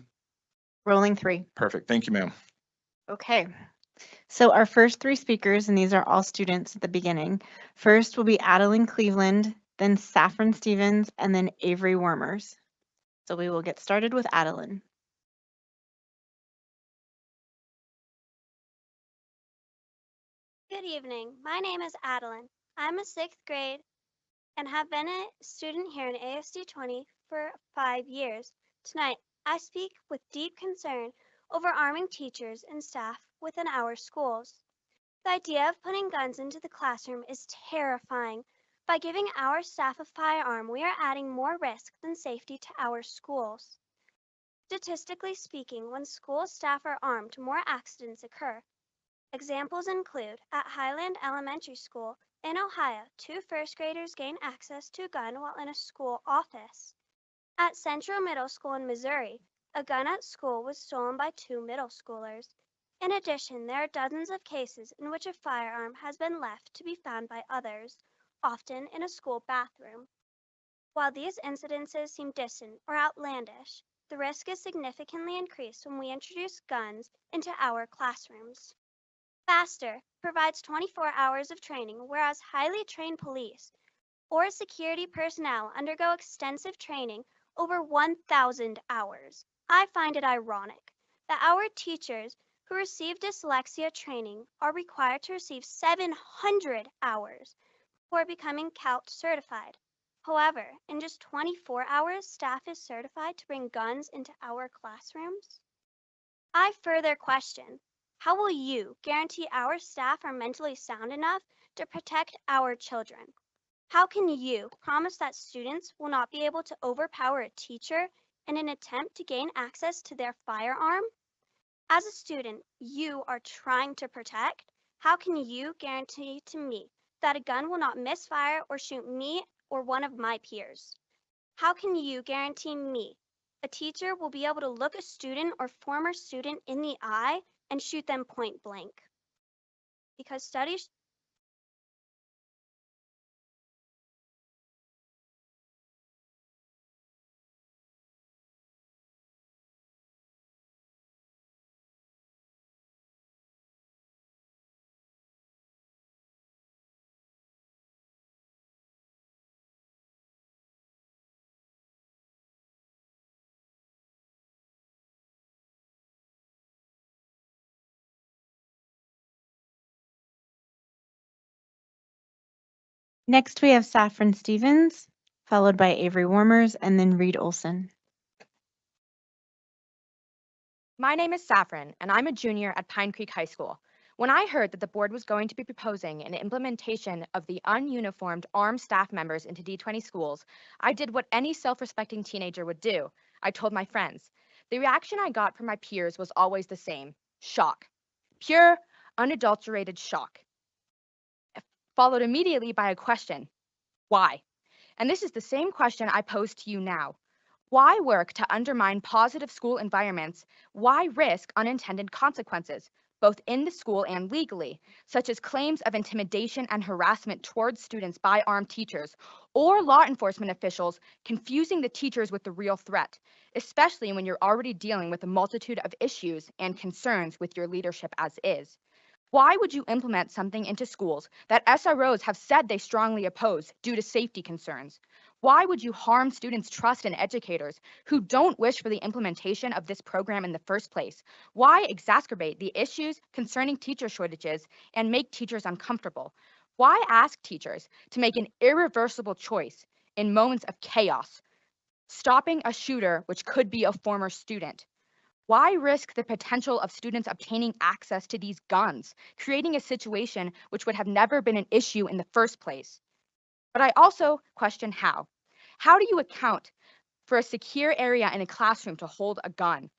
Rolling 3. Perfect. Thank you, ma'am. Okay. So our first three speakers, and these are all students at the beginning. First will be Adeline Cleveland, then Saffron Stevens, and then Avery Wormers. So we will get started with Adeline. Good evening. My name is Adeline. I'm a 6th grade and have been a student here in ASD 20 for 5 years. Tonight, I speak with deep concern over arming teachers and staff within our schools. The idea of putting guns into the classroom is terrifying. By giving our staff a firearm, we are adding more risk than safety to our schools. Statistically speaking, when school staff are armed, more accidents occur. Examples include, at Highland Elementary School in Ohio, 2 first graders gained access to a gun while in a school office. At Central Middle School in Missouri, a gun at school was stolen by 2 middle schoolers. In addition, there are dozens of cases in which a firearm has been left to be found by others, often in a school bathroom. While these incidences seem distant or outlandish, the risk is significantly increased when we introduce guns into our classrooms. FASTER provides 24 hours of training, whereas highly trained police or security personnel undergo extensive training over 1,000 hours. I find it ironic that our teachers who receive dyslexia training are required to receive 700 hours before becoming CALT certified. However, in just 24 hours, staff is certified to bring guns into our classrooms. I further question, how will you guarantee our staff are mentally sound enough to protect our children? How can you promise that students will not be able to overpower a teacher in an attempt to gain access to their firearm? As a student you are trying to protect, how can you guarantee to me that a gun will not misfire or shoot me or one of my peers? How can you guarantee me, a teacher, will be able to look a student or former student in the eye and shoot them point blank? Because studies Next, we have Saffron Stevens, followed by Avery Wormers, and then Reed Olson. My name is Saffron, and I'm a junior at Pine Creek High School. When I heard that the board was going to be proposing an implementation of the ununiformed armed staff members into D20 schools, I did what any self-respecting teenager would do. I told my friends. The reaction I got from my peers was always the same: shock. Pure, unadulterated shock. Followed immediately by a question: why? And this is the same question I pose to you now. Why work to undermine positive school environments? Why risk unintended consequences, both in the school and legally, such as claims of intimidation and harassment towards students by armed teachers, or law enforcement officials confusing the teachers with the real threat, especially when you're already dealing with a multitude of issues and concerns with your leadership as is? Why would you implement something into schools that SROs have said they strongly oppose due to safety concerns? Why would you harm students' trust in educators who don't wish for the implementation of this program in the first place? Why exacerbate the issues concerning teacher shortages and make teachers uncomfortable? Why ask teachers to make an irreversible choice in moments of chaos, stopping a shooter which could be a former student? Why risk the potential of students obtaining access to these guns, creating a situation which would have never been an issue in the first place? But I also question how. How do you account for a secure area in a classroom to hold a gun?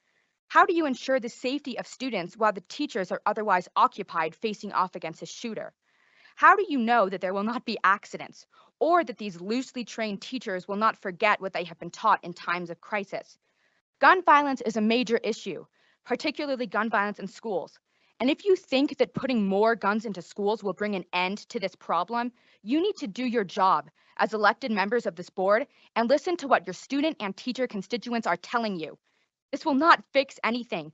How do you ensure the safety of students while the teachers are otherwise occupied facing off against a shooter? How do you know that there will not be accidents, or that these loosely trained teachers will not forget what they have been taught in times of crisis? Gun violence is a major issue, particularly gun violence in schools. And if you think that putting more guns into schools will bring an end to this problem, you need to do your job as elected members of this board and listen to what your student and teacher constituents are telling you. This will not fix anything.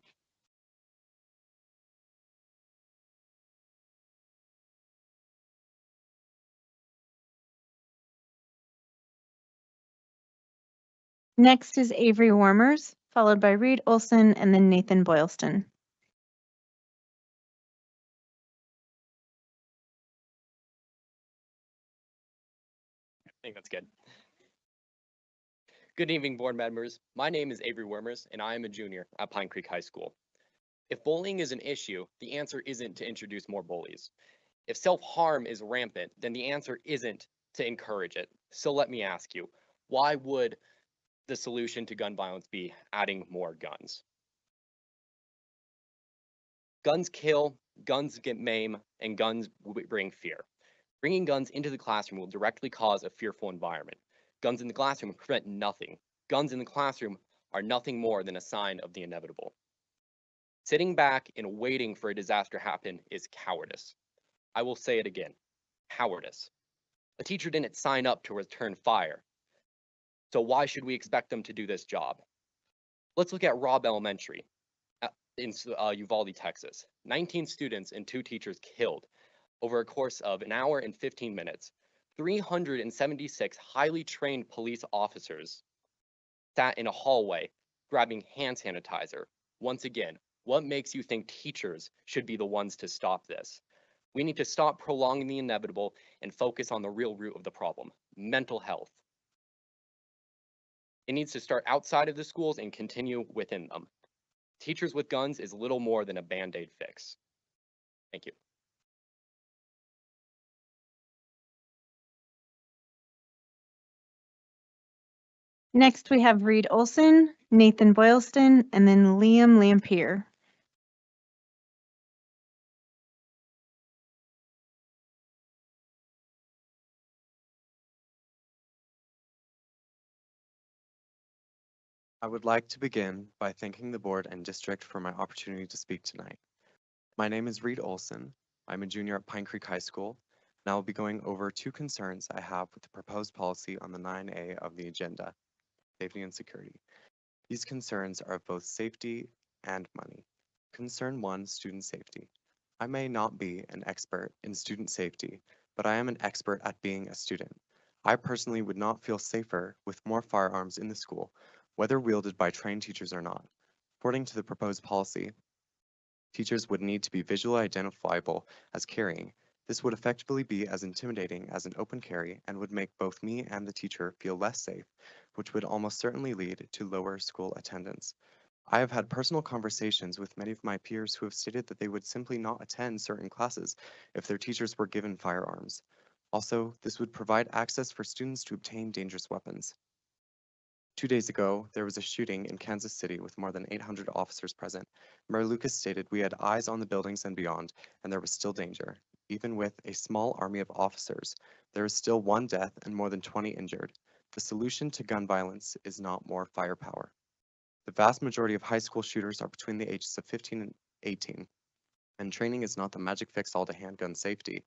Next is Avery Warmers, followed by Reed Olson and then Nathan Boylston. I think that's good. Good evening, board members. My name is Avery Wormers, and I am a junior at Pine Creek High School. If bullying is an issue, the answer isn't to introduce more bullies. If self-harm is rampant, then the answer isn't to encourage it. So let me ask you, why would the solution to gun violence be adding more guns? Guns kill, guns get maim, and guns bring fear. Bringing guns into the classroom will directly cause a fearful environment. Guns in the classroom prevent nothing. Guns in the classroom are nothing more than a sign of the inevitable. Sitting back and waiting for a disaster to happen is cowardice. I will say it again, cowardice. A teacher didn't sign up to return fire. So why should we expect them to do this job? Let's look at Robb Elementary in Uvalde, Texas. 19 students and 2 teachers killed over a course of an hour and 15 minutes. 376 highly trained police officers sat in a hallway grabbing hand sanitizer. Once again, what makes you think teachers should be the ones to stop this? We need to stop prolonging the inevitable and focus on the real root of the problem, mental health. It needs to start outside of the schools and continue within them. Teachers with guns is little more than a Band-Aid fix. Thank you. Next, we have Reed Olson, Nathan Boylston, and then Liam Lampier. I would like to begin by thanking the board and district for my opportunity to speak tonight. My name is Reed Olson. I'm a junior at Pine Creek High School, and I will be going over 2 concerns I have with the proposed policy on the 9A of the agenda, safety and security. These concerns are of both safety and money. Concern 1, student safety. I may not be an expert in student safety, but I am an expert at being a student. I personally would not feel safer with more firearms in the school, whether wielded by trained teachers or not. According to the proposed policy, teachers would need to be visually identifiable as carrying. This would effectively be as intimidating as an open carry and would make both me and the teacher feel less safe, which would almost certainly lead to lower school attendance. I have had personal conversations with many of my peers who have stated that they would simply not attend certain classes if their teachers were given firearms. Also, this would provide access for students to obtain dangerous weapons. 2 days ago, there was a shooting in Kansas City with more than 800 officers present. Mayor Lucas stated we had eyes on the buildings and beyond, and there was still danger. Even with a small army of officers, there is still 1 death and more than 20 injured. The solution to gun violence is not more firepower. The vast majority of high school shooters are between the ages of 15 and 18, and training is not the magic fix-all to handgun safety.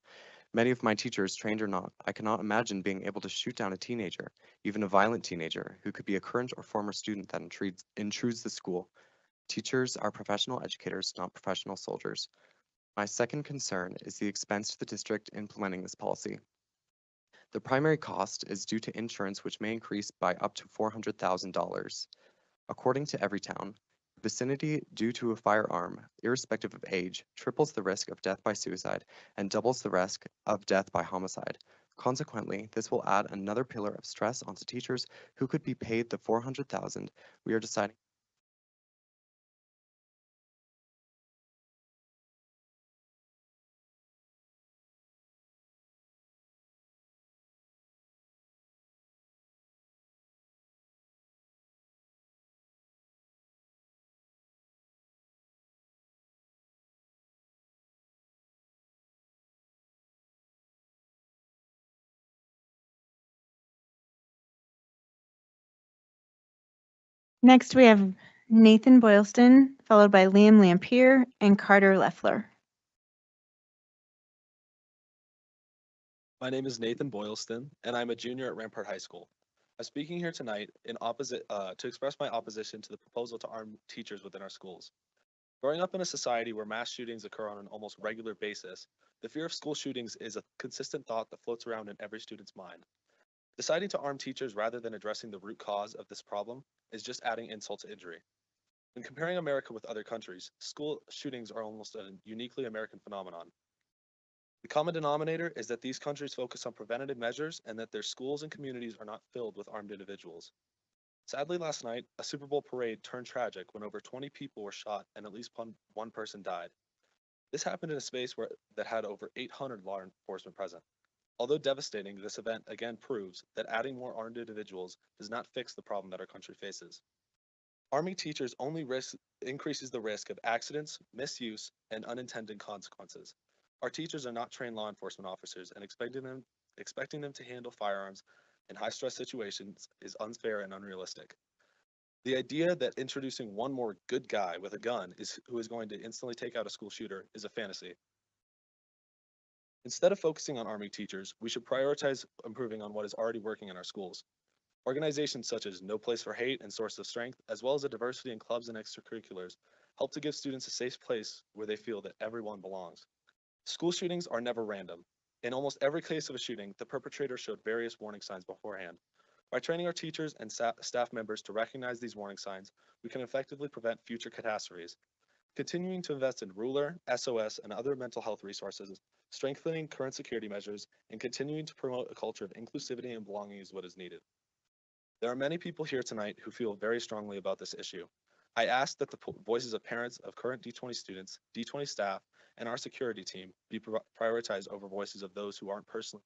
Many of my teachers, trained or not, I cannot imagine being able to shoot down a teenager, even a violent teenager, who could be a current or former student that intrudes the school. Teachers are professional educators, not professional soldiers. My second concern is the expense to the district implementing this policy. The primary cost is due to insurance, which may increase by up to $400,000. According to Everytown, vicinity due to a firearm, irrespective of age, triples the risk of death by suicide and doubles the risk of death by homicide. Consequently, this will add another pillar of stress onto teachers who could be paid the $400,000 we are deciding. Next, we have Nathan Boylston, followed by Liam Lampier and Carter Leffler. My name is Nathan Boylston, and I'm a junior at Rampart High School. I'm speaking here tonight to express my opposition to the proposal to arm teachers within our schools. Growing up in a society where mass shootings occur on an almost regular basis, the fear of school shootings is a consistent thought that floats around in every student's mind. Deciding to arm teachers rather than addressing the root cause of this problem is just adding insult to injury. When comparing America with other countries, school shootings are almost a uniquely American phenomenon. The common denominator is that these countries focus on preventative measures and that their schools and communities are not filled with armed individuals. Sadly, last night, a Super Bowl parade turned tragic when over 20 people were shot and at least one person died. This happened in a space that had over 800 law enforcement present. Although devastating, this event again proves that adding more armed individuals does not fix the problem that our country faces. Arming teachers only increases the risk of accidents, misuse, and unintended consequences. Our teachers are not trained law enforcement officers, and expecting them to handle firearms in high-stress situations is unfair and unrealistic. The idea that introducing one more good guy with a gun who is going to instantly take out a school shooter is a fantasy. Instead of focusing on arming teachers, we should prioritize improving on what is already working in our schools. Organizations such as No Place for Hate and Source of Strength, as well as a diversity in clubs and extracurriculars, help to give students a safe place where they feel that everyone belongs. School shootings are never random. In almost every case of a shooting, the perpetrator showed various warning signs beforehand. By training our teachers and staff members to recognize these warning signs, we can effectively prevent future catastrophes. Continuing to invest in ruler, SOS, and other mental health resources, strengthening current security measures, and continuing to promote a culture of inclusivity and belonging is what is needed. There are many people here tonight who feel very strongly about this issue. I ask that the voices of parents of current D20 students, D20 staff, and our security team be prioritized over voices of those who aren't personally.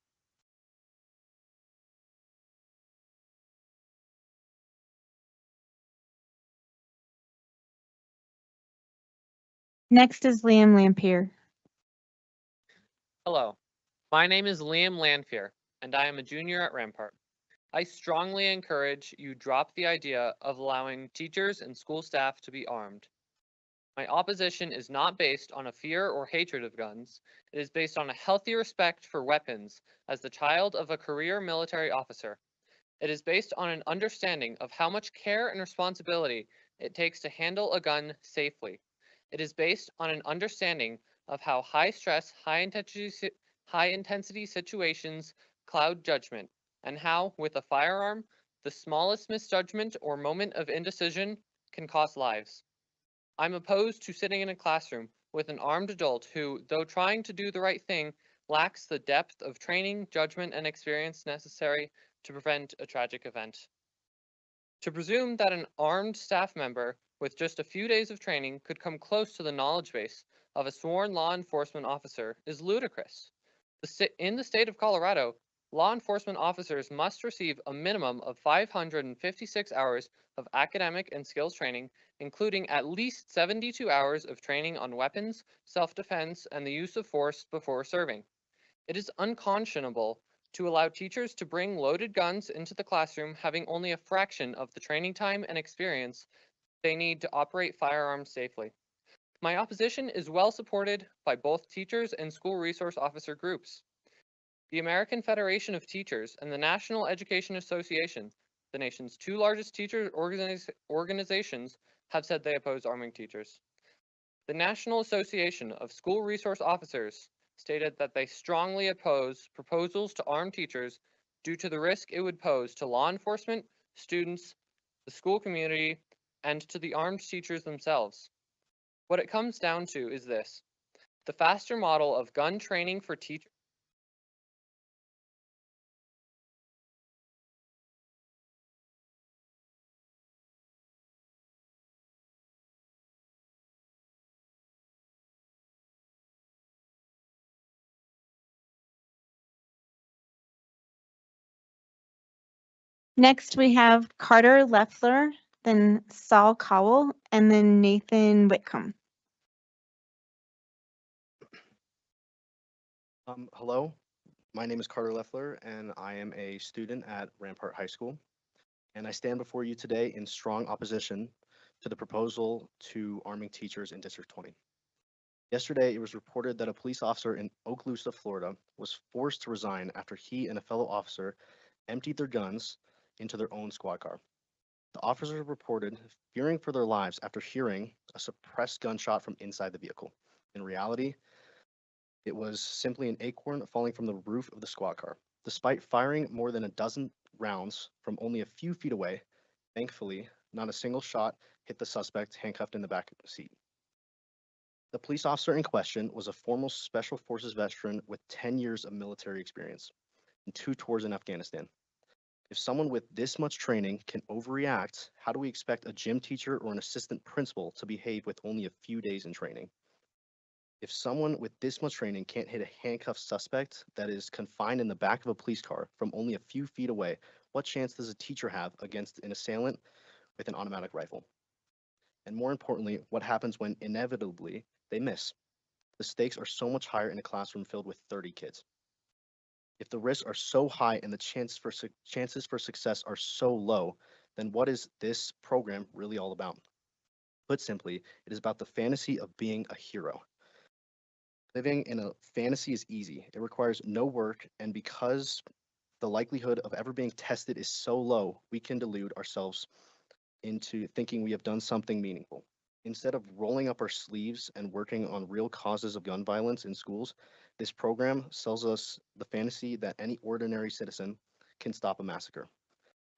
Next is Liam Lampier. Hello, my name is Liam Lanphier, and I am a junior at Rampart. I strongly encourage you drop the idea of allowing teachers and school staff to be armed. My opposition is not based on a fear or hatred of guns. It is based on a healthy respect for weapons as the child of a career military officer. It is based on an understanding of how much care and responsibility it takes to handle a gun safely. It is based on an understanding of how high stress, high intensity situations cloud judgment, and how, with a firearm, the smallest misjudgment or moment of indecision can cost lives. I'm opposed to sitting in a classroom with an armed adult who, though trying to do the right thing, lacks the depth of training, judgment, and experience necessary to prevent a tragic event. To presume that an armed staff member with just a few days of training could come close to the knowledge base of a sworn law enforcement officer is ludicrous. In the state of Colorado, law enforcement officers must receive a minimum of 556 hours of academic and skills training, including at least 72 hours of training on weapons, self-defense, and the use of force before serving. It is unconscionable to allow teachers to bring loaded guns into the classroom having only a fraction of the training time and experience they need to operate firearms safely. My opposition is well supported by both teachers and school resource officer groups. The American Federation of Teachers and the National Education Association, the nation's two largest teacher organizations, have said they oppose arming teachers. The National Association of School Resource Officers stated that they strongly oppose proposals to arm teachers due to the risk it would pose to law enforcement, students, the school community, and to the armed teachers themselves. What it comes down to is this: the faster model of gun training for teachers Next, we have Carter Leffler, then Saul Cowell, and then Nathan Whitcomb. Hello, my name is Carter Leffler, and I am a student at Rampart High School. And I stand before you today in strong opposition to the proposal to arming teachers in District 20. Yesterday, it was reported that a police officer in Okaloosa, Florida, was forced to resign after he and a fellow officer emptied their guns into their own squad car. The officers reported fearing for their lives after hearing a suppressed gunshot from inside the vehicle. In reality, it was simply an acorn falling from the roof of the squad car. Despite firing more than a dozen rounds from only a few feet away. Thankfully, not a single shot hit the suspect handcuffed in the back seat. The police officer in question was a former Special Forces veteran with 10 years of military experience and 2 tours in Afghanistan. If someone with this much training can overreact, how do we expect a gym teacher or an assistant principal to behave with only a few days in training? If someone with this much training can't hit a handcuffed suspect that is confined in the back of a police car from only a few feet away, what chance does a teacher have against an assailant with an automatic rifle? And more importantly, what happens when inevitably they miss? The stakes are so much higher in a classroom filled with 30 kids. If the risks are so high and the chances for success are so low, then what is this program really all about? Put simply, it is about the fantasy of being a hero. Living in a fantasy is easy. It requires no work, and because the likelihood of ever being tested is so low, we can delude ourselves into thinking we have done something meaningful. Instead of rolling up our sleeves and working on real causes of gun violence in schools, this program sells us the fantasy that any ordinary citizen can stop a massacre.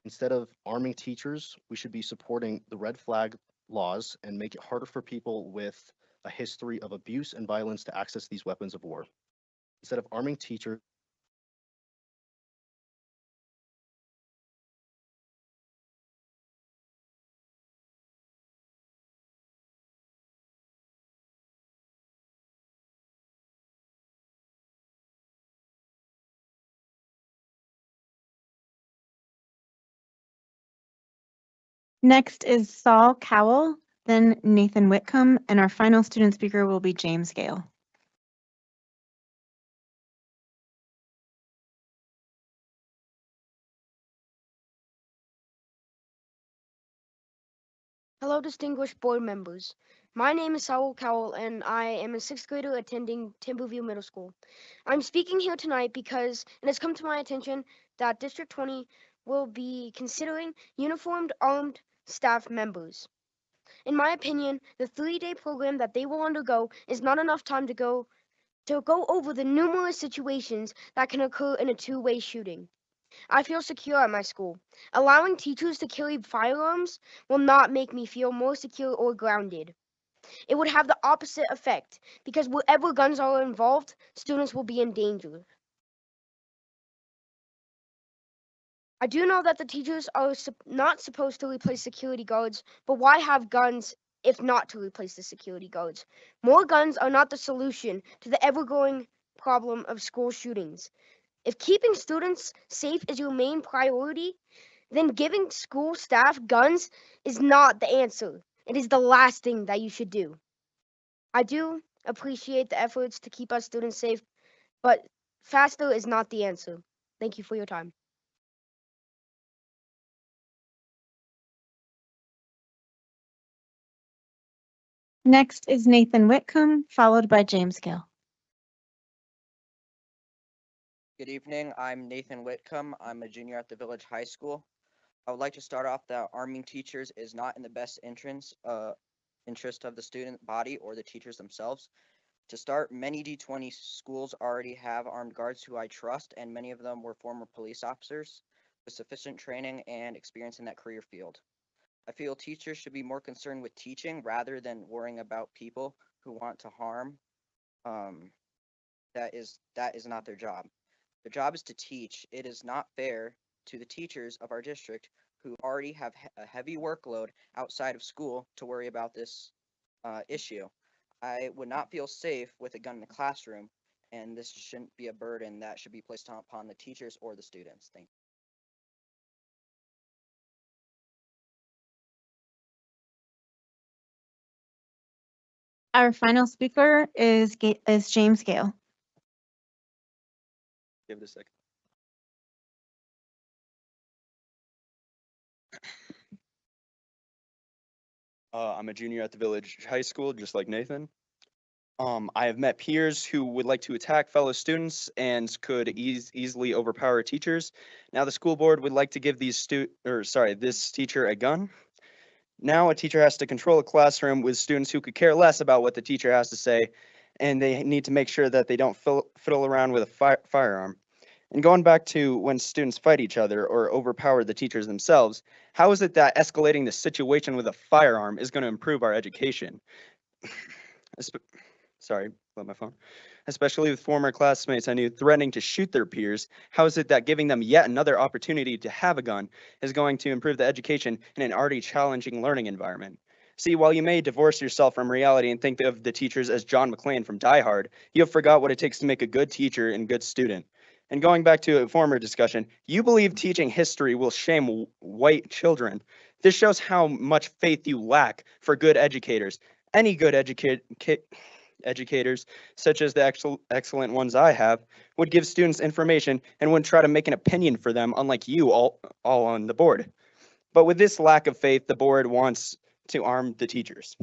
Instead of arming teachers, we should be supporting the red flag laws and make it harder for people with a history of abuse and violence to access these weapons of war. Instead of arming teachers, Next is Saul Cowell, then Nathan Whitcomb, and our final student speaker will be James Gale. Hello, distinguished board members. My name is Saul Cowell, and I am a 6th grader attending Timberview Middle School. I'm speaking here tonight because it has come to my attention that District 20 will be considering uniformed armed staff members. In my opinion, the 3-day program that they will undergo is not enough time to go over the numerous situations that can occur in a 2-way shooting. I feel secure at my school. Allowing teachers to carry firearms will not make me feel more secure or grounded. It would have the opposite effect because wherever guns are involved, students will be in danger. I do know that the teachers are not supposed to replace security guards, but why have guns if not to replace the security guards? More guns are not the solution to the ever-growing problem of school shootings. If keeping students safe is your main priority, then giving school staff guns is not the answer. It is the last thing that you should do. I do appreciate the efforts to keep our students safe, but faster is not the answer. Thank you for your time. Next is Nathan Whitcomb, followed by James Gale. Good evening. I'm Nathan Whitcomb. I'm a junior at the Village High School. I would like to start off that arming teachers is not in the best interest of the student body or the teachers themselves. To start, many D20 schools already have armed guards who I trust, and many of them were former police officers with sufficient training and experience in that career field. I feel teachers should be more concerned with teaching rather than worrying about people who want to harm. That is not their job. Their job is to teach. It is not fair to the teachers of our district who already have a heavy workload outside of school to worry about this issue. I would not feel safe with a gun in the classroom, and this shouldn't be a burden that should be placed upon the teachers or the students. Thank you. Our final speaker is James Gale. Give it a second. I'm a junior at the Village High School, just like Nathan. I have met peers who would like to attack fellow students and could easily overpower teachers. Now the school board would like to give this teacher a gun. Now a teacher has to control a classroom with students who could care less about what the teacher has to say, and they need to make sure that they don't fiddle around with a firearm. And going back to when students fight each other or overpower the teachers themselves, how is it that escalating the situation with a firearm is going to improve our education? Sorry, about my phone. Especially with former classmates I knew threatening to shoot their peers, how is it that giving them yet another opportunity to have a gun is going to improve the education in an already challenging learning environment? See, while you may divorce yourself from reality and think of the teachers as John McClane from Die Hard, you have forgot what it takes to make a good teacher and good student. And going back to a former discussion, you believe teaching history will shame white children. This shows how much faith you lack for good educators. Any good educators, such as the excellent ones I have, would give students information and wouldn't try to make an opinion for them, unlike you all on the board. But with this lack of faith, the board wants to arm the teachers.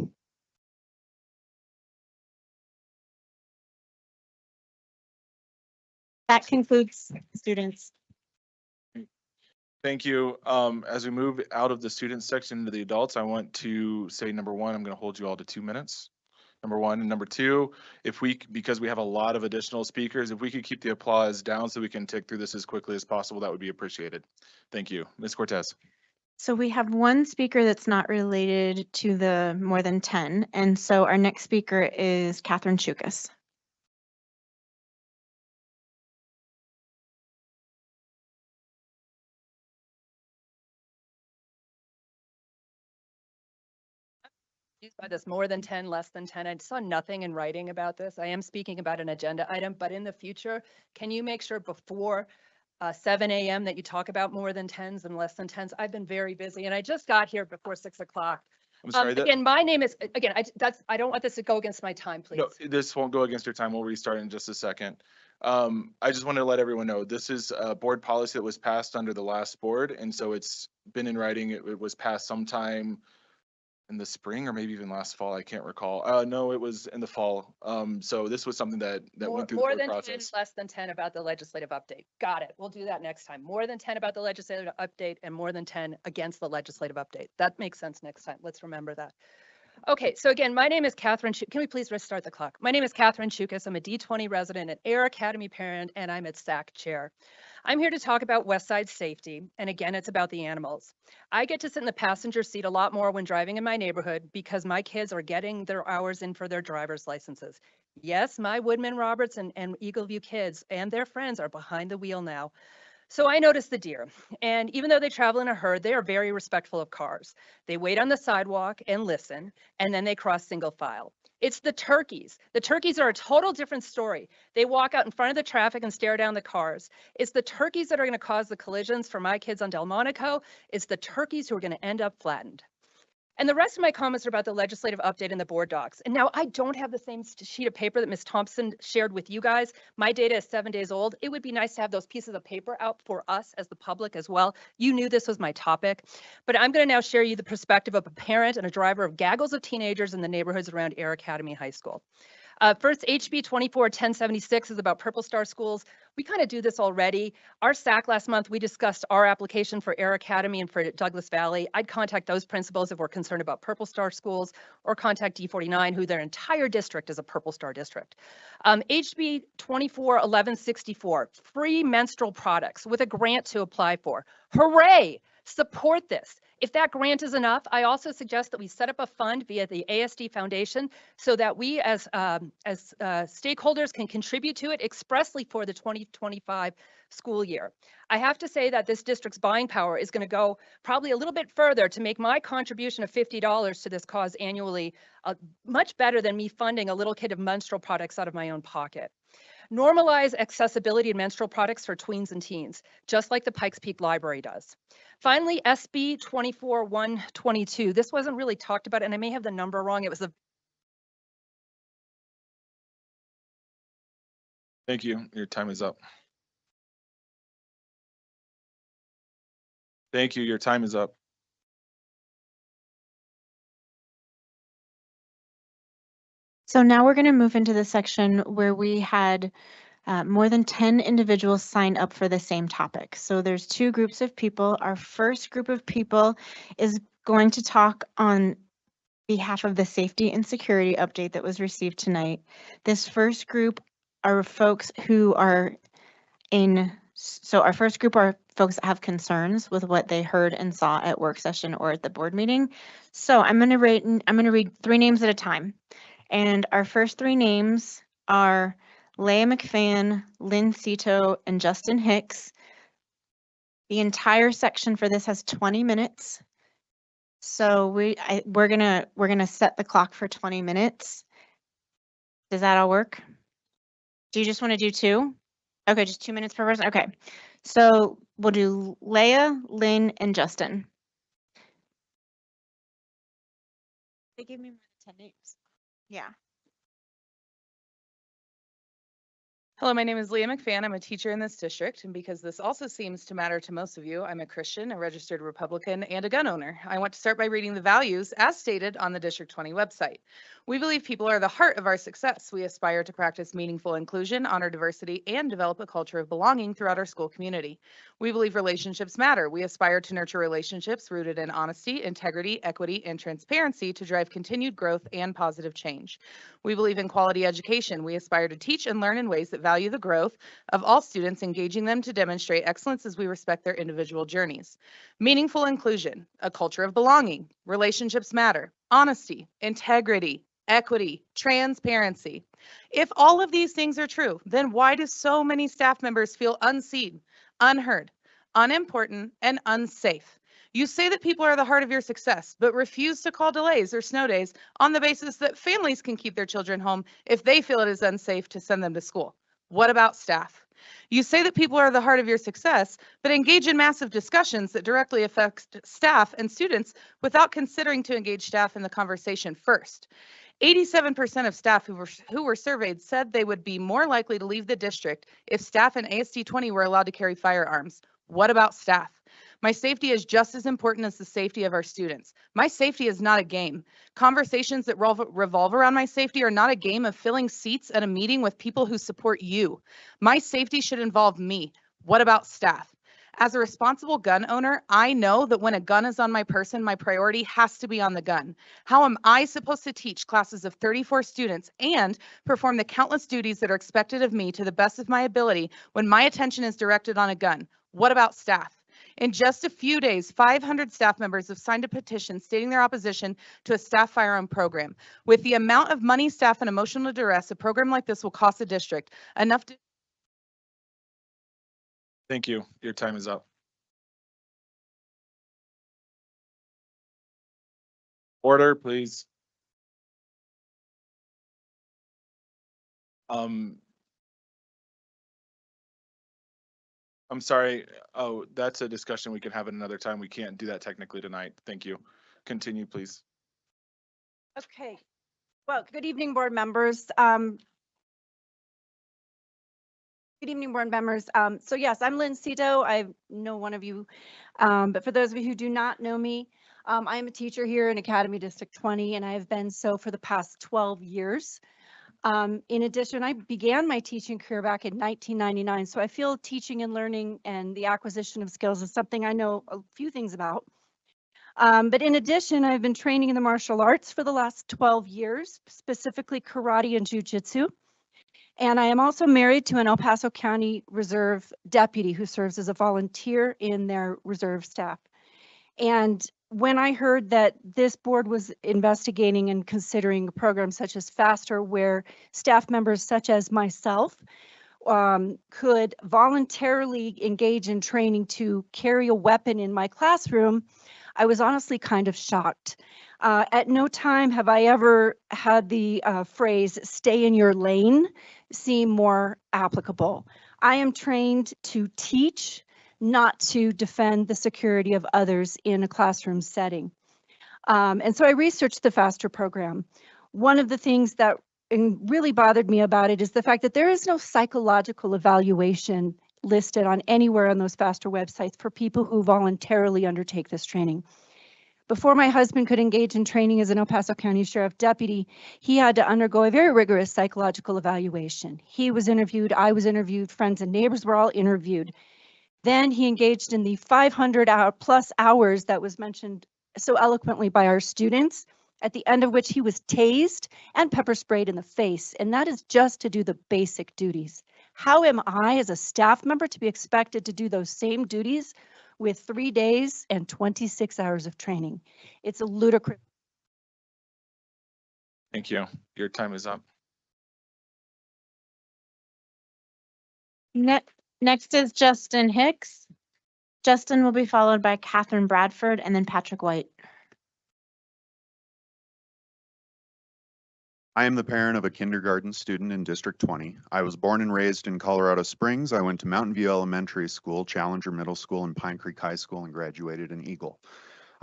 That concludes students. Thank you. As we move out of the student section into the adults, I want to say, number one, I'm going to hold you all to 2 minutes. Number one. And number two, because we have a lot of additional speakers, if we could keep the applause down so we can tick through this as quickly as possible, that would be appreciated. Thank you. Ms. Cortez. So we have one speaker that's not related to the more than 10. And so our next speaker is Catherine Chukas. By this more than 10, less than 10. I saw nothing in writing about this. I am speaking about an agenda item, but in the future, can you make sure before 7 a.m. that you talk about more than 10s and less than 10s? I've been very busy and I just got here before 6 o'clock. I'm sorry. Again, my name is, again, I don't want this to go against my time, please. No, this won't go against your time. We'll restart in just a second. I just want to let everyone know, this is a board policy that was passed under the last board. And so it's been in writing. It was passed sometime in the spring or maybe even last fall. I can't recall. No, it was in the fall. So this was something that went through the More board than process. 10, less than 10 about the legislative update. Got it. We'll do that next time. More than 10 about the legislative update and more than 10 against the legislative update. That makes sense next time. Let's remember that. Okay, so again, my name is Catherine. Can we please restart the clock? My name is Catherine Chukas. I'm a D20 resident, an Air Academy parent, and I'm its SAC chair. I'm here to talk about West Side safety, and again, it's about the animals. I get to sit in the passenger seat a lot more when driving in my neighborhood because my kids are getting their hours in for their driver's licenses. Yes, my Woodmen, Roberts, and Eagleview kids and their friends are behind the wheel now. So I noticed the deer, and even though they travel in a herd, they are very respectful of cars. They wait on the sidewalk and listen, and then they cross single file. It's the turkeys. The turkeys are a total different story. They walk out in front of the traffic and stare down the cars. It's the turkeys that are going to cause the collisions for my kids on Delmonico. It's the turkeys who are going to end up flattened. And the rest of my comments are about the legislative update in the board docs. And now I don't have the same sheet of paper that Ms. Thompson shared with you guys. My data is 7 days old. It would be nice to have those pieces of paper out for us as the public as well. You knew this was my topic, but I'm going to now share you the perspective of a parent and a driver of gaggles of teenagers in the neighborhoods around Air Academy High School. First, HB 24-1076 is about Purple Star schools. We kind of do this already. Our SAC last month, we discussed our application for Air Academy and for Douglas Valley. I'd contact those principals if we're concerned about Purple Star schools, or contact D49, who their entire district is a Purple Star district. HB 24-1164, free menstrual products with a grant to apply for. Hooray! Support this. If that grant is enough, I also suggest that we set up a fund via the ASD Foundation so that we as stakeholders can contribute to it expressly for the 2025 school year. I have to say that this district's buying power is going to go probably a little bit further to make my contribution of $50 to this cause annually much better than me funding a little kit of menstrual products out of my own pocket. Normalize accessibility of menstrual products for tweens and teens, just like the Pikes Peak Library does. Finally, SB 24-122. This wasn't really talked about, and I may have the number wrong. It was Thank you. Your time is up. Thank you. Your time is up. So now we're going to move into the section where we had more than 10 individuals sign up for the same topic. So there's two groups of people. Our first group of people is going to talk on behalf of the safety and security update that was received tonight. This first group are folks who are in So our first group are folks that have concerns with what they heard and saw at work session or at the board meeting. So I'm going to read 3 names at a time. And our first 3 names are Leah McFan, Lynn Cito, and Justin Hicks. The entire section for this has 20 minutes. So we're gonna set the clock for 20 minutes. Does that all work? Do you just want to do 2? Okay, just 2 minutes per person. Okay. So we'll do Leah, Lynn, and Justin. They gave me more than 10 names. Yeah. Hello, my name is Leah McFan. I'm a teacher in this district, and because this also seems to matter to most of you, I'm a Christian, a registered Republican, and a gun owner. I want to start by reading the values as stated on the District 20 website. We believe people are the heart of our success. We aspire to practice meaningful inclusion, honor diversity, and develop a culture of belonging throughout our school community. We believe relationships matter. We aspire to nurture relationships rooted in honesty, integrity, equity, and transparency to drive continued growth and positive change. We believe in quality education. We aspire to teach and learn in ways that value the growth of all students, engaging them to demonstrate excellence as we respect their individual journeys. Meaningful inclusion, a culture of belonging, relationships matter, honesty, integrity, equity, transparency. If all of these things are true, then why do so many staff members feel unseen, unheard, unimportant, and unsafe? You say that people are the heart of your success, but refuse to call delays or snow days on the basis that families can keep their children home if they feel it is unsafe to send them to school. What about staff? You say that people are the heart of your success, but engage in massive discussions that directly affect staff and students without considering to engage staff in the conversation first. 87% of staff who were surveyed said they would be more likely to leave the district if staff in ASD 20 were allowed to carry firearms. What about staff? My safety is just as important as the safety of our students. My safety is not a game. Conversations that revolve around my safety are not a game of filling seats at a meeting with people who support you. My safety should involve me. What about staff? As a responsible gun owner, I know that when a gun is on my person, my priority has to be on the gun. How am I supposed to teach classes of 34 students and perform the countless duties that are expected of me to the best of my ability when my attention is directed on a gun? What about staff? In just a few days, 500 staff members have signed a petition stating their opposition to a staff firearm program. With the amount of money, staff, and emotional duress a program like this will cost the district, enough to... Thank you. Your time is up. Order, please. I'm sorry. Oh, that's a discussion we can have at another time. We can't do that technically tonight. Thank you. Continue, please. Okay. Well, good evening, board members. Good evening, board members. So yes, I'm Lynn Cito. I know one of you, but for those of you who do not know me, I am a teacher here in Academy District 20, and I have been so for the past 12 years. In addition, I began my teaching career back in 1999, so I feel teaching and learning and the acquisition of skills is something I know a few things about. But in addition, I've been training in the martial arts for the last 12 years, specifically karate and jujitsu. And I am also married to an El Paso County Reserve deputy who serves as a volunteer in their reserve staff. And when I heard that this board was investigating and considering programs such as FASTER, where staff members such as myself could voluntarily engage in training to carry a weapon in my classroom, I was honestly kind of shocked. At no time have I ever had the phrase "stay in your lane" seem more applicable. I am trained to teach, not to defend the security of others in a classroom setting. And so I researched the FASTER program. One of the things that really bothered me about it is the fact that there is no psychological evaluation listed on anywhere on those FASTER websites for people who voluntarily undertake this training. Before my husband could engage in training as an El Paso County Sheriff Deputy, he had to undergo a very rigorous psychological evaluation. He was interviewed, I was interviewed, friends and neighbors were all interviewed. Then he engaged in the 500+ hours that was mentioned so eloquently by our students, at the end of which he was tased and pepper sprayed in the face. And that is just to do the basic duties. How am I, as a staff member, to be expected to do those same duties with 3 days and 26 hours of training? It's a ludicrous. Thank you. Your time is up. Next is Justin Hicks. Justin will be followed by Catherine Bradford and then Patrick White. I am the parent of a kindergarten student in District 20. I was born and raised in Colorado Springs. I went to Mountain View Elementary School, Challenger Middle School, and Pine Creek High School, and graduated in Eagle.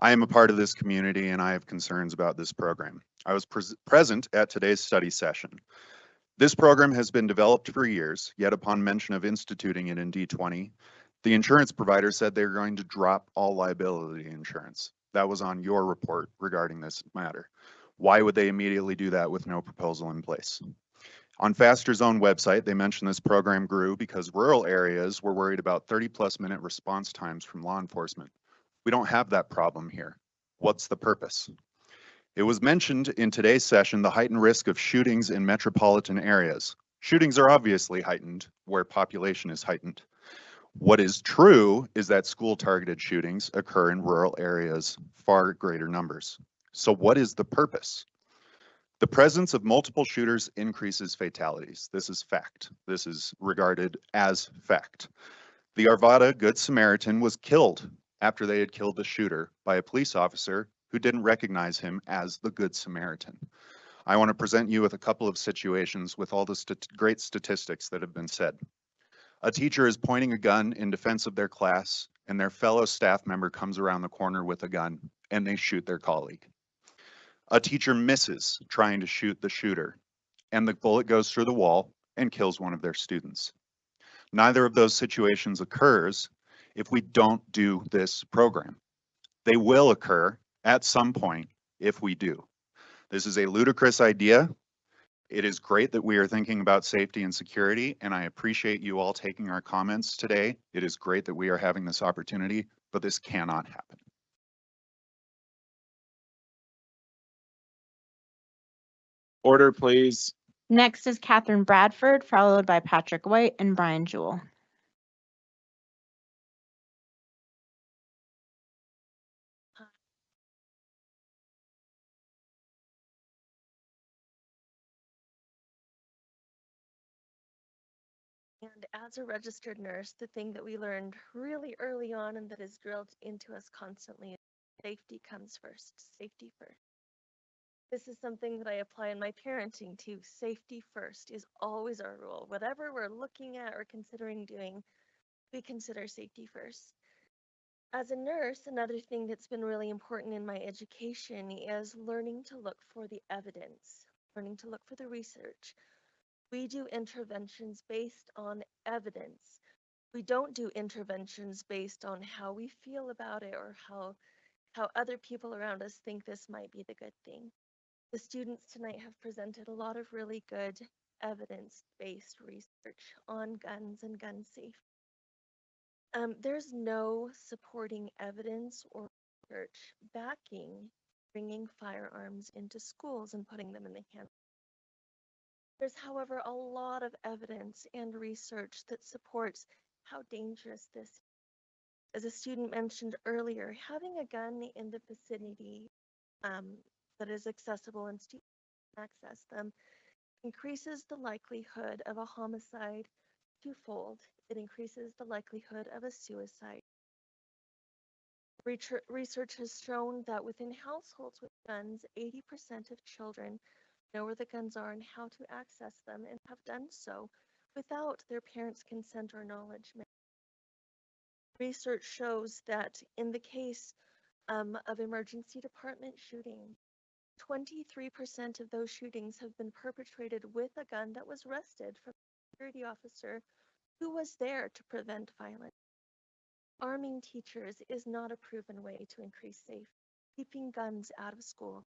I am a part of this community and I have concerns about this program. I was present at today's study session. This program has been developed for years, yet upon mention of instituting it in D20, the insurance provider said they're going to drop all liability insurance. That was on your report regarding this matter. Why would they immediately do that with no proposal in place? On Faster's own website, they mentioned this program grew because rural areas were worried about 30+ minute response times from law enforcement. We don't have that problem here. What's the purpose? It was mentioned in today's session the heightened risk of shootings in metropolitan areas. Shootings are obviously heightened where population is heightened. What is true is that school-targeted shootings occur in rural areas far greater numbers. So what is the purpose? The presence of multiple shooters increases fatalities. This is fact. This is regarded as fact. The Arvada Good Samaritan was killed after they had killed the shooter by a police officer who didn't recognize him as the Good Samaritan. I want to present you with a couple of situations with all the great statistics that have been said. A teacher is pointing a gun in defense of their class, and their fellow staff member comes around the corner with a gun, and they shoot their colleague. A teacher misses trying to shoot the shooter, and the bullet goes through the wall and kills one of their students. Neither of those situations occurs if we don't do this program. They will occur at some point if we do. This is a ludicrous idea. It is great that we are thinking about safety and security, and I appreciate you all taking our comments today. It is great that we are having this opportunity, but this cannot happen. Order, please. Next is Catherine Bradford, followed by Patrick White and Brian Jewell. And as a registered nurse, the thing that we learned really early on and that is drilled into us constantly is safety comes first, safety first. This is something that I apply in my parenting too. Safety first is always our rule. Whatever we're looking at or considering doing, we consider safety first. As a nurse, another thing that's been really important in my education is learning to look for the evidence, learning to look for the research. We do interventions based on evidence. We don't do interventions based on how we feel about it or how other people around us think this might be the good thing. The students tonight have presented a lot of really good evidence-based research on guns and gun safety. There's no supporting evidence or research backing bringing firearms into schools and putting them in the hands. There's, however, a lot of evidence and research that supports how dangerous this is. As a student mentioned earlier, having a gun in the vicinity that is accessible and students can access them increases the likelihood of a homicide twofold. It increases the likelihood of a suicide. Research has shown that within households with guns, 80% of children know where the guns are and how to access them and have done so without their parents' consent or knowledge. Research shows that in the case of emergency department shootings, 23% of those shootings have been perpetrated with a gun that was wrested from a security officer who was there to prevent violence. Arming teachers is not a proven way to increase safety. Keeping guns out of school.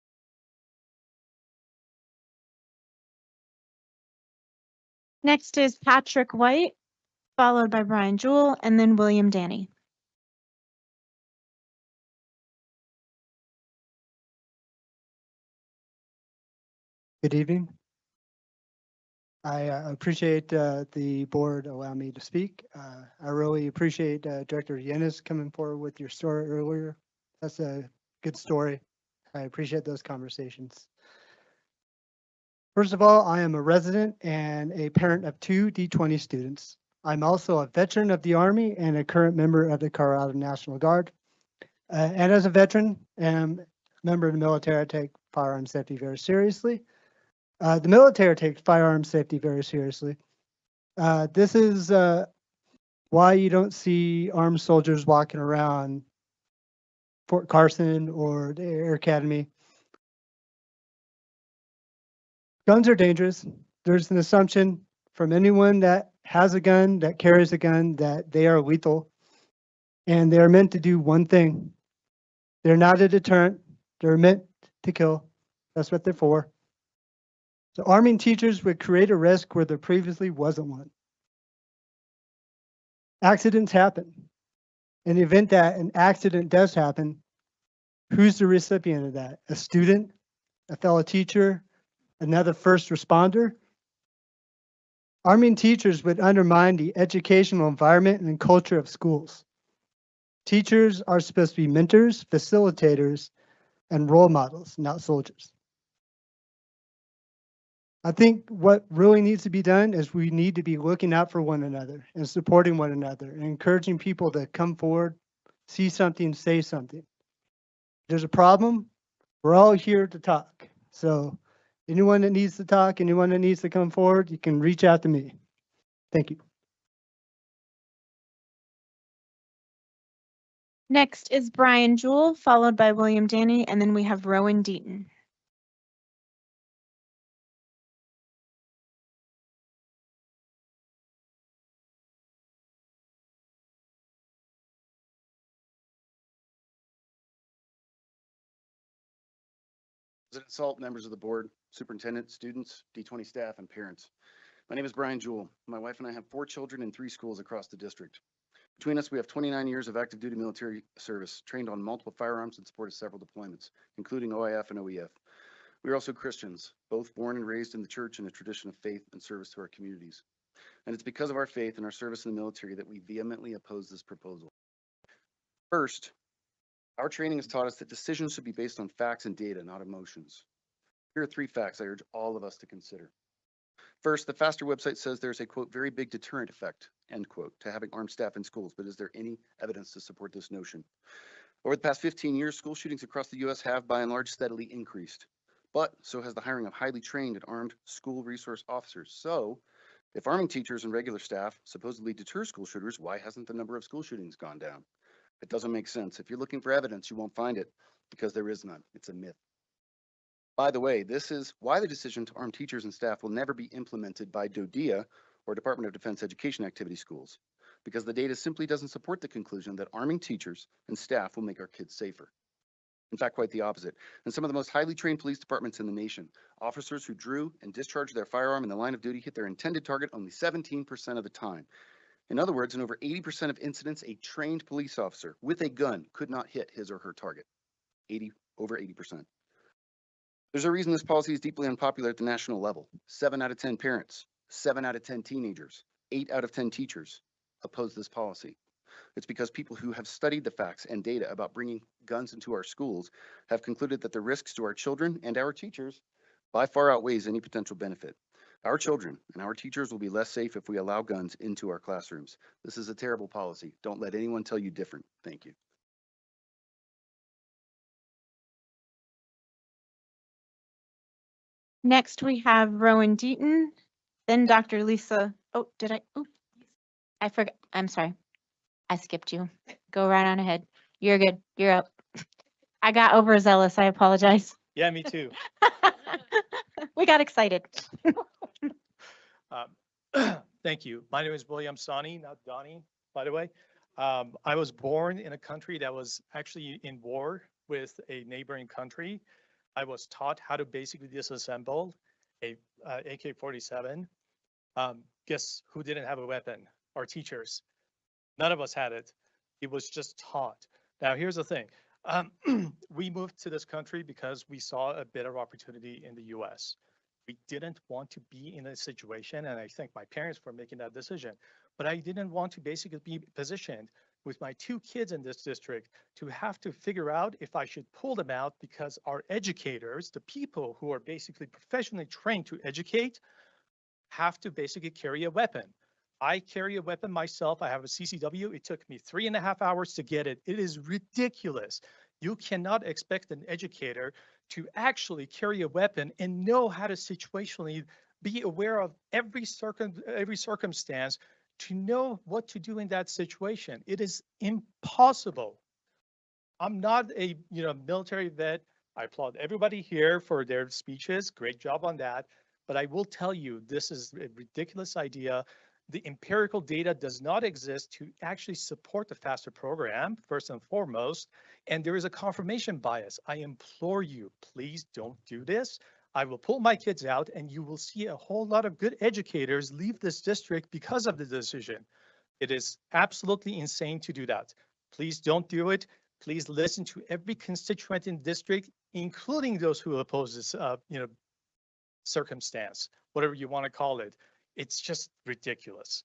Next is Patrick White, followed by Brian Jewell, and then William Danny. Good evening. I appreciate the board allowing me to speak. I really appreciate Director Yenis coming forward with your story earlier. That's a good story. I appreciate those conversations. First of all, I am a resident and a parent of 2 D20 students. I'm also a veteran of the Army and a current member of the Colorado National Guard. And as a veteran and member of the military, I take firearm safety very seriously. The military takes firearm safety very seriously. This is why you don't see armed soldiers walking around Fort Carson or the Air Academy. Guns are dangerous. There's an assumption from anyone that has a gun, that carries a gun, that they are lethal. And they're meant to do one thing. They're not a deterrent. They're meant to kill. That's what they're for. So arming teachers would create a risk where there previously wasn't one. Accidents happen. In the event that an accident does happen, who's the recipient of that? A student, a fellow teacher, another first responder? Arming teachers would undermine the educational environment and culture of schools. Teachers are supposed to be mentors, facilitators, and role models, not soldiers. I think what really needs to be done is we need to be looking out for one another and supporting one another and encouraging people to come forward, see something, say something. If there's a problem, we're all here to talk. So anyone that needs to talk, anyone that needs to come forward, you can reach out to me. Thank you. Next is Brian Jewell, followed by William Danny, and then we have Rowan Deaton. President Salt, members of the board, superintendent, students, D20 staff, and parents. My name is Brian Jewell. My wife and I have 4 children in 3 schools across the district. Between us, we have 29 years of active duty military service, trained on multiple firearms and supported several deployments, including OIF and OEF. We are also Christians, both born and raised in the church in a tradition of faith and service to our communities. And it's because of our faith and our service in the military that we vehemently oppose this proposal. First, our training has taught us that decisions should be based on facts and data, not emotions. Here are 3 facts I urge all of us to consider. First, the FASTER website says there's a, quote, very big deterrent effect, end quote, to having armed staff in schools, but is there any evidence to support this notion? Over the past 15 years, school shootings across the U.S. have, by and large, steadily increased, but so has the hiring of highly trained and armed school resource officers. So, if arming teachers and regular staff supposedly deter school shooters, why hasn't the number of school shootings gone down? It doesn't make sense. If you're looking for evidence, you won't find it because there is none. It's a myth. By the way, this is why the decision to arm teachers and staff will never be implemented by DODEA or Department of Defense Education Activity schools, because the data simply doesn't support the conclusion that arming teachers and staff will make our kids safer. In fact, quite the opposite. In some of the most highly trained police departments in the nation, officers who drew and discharged their firearm in the line of duty hit their intended target only 17% of the time. In other words, in over 80% of incidents, a trained police officer with a gun could not hit his or her target. Over 80%. There's a reason this policy is deeply unpopular at the national level. 7 out of 10 parents, 7 out of 10 teenagers, 8 out of 10 teachers oppose this policy. It's because people who have studied the facts and data about bringing guns into our schools have concluded that the risks to our children and our teachers by far outweighs any potential benefit. Our children and our teachers will be less safe if we allow guns into our classrooms. This is a terrible policy. Don't let anyone tell you different. Thank you. Next, we have Rowan Deaton, then Dr. Lisa. Oh, did I? Oh, I forgot. I'm sorry. I skipped you. Go right on ahead. You're good. You're up. I got overzealous. I apologize. Yeah, me too. We got excited. Thank you. My name is William Sani, not Donnie, by the way. I was born in a country that was actually in war with a neighboring country. I was taught how to basically disassemble a AK-47. Guess who didn't have a weapon? Our teachers. None of us had it. It was just taught. Now, here's the thing. We moved to this country because we saw a better opportunity in the US. We didn't want to be in a situation, and I thank my parents for making that decision, but I didn't want to basically be positioned with my 2 kids in this district to have to figure out if I should pull them out because our educators, the people who are basically professionally trained to educate, have to basically carry a weapon. I carry a weapon myself. I have a CCW. It took me 3.5 hours to get it. It is ridiculous. You cannot expect an educator to actually carry a weapon and know how to situationally be aware of every circumstance to know what to do in that situation. It is impossible. I'm not a military vet. I applaud everybody here for their speeches. Great job on that. But I will tell you, this is a ridiculous idea. The empirical data does not exist to actually support the FAFSA program, first and foremost, and there is a confirmation bias. I implore you, please don't do this. I will pull my kids out and you will see a whole lot of good educators leave this district because of the decision. It is absolutely insane to do that. Please don't do it. Please listen to every constituent in district, including those who oppose this, circumstance, whatever you want to call it. It's just ridiculous.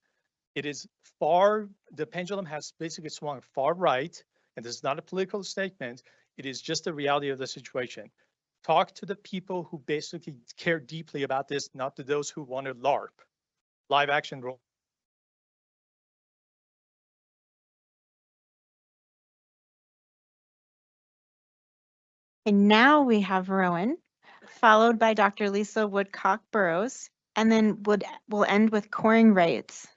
It is the pendulum has basically swung far right, and this is not a political statement. It is just the reality of the situation. Talk to the people who basically care deeply about this, not to those who want to LARP, live action role. And now we have Rowan, followed by Dr. Lisa Woodcock Burrows, and then we'll end with Coring Wrights.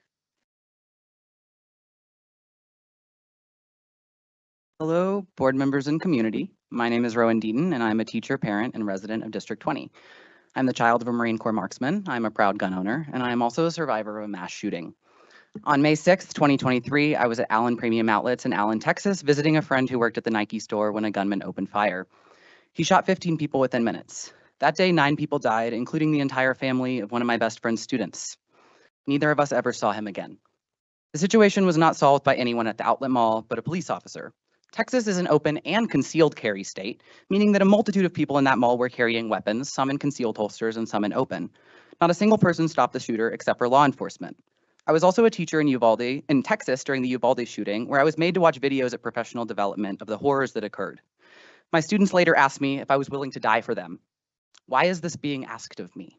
Hello, board members and community. My name is Rowan Deaton, and I'm a teacher, parent, and resident of District 20. I'm the child of a Marine Corps marksman. I'm a proud gun owner, and I am also a survivor of a mass shooting. On May 6th, 2023, I was at Allen Premium Outlets in Allen, Texas, visiting a friend who worked at the Nike store when a gunman opened fire. He shot 15 people within minutes. That day, 9 people died, including the entire family of one of my best friend's students. Neither of us ever saw him again. The situation was not solved by anyone at the outlet mall, but a police officer. Texas is an open and concealed carry state, meaning that a multitude of people in that mall were carrying weapons, some in concealed holsters and some in open. Not a single person stopped the shooter except for law enforcement. I was also a teacher in Texas during the Uvalde shooting, where I was made to watch videos at professional development of the horrors that occurred. My students later asked me if I was willing to die for them. Why is this being asked of me?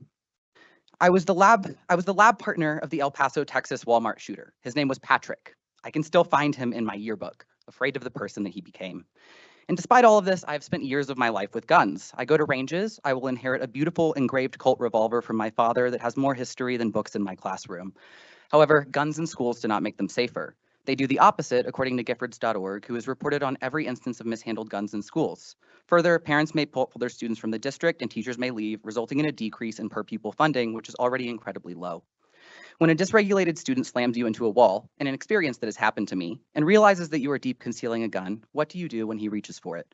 I was the lab partner of the El Paso, Texas Walmart shooter. His name was Patrick. I can still find him in my yearbook, afraid of the person that he became. And despite all of this, I've spent years of my life with guns. I go to ranges. I will inherit a beautiful engraved Colt revolver from my father that has more history than books in my classroom. However, guns in schools do not make them safer. They do the opposite, according to Giffords.org, who has reported on every instance of mishandled guns in schools. Further, parents may pull their students from the district and teachers may leave, resulting in a decrease in per pupil funding, which is already incredibly low. When a dysregulated student slams you into a wall, in an experience that has happened to me, and realizes that you are deep concealing a gun, what do you do when he reaches for it?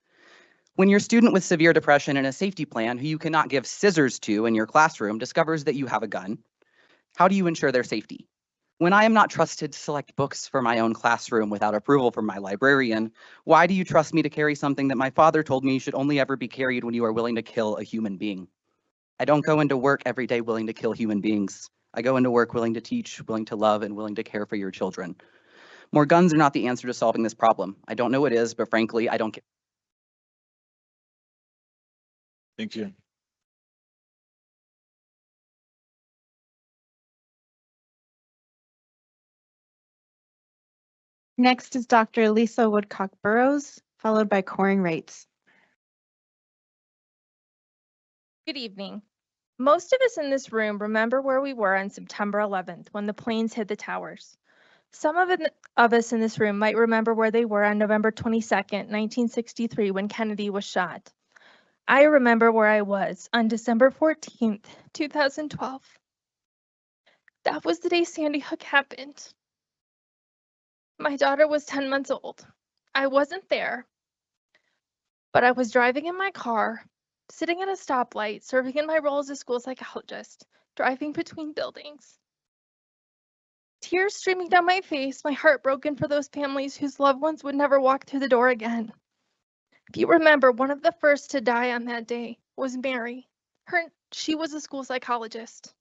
When your student with severe depression and a safety plan who you cannot give scissors to in your classroom discovers that you have a gun, how do you ensure their safety? When I am not trusted to select books for my own classroom without approval from my librarian, why do you trust me to carry something that my father told me should only ever be carried when you are willing to kill a human being? I don't go into work every day willing to kill human beings. I go into work willing to teach, willing to love, and willing to care for your children. More guns are not the answer to solving this problem. I don't know what is, but frankly, I don't care. Thank you. Next is Dr. Lisa Woodcock Burrows, followed by Coring Wrights. Good evening. Most of us in this room remember where we were on September 11th when the planes hit the towers. Some of us in this room might remember where they were on November 22nd, 1963, when Kennedy was shot. I remember where I was on December 14th, 2012. That was the day Sandy Hook happened. My daughter was 10 months old. I wasn't there, but I was driving in my car, sitting at a stoplight, serving in my role as a school psychologist, driving between buildings. Tears streaming down my face, my heart broken for those families whose loved ones would never walk through the door again. If you remember, one of the first to die on that day was Mary, She was a school psychologist.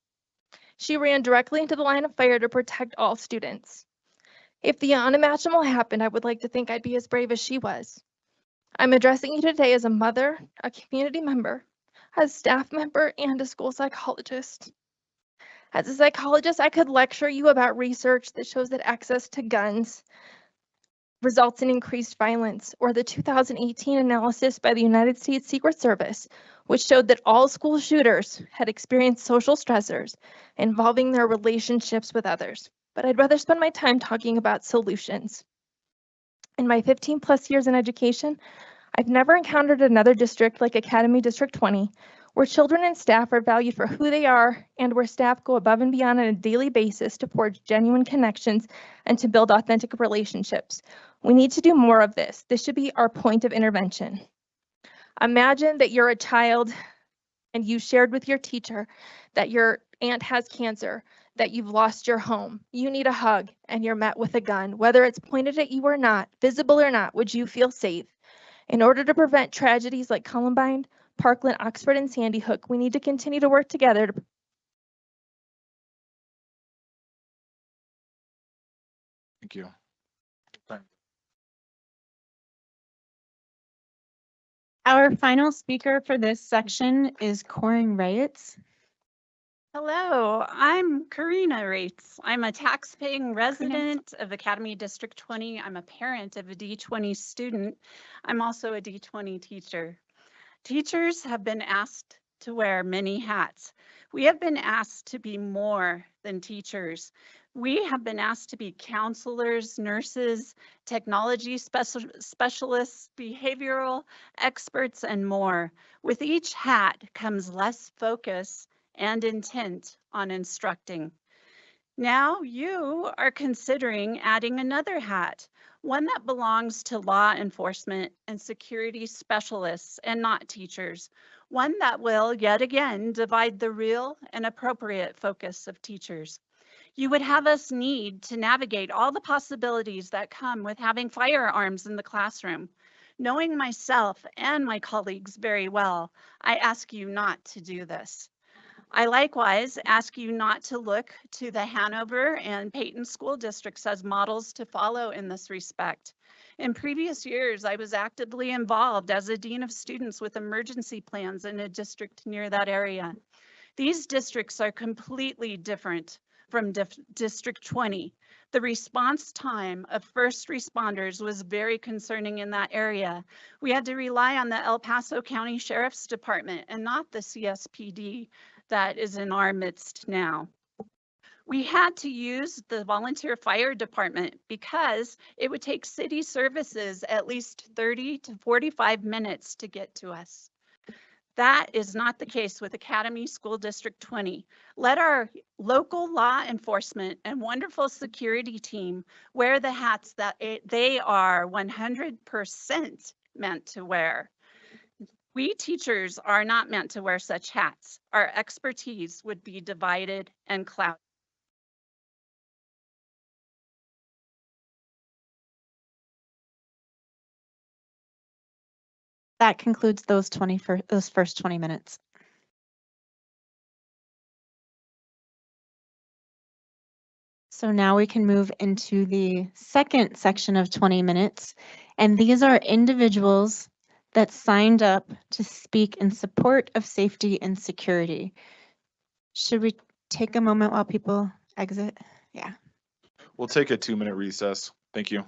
She ran directly into the line of fire to protect all students. If the unimaginable happened, I would like to think I'd be as brave as she was. I'm addressing you today as a mother, a community member, as staff member, and a school psychologist. As a psychologist, I could lecture you about research that shows that access to guns results in increased violence, or the 2018 analysis by the United States Secret Service, which showed that all school shooters had experienced social stressors involving their relationships with others. But I'd rather spend my time talking about solutions. In my 15 plus years in education, I've never encountered another district like Academy District 20, where children and staff are valued for who they are and where staff go above and beyond on a daily basis to forge genuine connections and to build authentic relationships. We need to do more of this. This should be our point of intervention. Imagine that you're a child and you shared with your teacher that your aunt has cancer, that you've lost your home. You need a hug and you're met with a gun. Whether it's pointed at you or not, visible or not, would you feel safe? In order to prevent tragedies like Columbine, Parkland, Oxford, and Sandy Hook, we need to continue to work together to Thank you. Our final speaker for this section is Corin Reyes. Hello, I'm Karina Rates. I'm a tax-paying resident of Academy District 20. I'm a parent of a D20 student. I'm also a D20 teacher. Teachers have been asked to wear many hats. We have been asked to be more than teachers. We have been asked to be counselors, nurses, technology specialists, behavioral experts, and more. With each hat comes less focus and intent on instructing. Now you are considering adding another hat, one that belongs to law enforcement and security specialists and not teachers, one that will yet again divide the real and appropriate focus of teachers. You would have us need to navigate all the possibilities that come with having firearms in the classroom. Knowing myself and my colleagues very well, I ask you not to do this. I likewise ask you not to look to the Hanover and Peyton school districts as models to follow in this respect. In previous years, I was actively involved as a dean of students with emergency plans in a district near that area. These districts are completely different from District 20. The response time of first responders was very concerning in that area. We had to rely on the El Paso County Sheriff's Department and not the CSPD that is in our midst now. We had to use the volunteer fire department because it would take city services at least 30 to 45 minutes to get to us. That is not the case with Academy School District 20. Let our local law enforcement and wonderful security team wear the hats that they are 100% meant to wear. We teachers are not meant to wear such hats. Our expertise would be divided and clouded. That concludes those first 20 minutes. So now we can move into the second section of 20 minutes. And these are individuals that signed up to speak in support of safety and security. Should we take a moment while people exit? Yeah. We'll take a 2-minute recess. Thank you.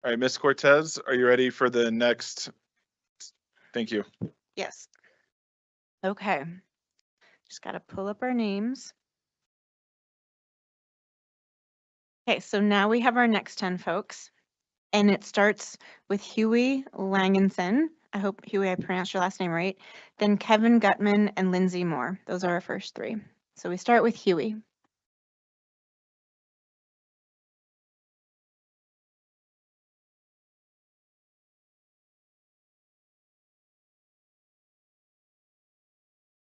All right, Ms. Cortez, are you ready for the next? Thank you. Yes. Okay. Just got to pull up our names. Okay, so now we have our next 10 folks, and it starts with Huey Langenson. I hope, Huey, I pronounced your last name right. Then Kevin Gutman and Lindsay Moore. Those are our first three. So we start with Huey.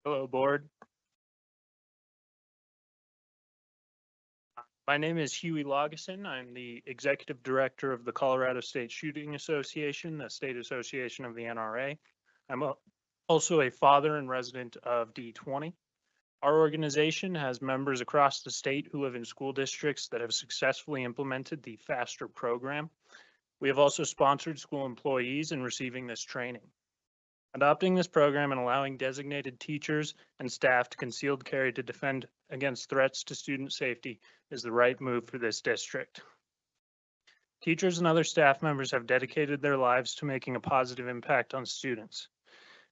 Hello, board. My name is Huey Lageson. I'm the executive director of the Colorado State Shooting Association, the state association of the NRA. I'm also a father and resident of D20. Our organization has members across the state who live in school districts that have successfully implemented the FASTER program. We have also sponsored school employees in receiving this training. Adopting this program and allowing designated teachers and staff to concealed carry to defend against threats to student safety is the right move for this district. Teachers and other staff members have dedicated their lives to making a positive impact on students.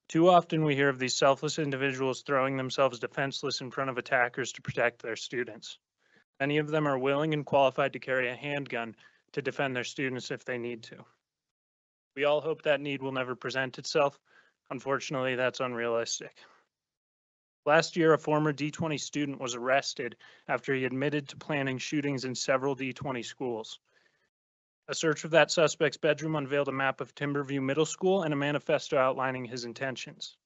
Too often we hear of these selfless individuals throwing themselves defenseless in front of attackers to protect their students. Many of them are willing and qualified to carry a handgun to defend their students if they need to. We all hope that need will never present itself. Unfortunately, that's unrealistic. Last year, a former D20 student was arrested after he admitted to planning shootings in several D20 schools. A search of that suspect's bedroom unveiled a map of Timberview Middle School and a manifesto outlining his intentions.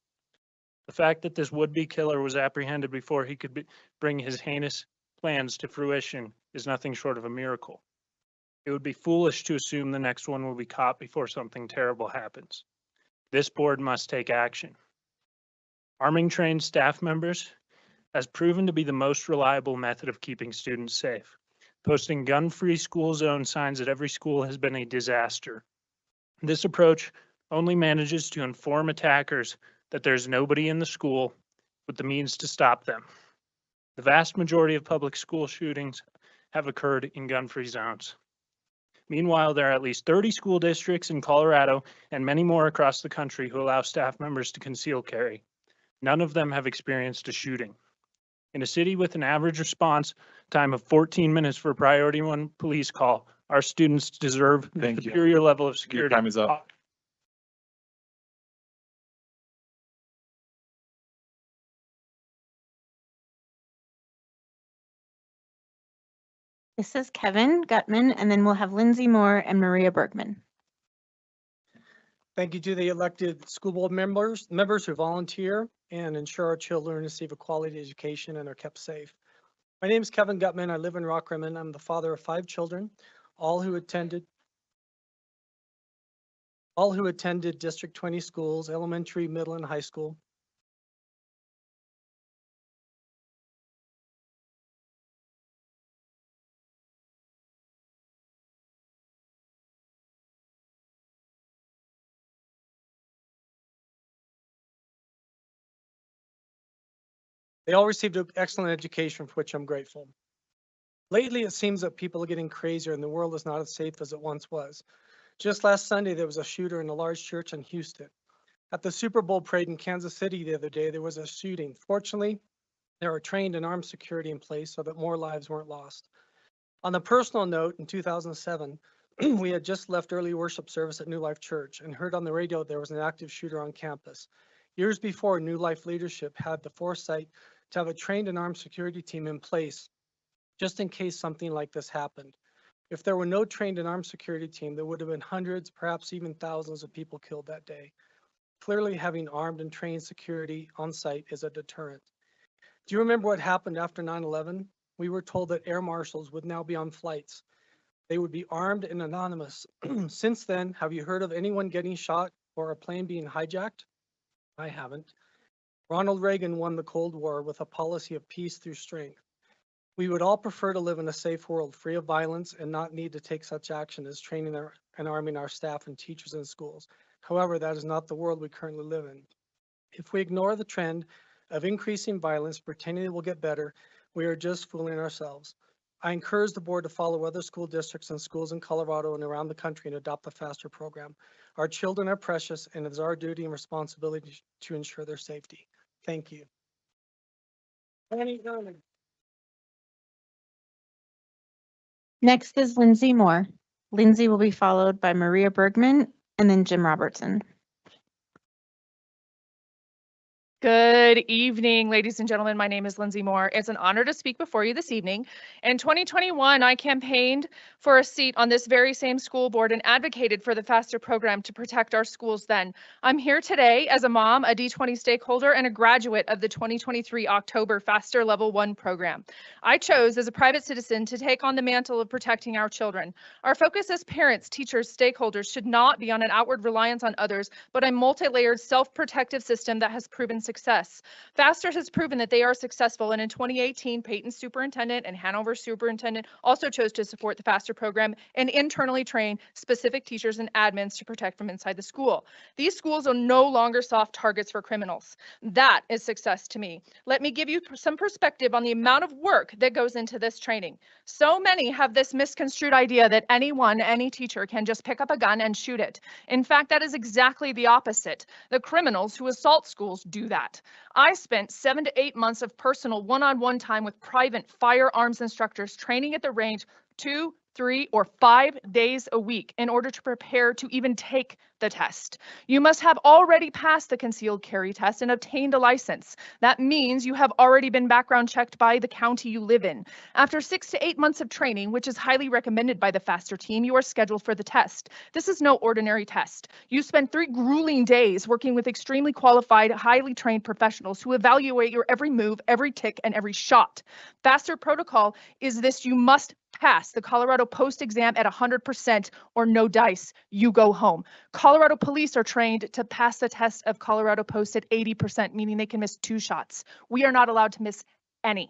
The fact that this would-be killer was apprehended before he could bring his heinous plans to fruition is nothing short of a miracle. It would be foolish to assume the next one will be caught before something terrible happens. This board must take action. Arming trained staff members has proven to be the most reliable method of keeping students safe. Posting gun-free school zone signs at every school has been a disaster. This approach only manages to inform attackers that there's nobody in the school with the means to stop them. The vast majority of public school shootings have occurred in gun-free zones. Meanwhile, there are at least 30 school districts in Colorado and many more across the country who allow staff members to conceal carry. None of them have experienced a shooting. In a city with an average response time of 14 minutes for a priority 1 police call, our students deserve a superior level of security. Your time is up. This is Kevin Gutman, and then we'll have Lindsay Moore and Maria Bergman. Thank you to the elected school board members who volunteer and ensure our children receive a quality education and are kept safe. My name is Kevin Gutman. I live in Rock Rimmon. I'm the father of 5 children, all who attended District 20 schools, elementary, middle, and high school. They all received an excellent education for which I'm grateful. Lately, it seems that people are getting crazier and the world is not as safe as it once was. Just last Sunday, there was a shooter in a large church in Houston. At the Super Bowl parade in Kansas City the other day, there was a shooting. Fortunately, there were trained and armed security in place so that more lives weren't lost. On a personal note, in 2007, we had just left early worship service at New Life Church and heard on the radio there was an active shooter on campus. Years before, New Life leadership had the foresight to have a trained and armed security team in place just in case something like this happened. If there were no trained and armed security team, there would have been hundreds, perhaps even thousands of people killed that day. Clearly, having armed and trained security on site is a deterrent. Do you remember what happened after 9/11? We were told that air marshals would now be on flights. They would be armed and anonymous. Since then, have you heard of anyone getting shot or a plane being hijacked? I haven't. Ronald Reagan won the Cold War with a policy of peace through strength. We would all prefer to live in a safe world, free of violence, and not need to take such action as training and arming our staff and teachers in schools. However, that is not the world we currently live in. If we ignore the trend of increasing violence, pretending it will get better, we are just fooling ourselves. I encourage the board to follow other school districts and schools in Colorado and around the country and adopt the FASTER program. Our children are precious, and it is our duty and responsibility to ensure their safety. Thank you. Next is Lindsay Moore. Lindsay will be followed by Maria Bergman and then Jim Robertson. Good evening, ladies and gentlemen. My name is Lindsay Moore. It's an honor to speak before you this evening. In 2021, I campaigned for a seat on this very same school board and advocated for the FASTER program to protect our schools then. I'm here today as a mom, a D20 stakeholder, and a graduate of the 2023 October FASTER Level 1 program. I chose as a private citizen to take on the mantle of protecting our children. Our focus as parents, teachers, stakeholders should not be on an outward reliance on others, but a multi-layered self-protective system that has proven success. FASTER has proven that they are successful, and in 2018, Peyton Superintendent and Hanover Superintendent also chose to support the FASTER program and internally train specific teachers and admins to protect from inside the school. These schools are no longer soft targets for criminals. That is success to me. Let me give you some perspective on the amount of work that goes into this training. So many have this misconstrued idea that any teacher can just pick up a gun and shoot it. In fact, that is exactly the opposite. The criminals who assault schools do that. I spent 7 to 8 months of personal one-on-one time with private firearms instructors training at the range 2, 3, or 5 days a week in order to prepare to even take the test. You must have already passed the concealed carry test and obtained a license. That means you have already been background checked by the county you live in. After 6 to 8 months of training, which is highly recommended by the FASTER team, you are scheduled for the test. This is no ordinary test. You spend 3 grueling days working with extremely qualified, highly trained professionals who evaluate your every move, every tick, and every shot. FASTER protocol is this: you must pass the Colorado Post exam at 100% or no dice, you go home. Colorado police are trained to pass the test of Colorado Post at 80%, meaning they can miss 2 shots. We are not allowed to miss any.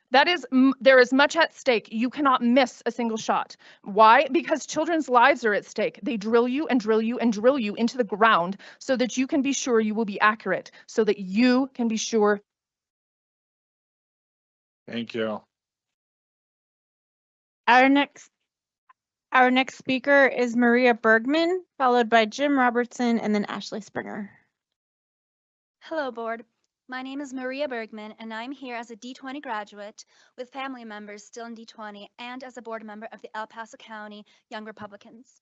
There is much at stake. You cannot miss a single shot. Why? Because children's lives are at stake. They drill you and drill you and drill you into the ground so that you can be sure you will be accurate, so that you can be sure. Thank you. Our next speaker is Maria Bergman, followed by Jim Robertson and then Ashley Springer. Hello, board. My name is Maria Bergman, and I'm here as a D20 graduate with family members still in D20 and as a board member of the El Paso County Young Republicans.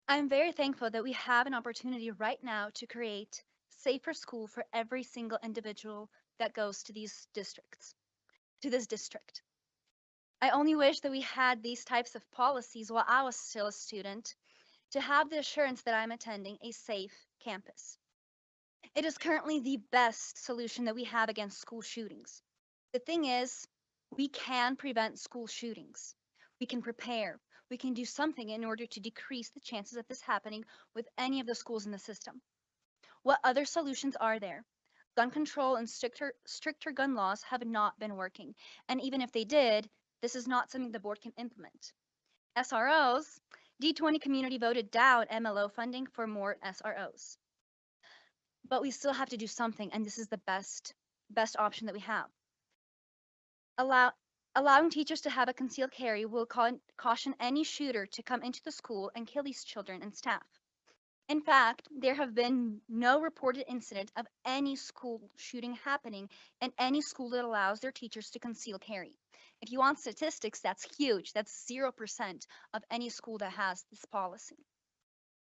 I'm very thankful that we have an opportunity right now to create safer school for every single individual that goes to this district. I only wish that we had these types of policies while I was still a student to have the assurance that I'm attending a safe campus. It is currently the best solution that we have against school shootings. The thing is, we can prevent school shootings. We can prepare. We can do something in order to decrease the chances of this happening with any of the schools in the system. What other solutions are there? Gun control and stricter gun laws have not been working. And even if they did, this is not something the board can implement. SROs, D20 community voted down MLO funding for more SROs. But we still have to do something, and this is the best option that we have. Allowing teachers to have a concealed carry will caution any shooter to come into the school and kill these children and staff. In fact, there have been no reported incident of any school shooting happening in any school that allows their teachers to conceal carry. If you want statistics, that's huge. That's 0% of any school that has this policy.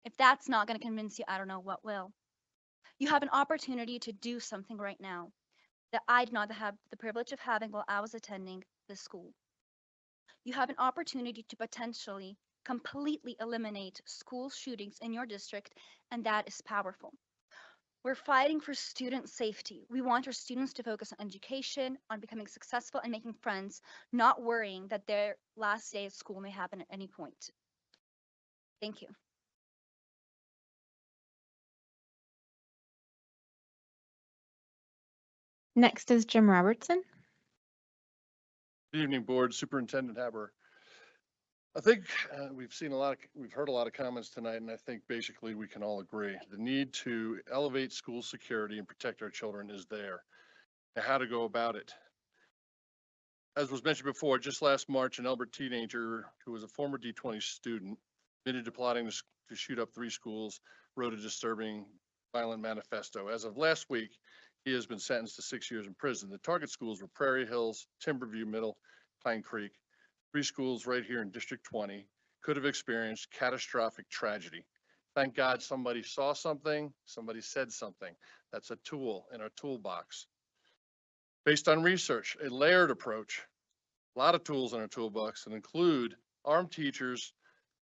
If that's not going to convince you, I don't know what will. You have an opportunity to do something right now that I did not have the privilege of having while I was attending this school. You have an opportunity to potentially completely eliminate school shootings in your district, and that is powerful. We're fighting for student safety. We want our students to focus on education, on becoming successful and making friends, not worrying that their last day at school may happen at any point. Thank you. Next is Jim Robertson. Good evening, board. Superintendent Haber. I think we've heard a lot of comments tonight, and I think basically we can all agree the need to elevate school security and protect our children is there. Now, how to go about it? As was mentioned before, just last March, an Elbert teenager who was a former D20 student admitted to plotting to shoot up 3 schools, wrote a disturbing violent manifesto. As of last week, he has been sentenced to 6 years in prison. The target schools were Prairie Hills, Timberview Middle, Pine Creek, 3 schools right here in District 20 could have experienced catastrophic tragedy. Thank God somebody saw something, somebody said something. That's a tool in our toolbox. Based on research, a layered approach, a lot of tools in our toolbox that include armed teachers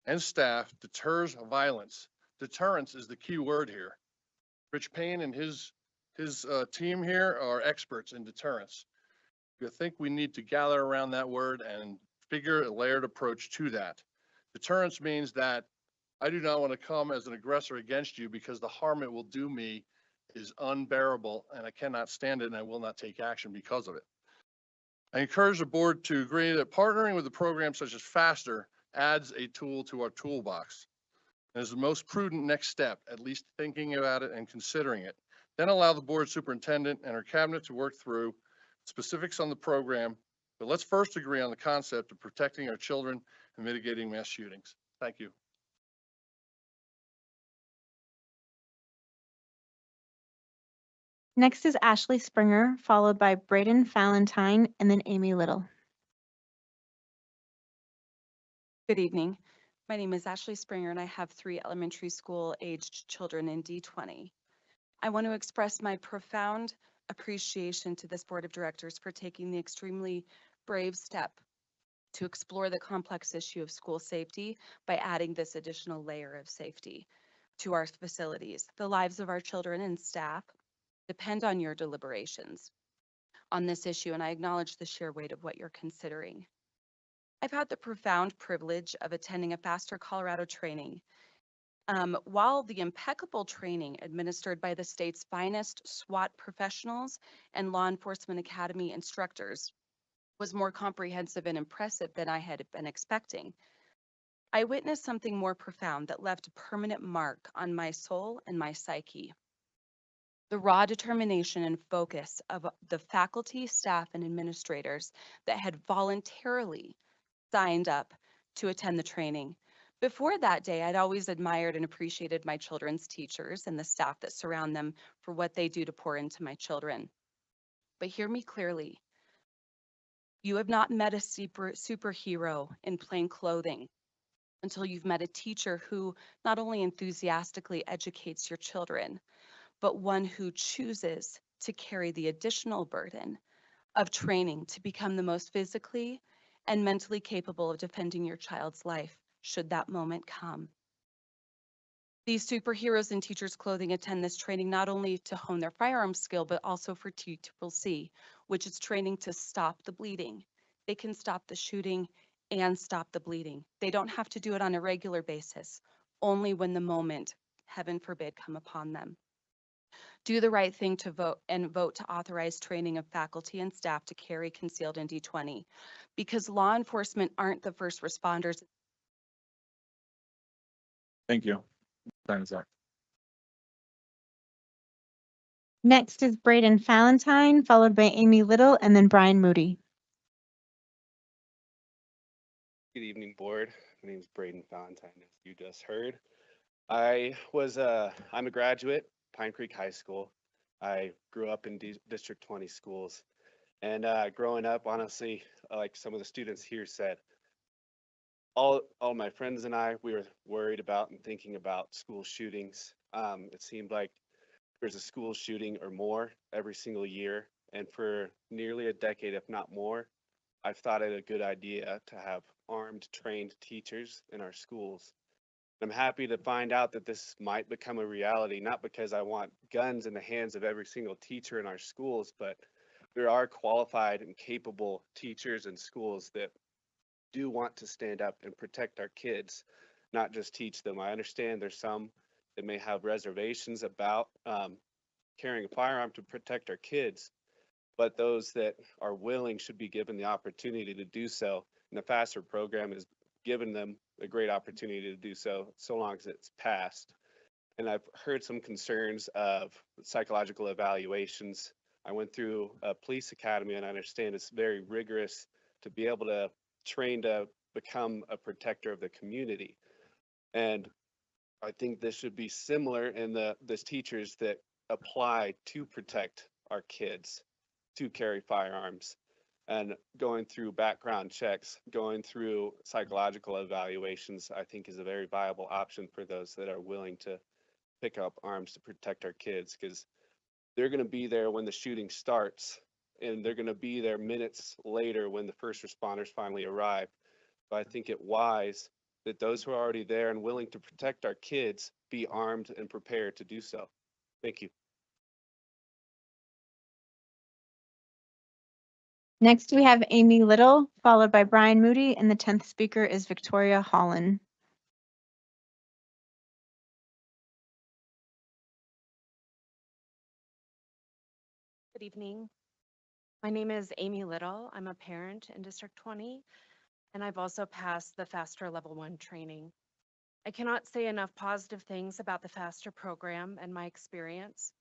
and staff deters violence. Deterrence is the key word here. Rich Payne and his team here are experts in deterrence. I think we need to gather around that word and figure a layered approach to that. Deterrence means that I do not want to come as an aggressor against you because the harm it will do me is unbearable and I cannot stand it and I will not take action because of it. I encourage the board to agree that partnering with a program such as FASTER adds a tool to our toolbox. And is the most prudent next step, at least thinking about it and considering it. Then allow the board superintendent and her cabinet to work through specifics on the program. But let's first agree on the concept of protecting our children and mitigating mass shootings. Thank you. Next is Ashley Springer, followed by Braden Valentine, and then Amy Little. Good evening. My name is Ashley Springer, and I have 3 elementary school aged children in D20. I want to express my profound appreciation to this board of directors for taking the extremely brave step to explore the complex issue of school safety by adding this additional layer of safety to our facilities. The lives of our children and staff depend on your deliberations on this issue, and I acknowledge the sheer weight of what you're considering. I've had the profound privilege of attending a FASTER Colorado training. While the impeccable training administered by the state's finest SWAT professionals and law enforcement academy instructors was more comprehensive and impressive than I had been expecting, I witnessed something more profound that left a permanent mark on my soul and my psyche. The raw determination and focus of the faculty, staff, and administrators that had voluntarily signed up to attend the training. Before that day, I'd always admired and appreciated my children's teachers and the staff that surround them for what they do to pour into my children. But hear me clearly. You have not met a superhero in plain clothing until you've met a teacher who not only enthusiastically educates your children, but one who chooses to carry the additional burden of training to become the most physically and mentally capable of defending your child's life should that moment come. These superheroes in teachers' clothing attend this training not only to hone their firearms skill, but also for TCCC, which is training to stop the bleeding. They can stop the shooting and stop the bleeding. They don't have to do it on a regular basis, only when the moment, heaven forbid, come upon them. Do the right thing to vote to authorize training of faculty and staff to carry concealed in D20, because law enforcement aren't the first responders. Thank you. Time is up. Next is Braden Valentine, followed by Amy Little, and then Brian Moody. Good evening, board. My name is Braden Valentine, as you just heard. I'm a graduate, Pine Creek High School. I grew up in District 20 schools. And growing up, honestly, like some of the students here said, all my friends and I, we were worried about and thinking about school shootings. It seemed like there's a school shooting or more every single year. And for nearly a decade, if not more, I've thought it a good idea to have armed, trained teachers in our schools. I'm happy to find out that this might become a reality, not because I want guns in the hands of every single teacher in our schools, but there are qualified and capable teachers in schools that do want to stand up and protect our kids, not just teach them. I understand there's some that may have reservations about carrying a firearm to protect our kids, but those that are willing should be given the opportunity to do so. And the FASTER program has given them a great opportunity to do so, so long as it's passed. And I've heard some concerns of psychological evaluations I went through a police academy and I understand it's very rigorous to be able to train to become a protector of the community. And I think this should be similar in the teachers that apply to protect our kids to carry firearms and going through background checks, going through psychological evaluations, I think is a very viable option for those that are willing to pick up arms to protect our kids, because they're going to be there when the shooting starts and they're going to be there minutes later when the first responders finally arrive. But I think it wise that those who are already there and willing to protect our kids be armed and prepared to do so. Thank you. Next, we have Amy Little, followed by Brian Moody, and the 10th speaker is Victoria Holland. Good evening. My name is Amy Little. I'm a parent in District 20, and I've also passed the FASTER Level 1 training. I cannot say enough positive things about the FASTER program and my experience.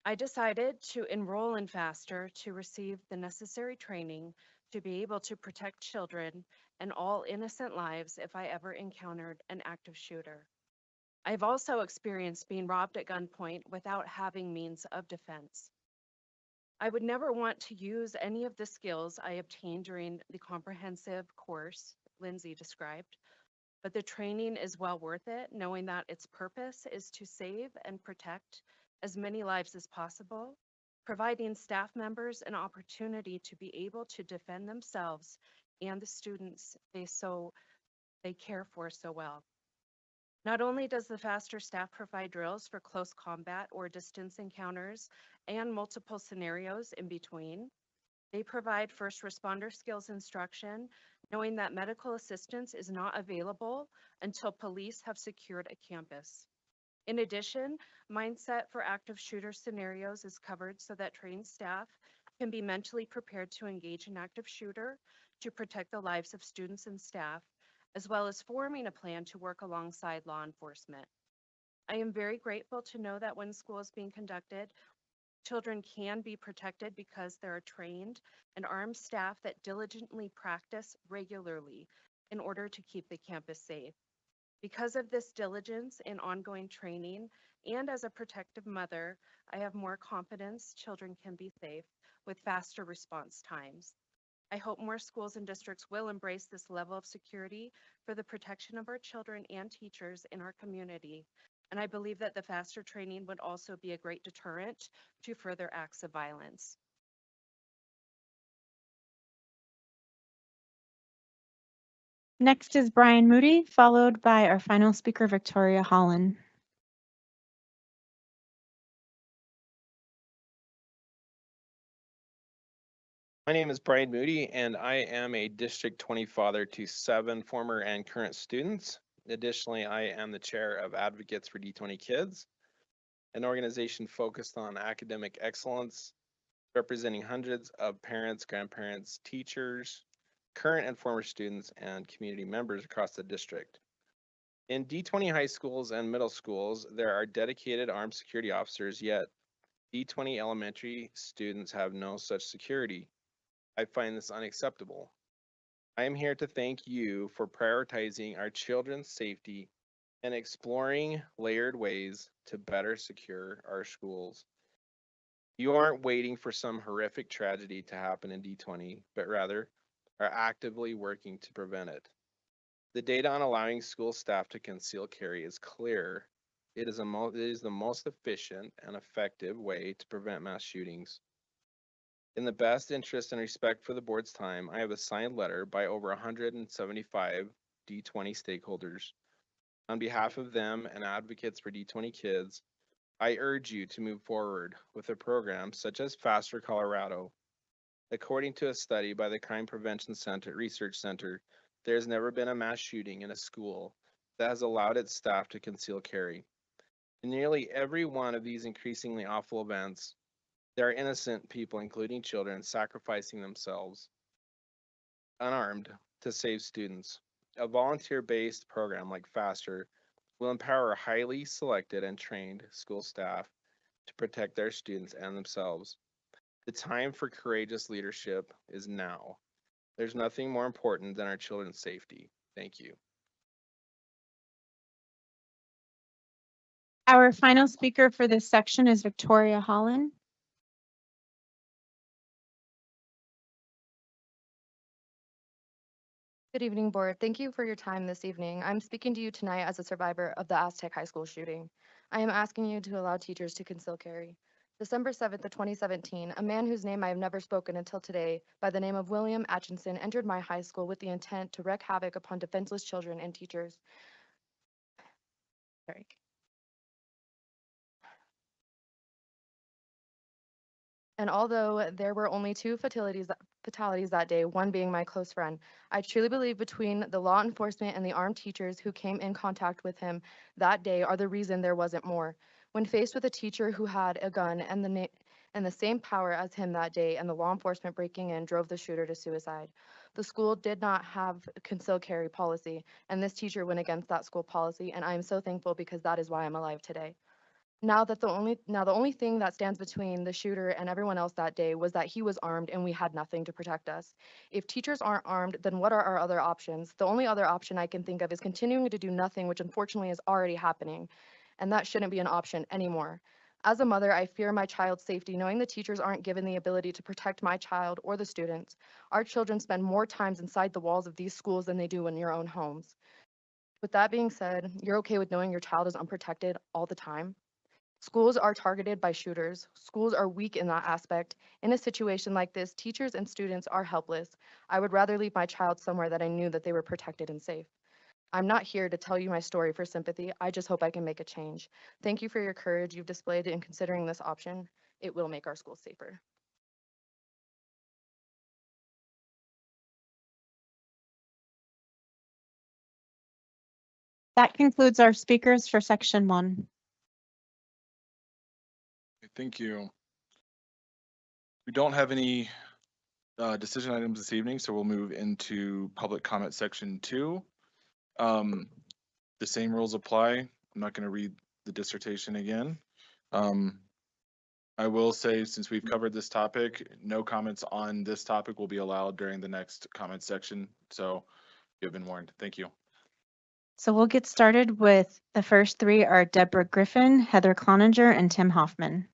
I decided to enroll in FASTER to receive the necessary training to be able to protect children and all innocent lives if I ever encountered an active shooter. I've also experienced being robbed at gunpoint without having means of defense. I would never want to use any of the skills I obtained during the comprehensive course Lindsay described, but the training is well worth it, knowing that its purpose is to save and protect as many lives as possible, providing staff members an opportunity to be able to defend themselves and the students they care for so well. Not only does the FASTER staff provide drills for close combat or distance encounters and multiple scenarios in between, they provide first responder skills instruction, knowing that medical assistance is not available until police have secured a campus. In addition, mindset for active shooter scenarios is covered so that trained staff can be mentally prepared to engage an active shooter to protect the lives of students and staff, as well as forming a plan to work alongside law enforcement. I am very grateful to know that when school is being conducted, children can be protected because there are trained and armed staff that diligently practice regularly in order to keep the campus safe. Because of this diligence and ongoing training, and as a protective mother, I have more confidence children can be safe with faster response times. I hope more schools and districts will embrace this level of security for the protection of our children and teachers in our community. And I believe that the FASTER training would also be a great deterrent to further acts of violence. Next is Brian Moody, followed by our final speaker, Victoria Holland. My name is Brian Moody, and I am a District 20 father to 7 former and current students. Additionally, I am the chair of Advocates for D20 Kids, an organization focused on academic excellence, representing hundreds of parents, grandparents, teachers, current and former students, and community members across the district. In D20 high schools and middle schools, there are dedicated armed security officers, yet D20 elementary students have no such security. I find this unacceptable. I am here to thank you for prioritizing our children's safety and exploring layered ways to better secure our schools. You aren't waiting for some horrific tragedy to happen in D20, but rather are actively working to prevent it. The data on allowing school staff to conceal carry is clear. It is the most efficient and effective way to prevent mass shootings. In the best interest and respect for the board's time, I have a signed letter by over 175 D20 stakeholders. On behalf of them and advocates for D20 kids, I urge you to move forward with a program such as FASTER Colorado. According to a study by the Crime Prevention Research Center, there has never been a mass shooting in a school that has allowed its staff to conceal carry. In nearly every one of these increasingly awful events, there are innocent people, including children, sacrificing themselves unarmed to save students. A volunteer-based program like FASTER will empower highly selected and trained school staff to protect their students and themselves. The time for courageous leadership is now. There's nothing more important than our children's safety. Thank you. Our final speaker for this section is Victoria Holland. Good evening, board. Thank you for your time this evening. I'm speaking to you tonight as a survivor of the Aztec High School shooting. I am asking you to allow teachers to conceal carry. December 7th of 2017, a man whose name I have never spoken until today, by the name of William Atchison, entered my high school with the intent to wreak havoc upon defenseless children and teachers. Sorry. And although there were only two fatalities that day, one being my close friend, I truly believe between the law enforcement and the armed teachers who came in contact with him that day are the reason there wasn't more. When faced with a teacher who had a gun and the same power as him that day, and the law enforcement breaking in drove the shooter to suicide. The school did not have a concealed carry policy, and this teacher went against that school policy, and I am so thankful because that is why I'm alive today. Now the only thing that stands between the shooter and everyone else that day was that he was armed and we had nothing to protect us. If teachers aren't armed, then what are our other options? The only other option I can think of is continuing to do nothing, which unfortunately is already happening, and that shouldn't be an option anymore. As a mother, I fear my child's safety, knowing the teachers aren't given the ability to protect my child or the students. Our children spend more times inside the walls of these schools than they do in your own homes. With that being said, you're okay with knowing your child is unprotected all the time? Schools are targeted by shooters. Schools are weak in that aspect. In a situation like this, teachers and students are helpless. I would rather leave my child somewhere that I knew that they were protected and safe. I'm not here to tell you my story for sympathy. I just hope I can make a change. Thank you for your courage you've displayed in considering this option. It will make our schools safer. That concludes our speakers for section 1. Thank you. We don't have any decision items this evening, so we'll move into public comment section 2. The same rules apply. I'm not going to read the dissertation again. I will say, since we've covered this topic, no comments on this topic will be allowed during the next comment section. So you've been warned. Thank you. So we'll get started with the first three are Deborah Griffin, Heather Cloninger, and Tim Hoffman.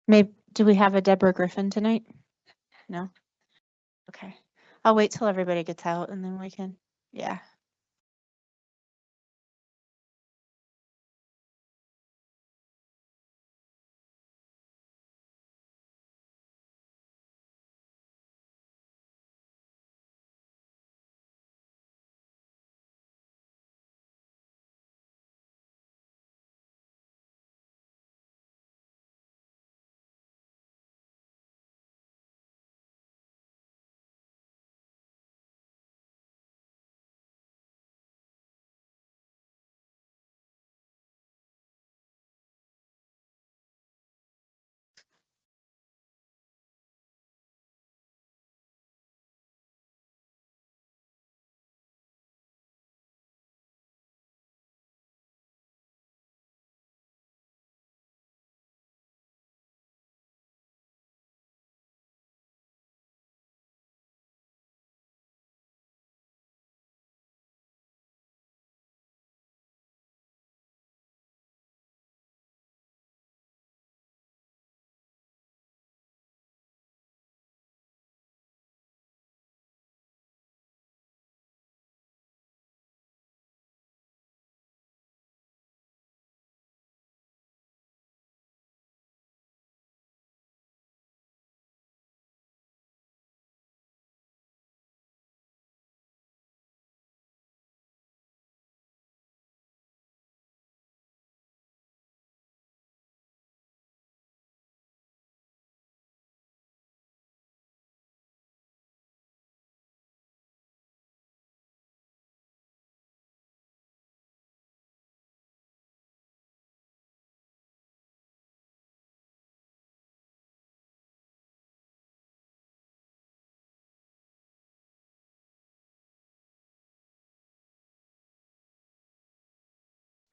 Maybe, do we have a Deborah Griffin tonight? No? Okay. I'll wait till everybody gets out and then we can, yeah.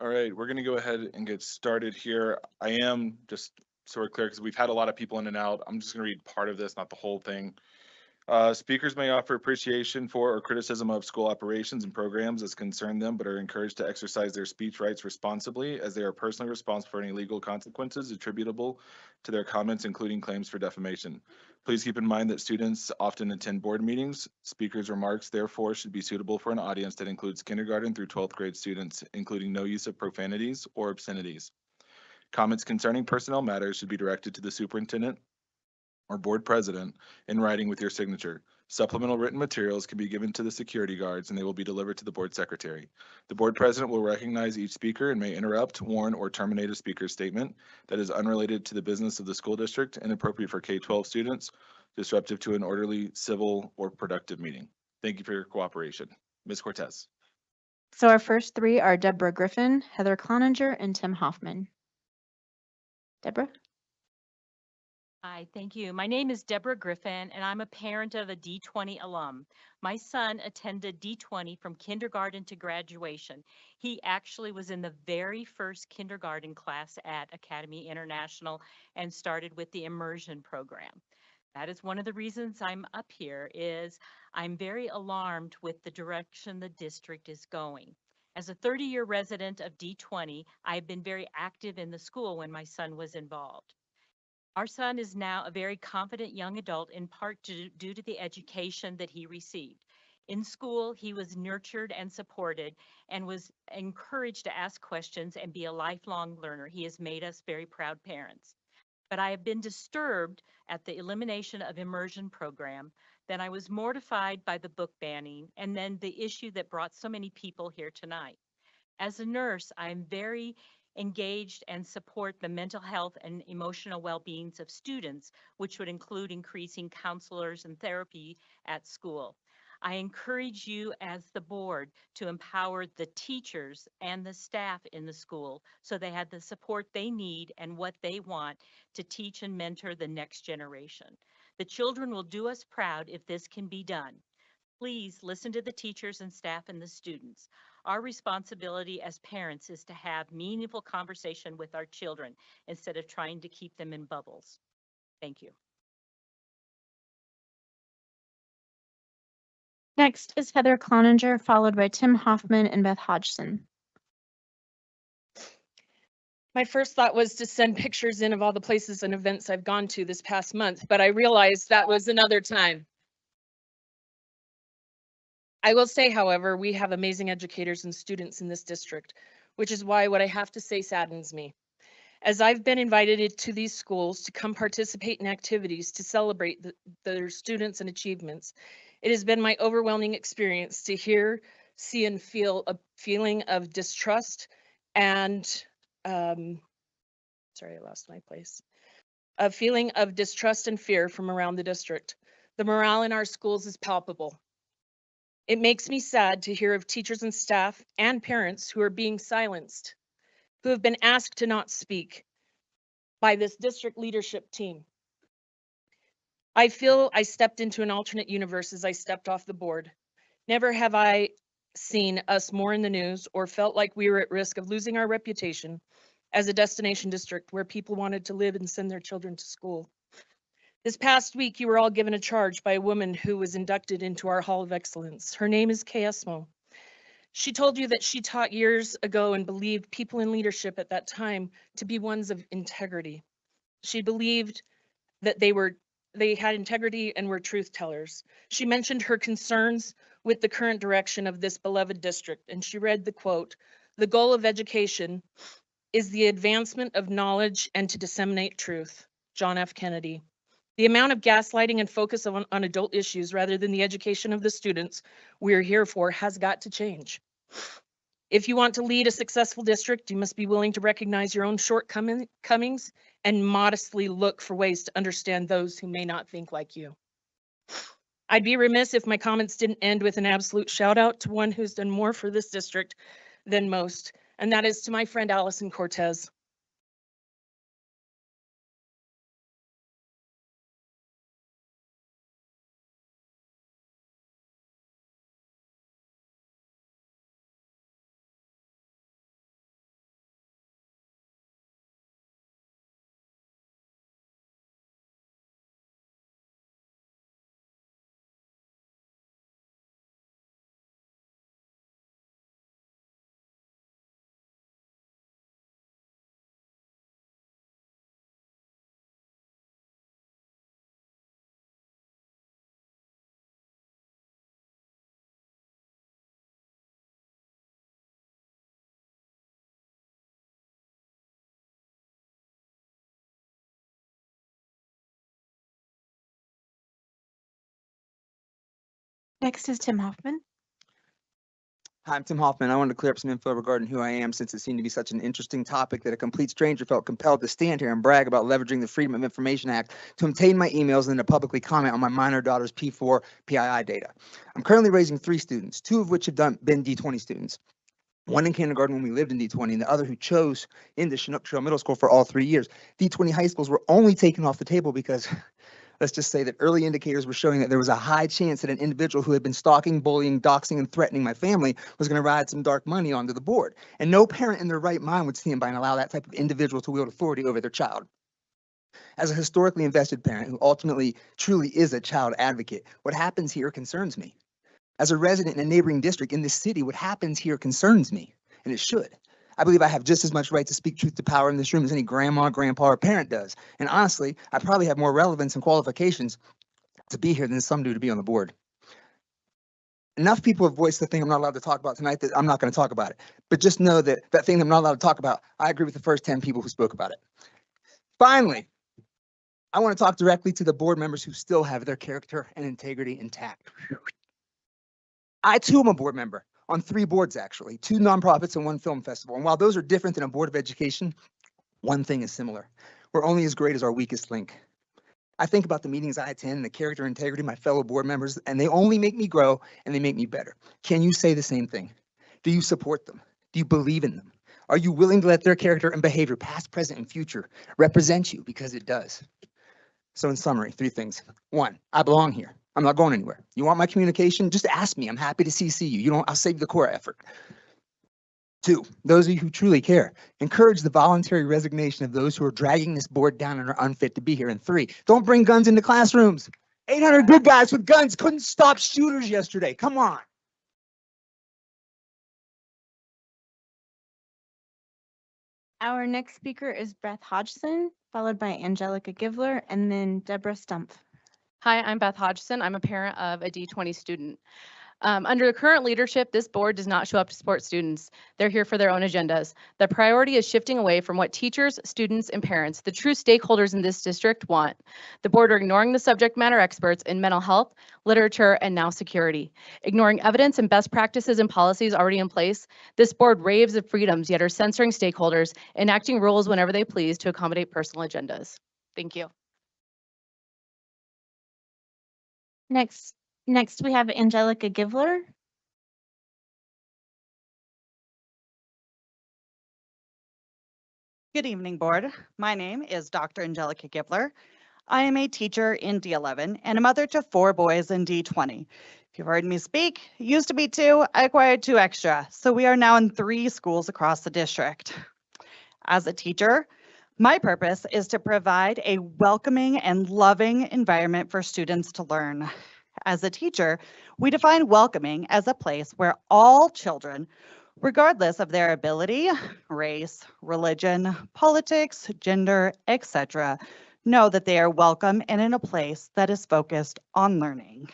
All right, we're going to go ahead and get started here. I am just so we're clear because we've had a lot of people in and out. I'm just going to read part of this, not the whole thing. Speakers may offer appreciation for or criticism of school operations and programs as concern them, but are encouraged to exercise their speech rights responsibly as they are personally responsible for any legal consequences attributable to their comments, including claims for defamation. Please keep in mind that students often attend board meetings. Speakers' remarks, therefore, should be suitable for an audience that includes kindergarten through 12th grade students, including no use of profanities or obscenities. Comments concerning personnel matters should be directed to the superintendent or board president in writing with your signature. Supplemental written materials can be given to the security guards and they will be delivered to the board secretary. The board president will recognize each speaker and may interrupt, warn, or terminate a speaker's statement that is unrelated to the business of the school district, inappropriate for K-12 students, disruptive to an orderly, civil, or productive meeting. Thank you for your cooperation. Ms. Cortez. So our first three are Deborah Griffin, Heather Cloninger, and Tim Hoffman. Deborah? Hi, thank you. My name is Deborah Griffin, and I'm a parent of a D20 alum. My son attended D20 from kindergarten to graduation. He actually was in the very first kindergarten class at Academy International and started with the immersion program. That is one of the reasons I'm up here, is I'm very alarmed with the direction the district is going. As a 30-year resident of D20, I've been very active in the school when my son was involved. Our son is now a very confident young adult, in part due to the education that he received. In school, he was nurtured and supported and was encouraged to ask questions and be a lifelong learner. He has made us very proud parents. But I have been disturbed at the elimination of immersion program. Then I was mortified by the book banning, and then the issue that brought so many people here tonight. As a nurse, I am very engaged and support the mental health and emotional well-beings of students, which would include increasing counselors and therapy at school. I encourage you as the board to empower the teachers and the staff in the school so they have the support they need and what they want to teach and mentor the next generation. The children will do us proud if this can be done. Please listen to the teachers and staff and the students. Our responsibility as parents is to have meaningful conversation with our children instead of trying to keep them in bubbles. Thank you. Next is Heather Cloninger, followed by Tim Hoffman and Beth Hodgson. My first thought was to send pictures in of all the places and events I've gone to this past month, but I realized that was another time. I will say, however, we have amazing educators and students in this district, which is why what I have to say saddens me. As I've been invited to these schools to come participate in activities to celebrate their students and achievements, it has been my overwhelming experience to hear, see, and feel a feeling of distrust and, sorry, I lost my place. A feeling of distrust and fear from around the district. The morale in our schools is palpable. It makes me sad to hear of teachers and staff and parents who are being silenced, who have been asked to not speak by this district leadership team. I feel I stepped into an alternate universe as I stepped off the board. Never have I seen us more in the news or felt like we were at risk of losing our reputation as a destination district where people wanted to live and send their children to school. This past week, you were all given a charge by a woman who was inducted into our Hall of Excellence. Her name is Kay Esmo. She told you that she taught years ago and believed people in leadership at that time to be ones of integrity. She believed that they had integrity and were truth tellers. She mentioned her concerns with the current direction of this beloved district, and she read the quote, "The goal of education is the advancement of knowledge and to disseminate truth." John F. Kennedy. The amount of gaslighting and focus on adult issues rather than the education of the students we're here for has got to change. If you want to lead a successful district, you must be willing to recognize your own shortcomings and modestly look for ways to understand those who may not think like you. I'd be remiss if my comments didn't end with an absolute shout out to one who's done more for this district than most, and that is to my friend Allison Cortez. Next is Tim Hoffman. Hi, I'm Tim Hoffman. I wanted to clear up some info regarding who I am since it seemed to be such an interesting topic that a complete stranger felt compelled to stand here and brag about leveraging the Freedom of Information Act to obtain my emails and then to publicly comment on my minor daughter's P4 PII data. I'm currently raising 3 students, 2 of which have been D20 students. One in kindergarten when we lived in D20 and the other who chose into Chinook Trail Middle School for all 3 years. D20 high schools were only taken off the table because let's just say that early indicators were showing that there was a high chance that an individual who had been stalking, bullying, doxing, and threatening my family was going to ride some dark money onto the board. And no parent in their right mind would stand by and allow that type of individual to wield authority over their child. As a historically invested parent who ultimately truly is a child advocate, what happens here concerns me. As a resident in a neighboring district in this city, what happens here concerns me, and it should. I believe I have just as much right to speak truth to power in this room as any grandma, grandpa, or parent does. And honestly, I probably have more relevance and qualifications to be here than some do to be on the board. Enough people have voiced the thing I'm not allowed to talk about tonight that I'm not going to talk about it. But just know that that thing I'm not allowed to talk about, I agree with the first 10 people who spoke about it. Finally, I want to talk directly to the board members who still have their character and integrity intact. I too am a board member on 3 boards, actually, 2 nonprofits and 1 film festival. And while those are different than a board of education, one thing is similar. We're only as great as our weakest link. I think about the meetings I attend, the character and integrity of my fellow board members, and they only make me grow and they make me better. Can you say the same thing? Do you support them? Do you believe in them? Are you willing to let their character and behavior, past, present, and future, represent you? Because it does. So in summary, 3 things. 1, I belong here. I'm not going anywhere. You want my communication? Just ask me. I'm happy to CC you. I'll save the core effort. 2, those of you who truly care, encourage the voluntary resignation of those who are dragging this board down and are unfit to be here. And 3, don't bring guns into classrooms. 800 good guys with guns couldn't stop shooters yesterday. Come on. Our next speaker is Beth Hodgson, followed by Angelica Givler, and then Deborah Stumpf. Hi, I'm Beth Hodgson. I'm a parent of a D20 student. Under the current leadership, this board does not show up to support students. They're here for their own agendas. The priority is shifting away from what teachers, students, and parents, the true stakeholders in this district, want. The board are ignoring the subject matter experts in mental health, literature, and now security. Ignoring evidence and best practices and policies already in place, this board raves of freedoms, yet are censoring stakeholders, enacting rules whenever they please to accommodate personal agendas. Thank you. Next we have Angelica Givler. Good evening, board. My name is Dr. Angelica Givler. I am a teacher in D11 and a mother to 4 boys in D20. If you've heard me speak, it used to be 2, I acquired 2 extra, so we are now in 3 schools across the district. As a teacher, my purpose is to provide a welcoming and loving environment for students to learn. As a teacher, we define welcoming as a place where all children, regardless of their ability, race, religion, politics, gender, etc., know that they are welcome and in a place that is focused on learning.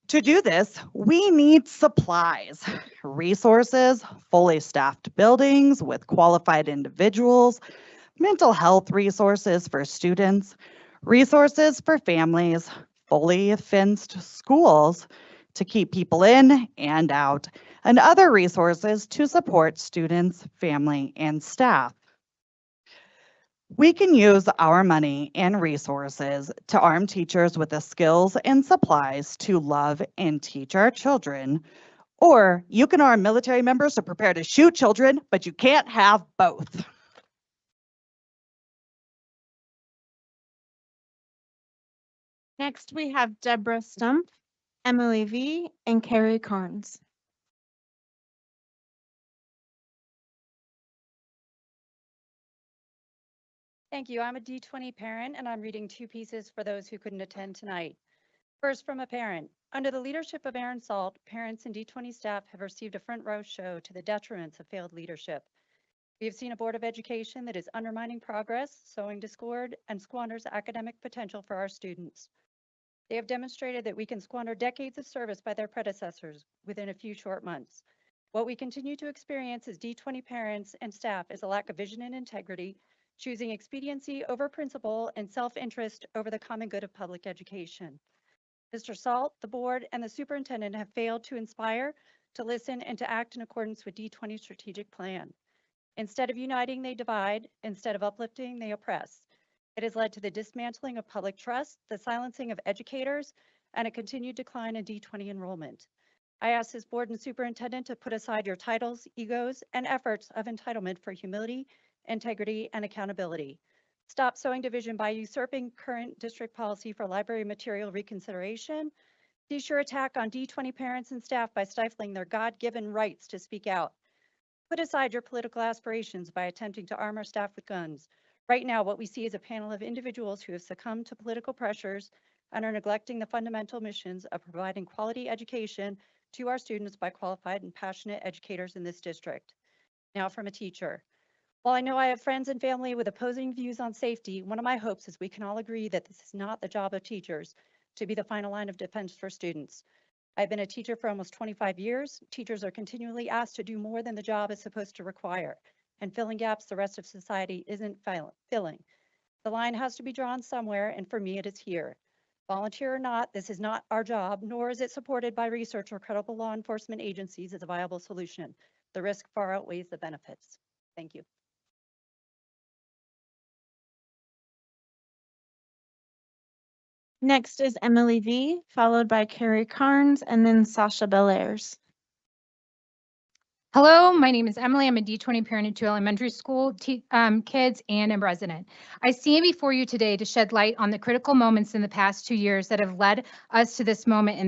To do this, we need supplies, resources, fully staffed buildings with qualified individuals, mental health resources for students, resources for families, fully fenced schools to keep people in and out, and other resources to support students, family, and staff. We can use our money and resources to arm teachers with the skills and supplies to love and teach our children, or you can arm military members to prepare to shoot children, but you can't have both. Next we have Deborah Stumpf, Emily V, and Carrie Carnes. Thank you. I'm a D20 parent, and I'm reading 2 pieces for those who couldn't attend tonight. First, from a parent. Under the leadership of Aaron Salt, parents and D20 staff have received a front row show to the detriments of failed leadership. We have seen a Board of Education that is undermining progress, sowing discord, and squanders academic potential for our students. They have demonstrated that we can squander decades of service by their predecessors within a few short months. What we continue to experience as D20 parents and staff is a lack of vision and integrity, choosing expediency over principle and self-interest over the common good of public education. Mr. Salt, the board, and the superintendent have failed to inspire, to listen, and to act in accordance with D20 strategic plan. Instead of uniting, they divide. Instead of uplifting, they oppress. It has led to the dismantling of public trust, the silencing of educators, and a continued decline in D20 enrollment. I ask this board and superintendent to put aside your titles, egos, and efforts of entitlement for humility, integrity, and accountability. Stop sowing division by usurping current district policy for library material reconsideration. Cease your attack on D20 parents and staff by stifling their God-given rights to speak out. Put aside your political aspirations by attempting to arm our staff with guns. Right now, what we see is a panel of individuals who have succumbed to political pressures and are neglecting the fundamental missions of providing quality education to our students by qualified and passionate educators in this district. Now from a teacher. While I know I have friends and family with opposing views on safety, one of my hopes is we can all agree that this is not the job of teachers to be the final line of defense for students. I've been a teacher for almost 25 years. Teachers are continually asked to do more than the job is supposed to require, and filling gaps the rest of society isn't filling. The line has to be drawn somewhere, and for me, it is here. Volunteer or not, this is not our job, nor is it supported by research or credible law enforcement agencies as a viable solution. The risk far outweighs the benefits. Thank you. Next is Emily V, followed by Carrie Carnes, and then Sasha Belaires. Hello, my name is Emily. I'm a D20 parent at 2 elementary school kids and a resident. I stand before you today to shed light on the critical moments in the past 2 years that have led us to this moment in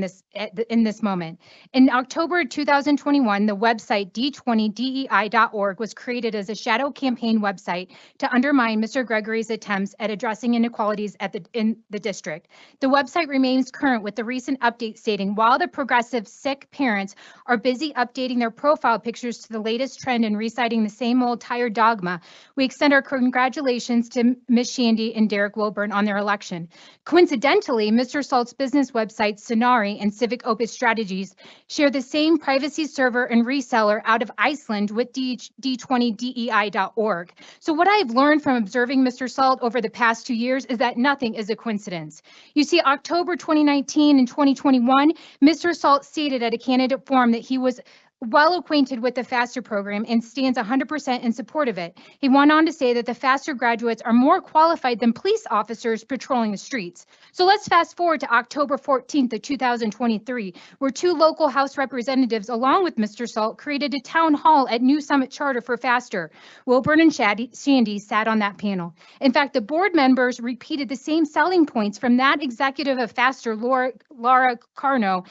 this moment. In October 2021, the website d20dei.org was created as a shadow campaign website to undermine Mr. Gregory's attempts at addressing inequalities in the district. The website remains current with the recent update stating, while the progressive sick parents are busy updating their profile pictures to the latest trend and reciting the same old tired dogma, we extend our congratulations to Ms. Shandy and Derek Wilburn on their election. Coincidentally, Mr. Salt's business website, Sonari and Civic Opus Strategies share the same privacy server and reseller out of Iceland with d20dei.org. So what I've learned from observing Mr. Salt over the past 2 years is that nothing is a coincidence. You see, October 2019 and 2021, Mr. Salt stated at a candidate forum that he was well acquainted with the FASTER program and stands 100% in support of it. He went on to say that the FASTER graduates are more qualified than police officers patrolling the streets. So let's fast forward to October 14th of 2023, where 2 local House representatives, along with Mr. Salt, created a town hall at New Summit Charter for FASTER. Wilburn and Shandy sat on that panel. In fact, the board members repeated the same selling points from that executive of FASTER, Laura Carno,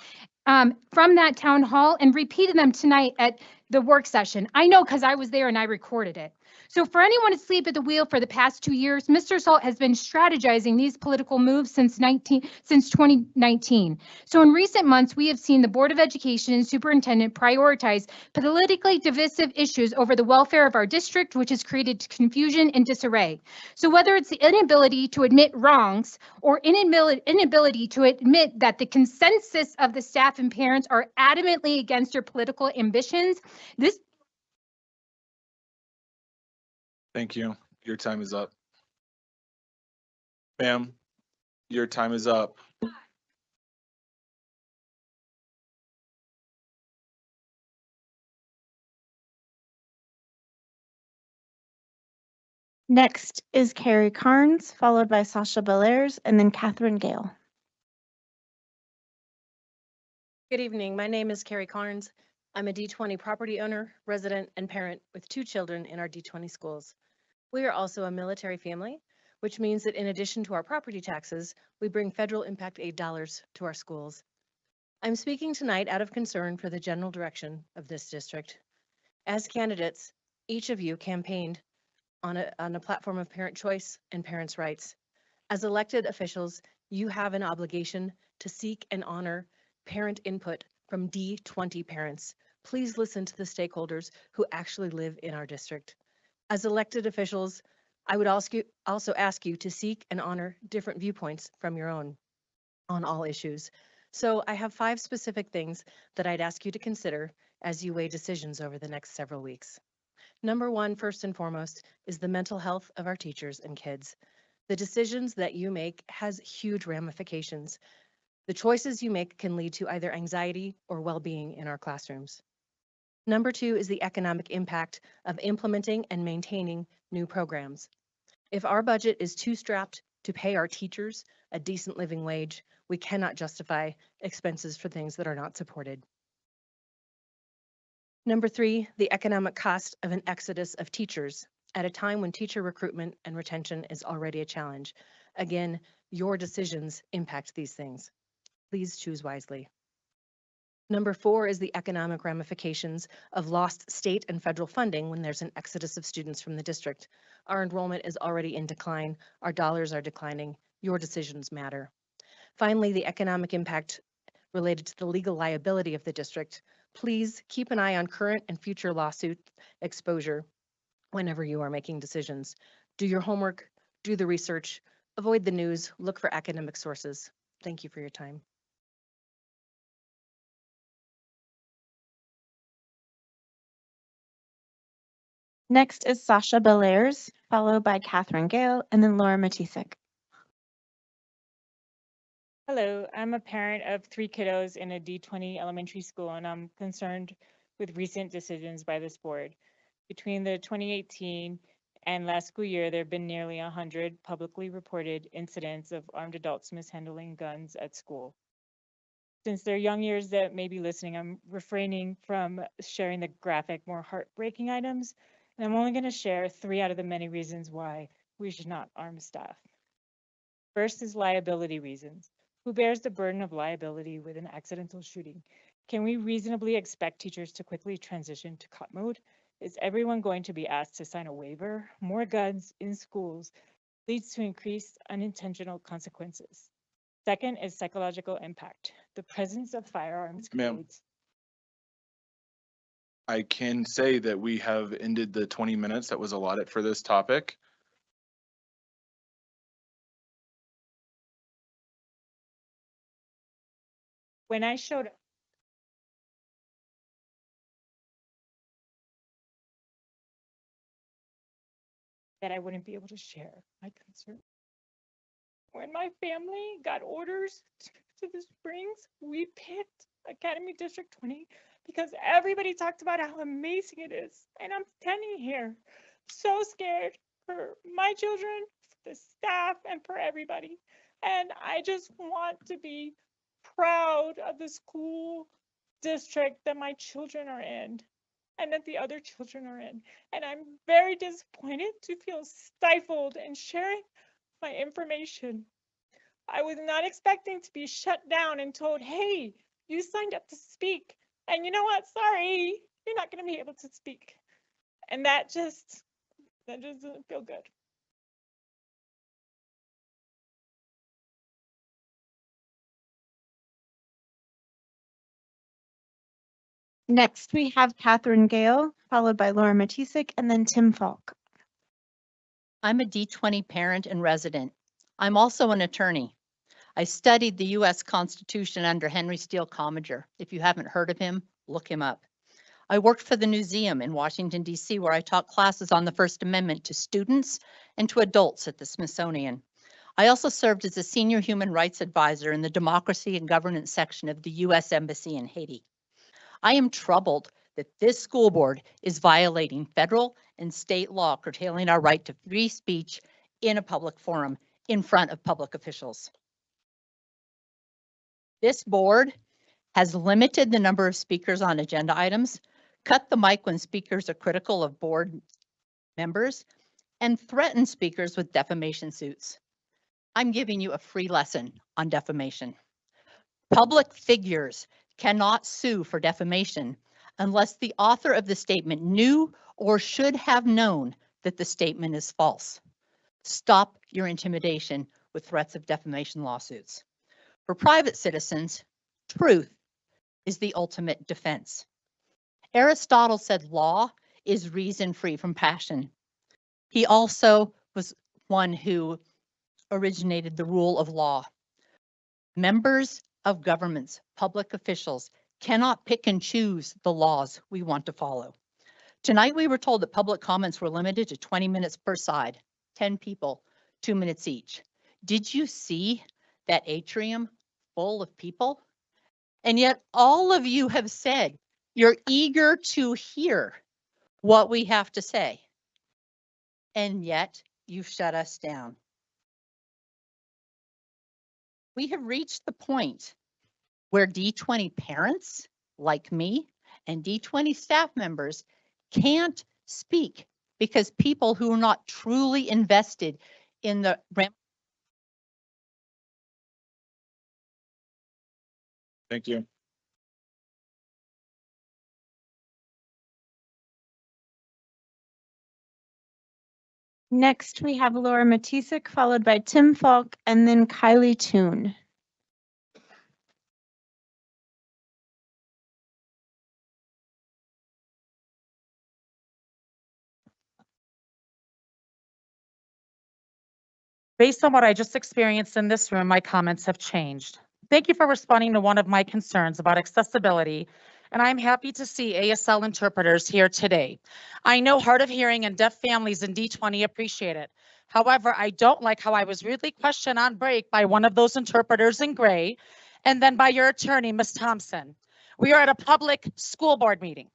from that town hall and repeated them tonight at the work session. I know because I was there and I recorded it. So for anyone asleep at the wheel for the past 2 years, Mr. Salt has been strategizing these political moves since 2019. So in recent months, we have seen the Board of Education and Superintendent prioritize politically divisive issues over the welfare of our district, which has created confusion and disarray. So whether it's the inability to admit wrongs or inability to admit that the consensus of the staff and parents are adamantly against your political ambitions, this Thank you. Your time is up. Ma'am, your time is up. Next is Carrie Carnes, followed by Sasha Belaires, and then Catherine Gale. Good evening. My name is Carrie Carnes. I'm a D20 property owner, resident, and parent with 2 children in our D20 schools. We are also a military family, which means that in addition to our property taxes, we bring federal impact aid dollars to our schools. I'm speaking tonight out of concern for the general direction of this district. As candidates, each of you campaigned on a platform of parent choice and parents' rights. As elected officials, you have an obligation to seek and honor parent input from D20 parents. Please listen to the stakeholders who actually live in our district. As elected officials, I would also ask you to seek and honor different viewpoints from your own on all issues. So I have 5 specific things that I'd ask you to consider as you weigh decisions over the next several weeks. Number 1, first and foremost, is the mental health of our teachers and kids. The decisions that you make has huge ramifications. The choices you make can lead to either anxiety or well-being in our classrooms. Number 2 is the economic impact of implementing and maintaining new programs. If our budget is too strapped to pay our teachers a decent living wage, we cannot justify expenses for things that are not supported. Number 3, the economic cost of an exodus of teachers at a time when teacher recruitment and retention is already a challenge. Again, your decisions impact these things. Please choose wisely. Number 4 is the economic ramifications of lost state and federal funding when there's an exodus of students from the district. Our enrollment is already in decline. Our dollars are declining. Your decisions matter. Finally, the economic impact related to the legal liability of the district. Please keep an eye on current and future lawsuit exposure whenever you are making decisions. Do your homework, do the research, avoid the news, look for academic sources. Thank you for your time. Next is Sasha Belaires, followed by Catherine Gale, and then Laura Matisek. Hello, I'm a parent of 3 kiddos in a D20 elementary school, and I'm concerned with recent decisions by this board. Between the 2018 and last school year, there have been nearly 100 publicly reported incidents of armed adults mishandling guns at school. Since they're young years that may be listening, I'm refraining from sharing the graphic, more heartbreaking items, and I'm only going to share 3 out of the many reasons why we should not arm staff. First is liability reasons. Who bears the burden of liability with an accidental shooting? Can we reasonably expect teachers to quickly transition to cut mode? Is everyone going to be asked to sign a waiver? More guns in schools leads to increased unintentional consequences. Second is psychological impact. The presence of firearms creates. I can say that we have ended the 20 minutes that was allotted for this topic. When I showed up, that I wouldn't be able to share my concern. When my family got orders to the Springs, we picked Academy District 20 because everybody talked about how amazing it is. And I'm standing here so scared for my children, for the staff, and for everybody. And I just want to be proud of the school district that my children are in and that the other children are in. And I'm very disappointed to feel stifled in sharing my information. I was not expecting to be shut down and told, hey, you signed up to speak. And you know what? Sorry, you're not going to be able to speak. And that just doesn't feel good. Next, we have Catherine Gale, followed by Laura Matisek, and then Tim Falk. I'm a D20 parent and resident. I'm also an attorney. I studied the U.S. Constitution under Henry Steele Commager. If you haven't heard of him, look him up. I worked for the museum in Washington, D.C., where I taught classes on the First Amendment to students and to adults at the Smithsonian. I also served as a senior human rights advisor in the Democracy and Governance section of the U.S. Embassy in Haiti. I am troubled that this school board is violating federal and state law curtailing our right to free speech in a public forum in front of public officials. This board has limited the number of speakers on agenda items, cut the mic when speakers are critical of board members, and threatened speakers with defamation suits. I'm giving you a free lesson on defamation. Public figures cannot sue for defamation unless the author of the statement knew or should have known that the statement is false. Stop your intimidation with threats of defamation lawsuits. For private citizens, truth is the ultimate defense. Aristotle said law is reason free from passion. He also was one who originated the rule of law. Members of governments, public officials, cannot pick and choose the laws we want to follow. Tonight, we were told that public comments were limited to 20 minutes per side, 10 people, 2 minutes each. Did you see that atrium full of people. And yet all of you have said you're eager to hear what we have to say. And yet you shut us down. We have reached the point where D20 parents like me and D20 staff members can't speak because people who are not truly invested in the Thank you. Next, we have Laura Matisik, followed by Tim Falk, and then Kylie Toon. Based on what I just experienced in this room, my comments have changed. Thank you for responding to one of my concerns about accessibility, and I'm happy to see ASL interpreters here today. I know hard of hearing and deaf families in D20 appreciate it. However, I don't like how I was rudely questioned on break by one of those interpreters in gray, and then by your attorney, Ms. Thompson. We are at a public school board meeting.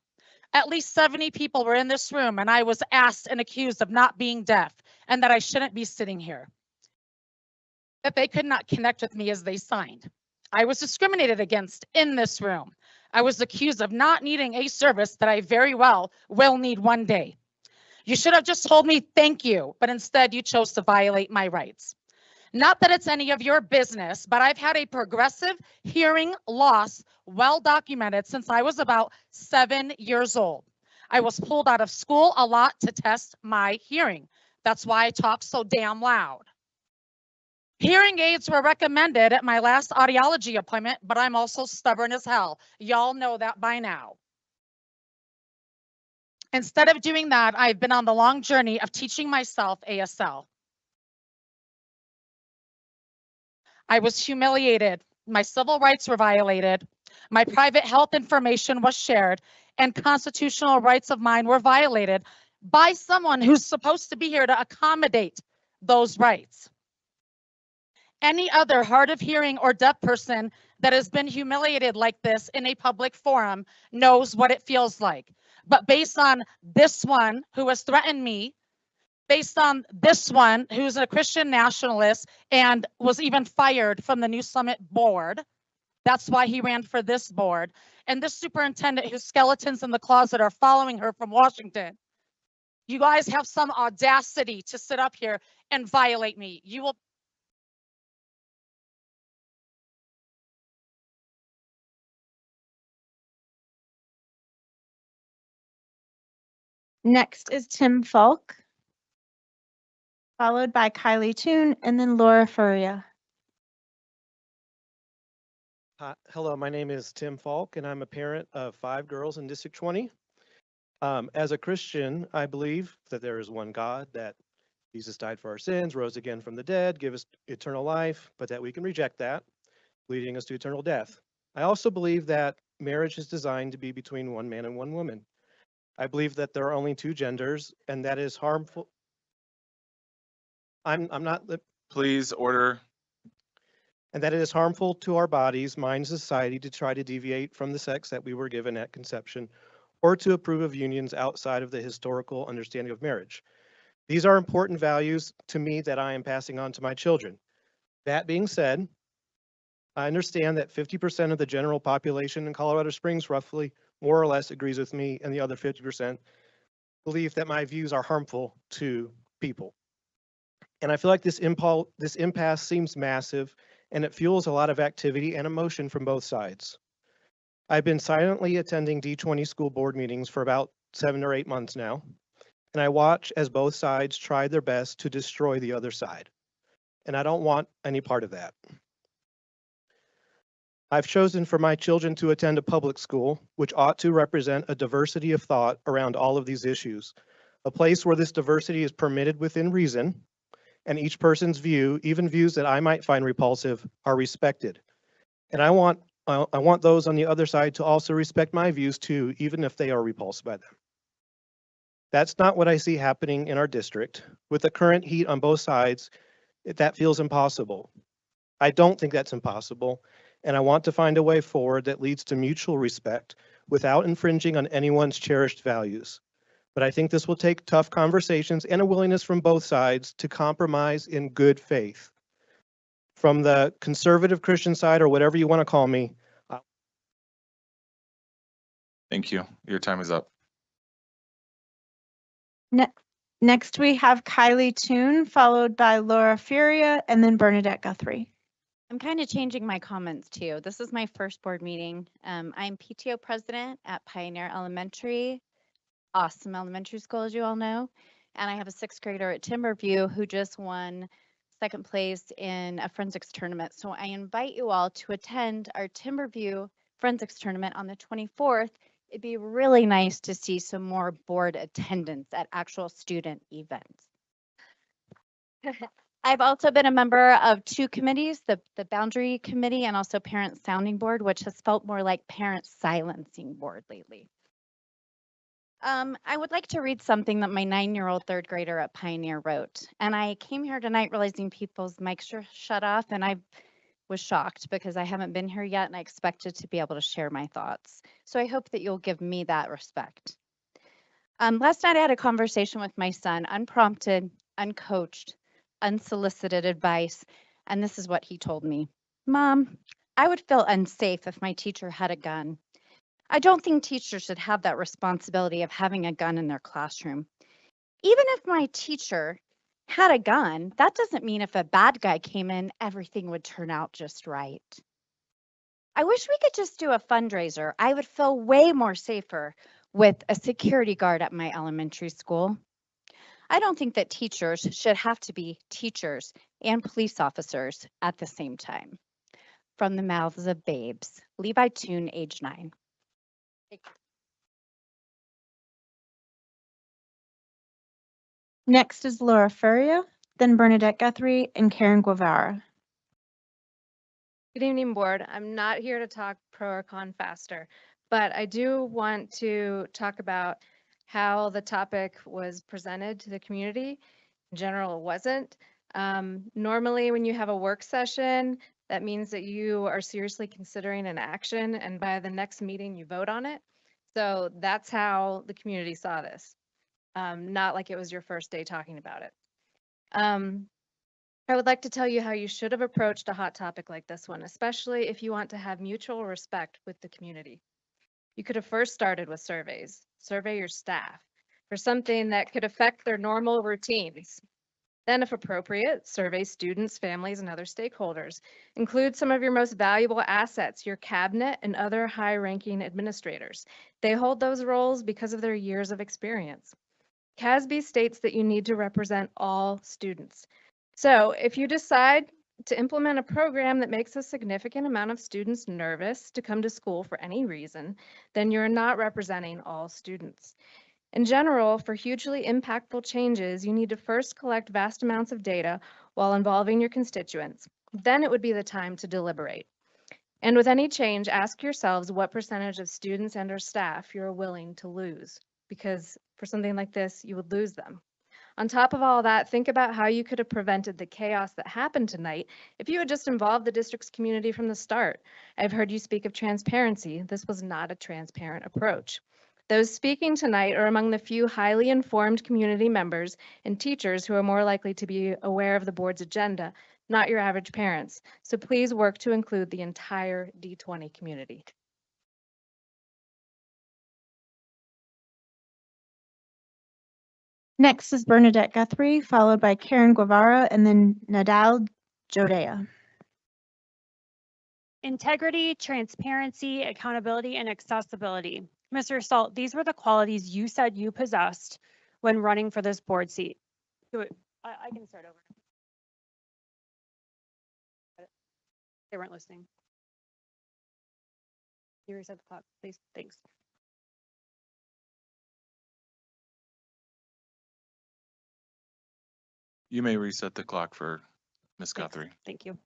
At least 70 people were in this room, and I was asked and accused of not being deaf and that I shouldn't be sitting here, that they could not connect with me as they signed. I was discriminated against in this room. I was accused of not needing a service that I very well will need one day. You should have just told me thank you, but instead you chose to violate my rights. Not that it's any of your business, but I've had a progressive hearing loss well documented since I was about 7 years old. I was pulled out of school a lot to test my hearing. That's why I talk so damn loud. Hearing aids were recommended at my last audiology appointment, but I'm also stubborn as hell. Y'all know that by now. Instead of doing that, I've been on the long journey of teaching myself ASL. I was humiliated. My civil rights were violated. My private health information was shared, and constitutional rights of mine were violated by someone who's supposed to be here to accommodate those rights. Any other hard of hearing or deaf person that has been humiliated like this in a public forum knows what it feels like. But based on this one who has threatened me, based on this one who's a Christian nationalist and was even fired from the New Summit board, that's why he ran for this board, and this superintendent whose skeletons in the closet are following her from Washington, you guys have some audacity to sit up here and violate me. You will. Next is Tim Falk, followed by Kylie Toon, and then Laura Furia. Hello, my name is Tim Falk, and I'm a parent of 5 girls in District 20. As a Christian, I believe that there is one God, that Jesus died for our sins, rose again from the dead, give us eternal life, but that we can reject that, leading us to eternal death. I also believe that marriage is designed to be between one man and one woman. I believe that there are only 2 genders, and that is harmful. I'm not. Please order. And that it is harmful to our bodies, minds, and society to try to deviate from the sex that we were given at conception, or to approve of unions outside of the historical understanding of marriage. These are important values to me that I am passing on to my children. That being said, I understand that 50% of the general population in Colorado Springs, roughly, more or less, agrees with me, and the other 50% believe that my views are harmful to people. And I feel like this impasse seems massive, and it fuels a lot of activity and emotion from both sides. I've been silently attending D20 school board meetings for about 7 or 8 months now, and I watch as both sides try their best to destroy the other side. And I don't want any part of that. I've chosen for my children to attend a public school, which ought to represent a diversity of thought around all of these issues, a place where this diversity is permitted within reason, and each person's view, even views that I might find repulsive, are respected. And I want those on the other side to also respect my views too, even if they are repulsed by them. That's not what I see happening in our district. With the current heat on both sides, that feels impossible. I don't think that's impossible. and I want to find a way forward that leads to mutual respect without infringing on anyone's cherished values. But I think this will take tough conversations and a willingness from both sides to compromise in good faith. From the conservative Christian side, or whatever you want to call me. Thank you. Your time is up. Next, we have Kylie Toon, followed by Laura Furia, and then Bernadette Guthrie. I'm kind of changing my comments too. This is my first board meeting. I'm PTO president at Pioneer Elementary, awesome elementary school, as you all know. And I have a sixth grader at Timberview who just won second place in a forensics tournament. So I invite you all to attend our Timberview forensics tournament on the 24th. It'd be really nice to see some more board attendance at actual student events. I've also been a member of two committees, the Boundary Committee and also Parent Sounding Board, which has felt more like Parent Silencing Board lately. I would like to read something that my 9-year-old third grader at Pioneer wrote. And I came here tonight realizing people's mics are shut off, and I was shocked because I haven't been here yet and I expected to be able to share my thoughts. So I hope that you'll give me that respect. Last night I had a conversation with my son, unprompted, uncoached, unsolicited advice, and this is what he told me. Mom, I would feel unsafe if my teacher had a gun. I don't think teachers should have that responsibility of having a gun in their classroom. Even if my teacher had a gun, that doesn't mean if a bad guy came in, everything would turn out just right. I wish we could just do a fundraiser. I would feel way more safer with a security guard at my elementary school. I don't think that teachers should have to be teachers and police officers at the same time. From the mouths of babes, Levi Toon, age 9. Next is Laura Furia, then Bernadette Guthrie, and Karen Guevara. Good evening, board. I'm not here to talk pro or con faster, but I do want to talk about how the topic was presented to the community. In general, it wasn't. Normally, when you have a work session, that means that you are seriously considering an action, and by the next meeting, you vote on it. So that's how the community saw this, not like it was your first day talking about it. I would like to tell you how you should have approached a hot topic like this one, especially if you want to have mutual respect with the community. You could have first started with surveys. Survey your staff for something that could affect their normal routines. Then, if appropriate, survey students, families, and other stakeholders. Include some of your most valuable assets, your cabinet and other high-ranking administrators. They hold those roles because of their years of experience. CASB states that you need to represent all students. So if you decide to implement a program that makes a significant amount of students nervous to come to school for any reason, then you're not representing all students. In general, for hugely impactful changes, you need to first collect vast amounts of data while involving your constituents. Then it would be the time to deliberate. And with any change, ask yourselves what percentage of students and or staff you're willing to lose, because for something like this, you would lose them. On top of all that, think about how you could have prevented the chaos that happened tonight if you had just involved the district's community from the start. I've heard you speak of transparency. This was not a transparent approach. Those speaking tonight are among the few highly informed community members and teachers who are more likely to be aware of the board's agenda, not your average parents. So please work to include the entire D20 community. Next is Bernadette Guthrie, followed by Karen Guevara, and then Nadal Jodea. Integrity, transparency, accountability, and accessibility. Mr. Salt, these were the qualities you said you possessed when running for this board seat. I can start over. They weren't listening. You reset the clock, please. Thanks. You may reset the clock for Ms. Guthrie. Thank you.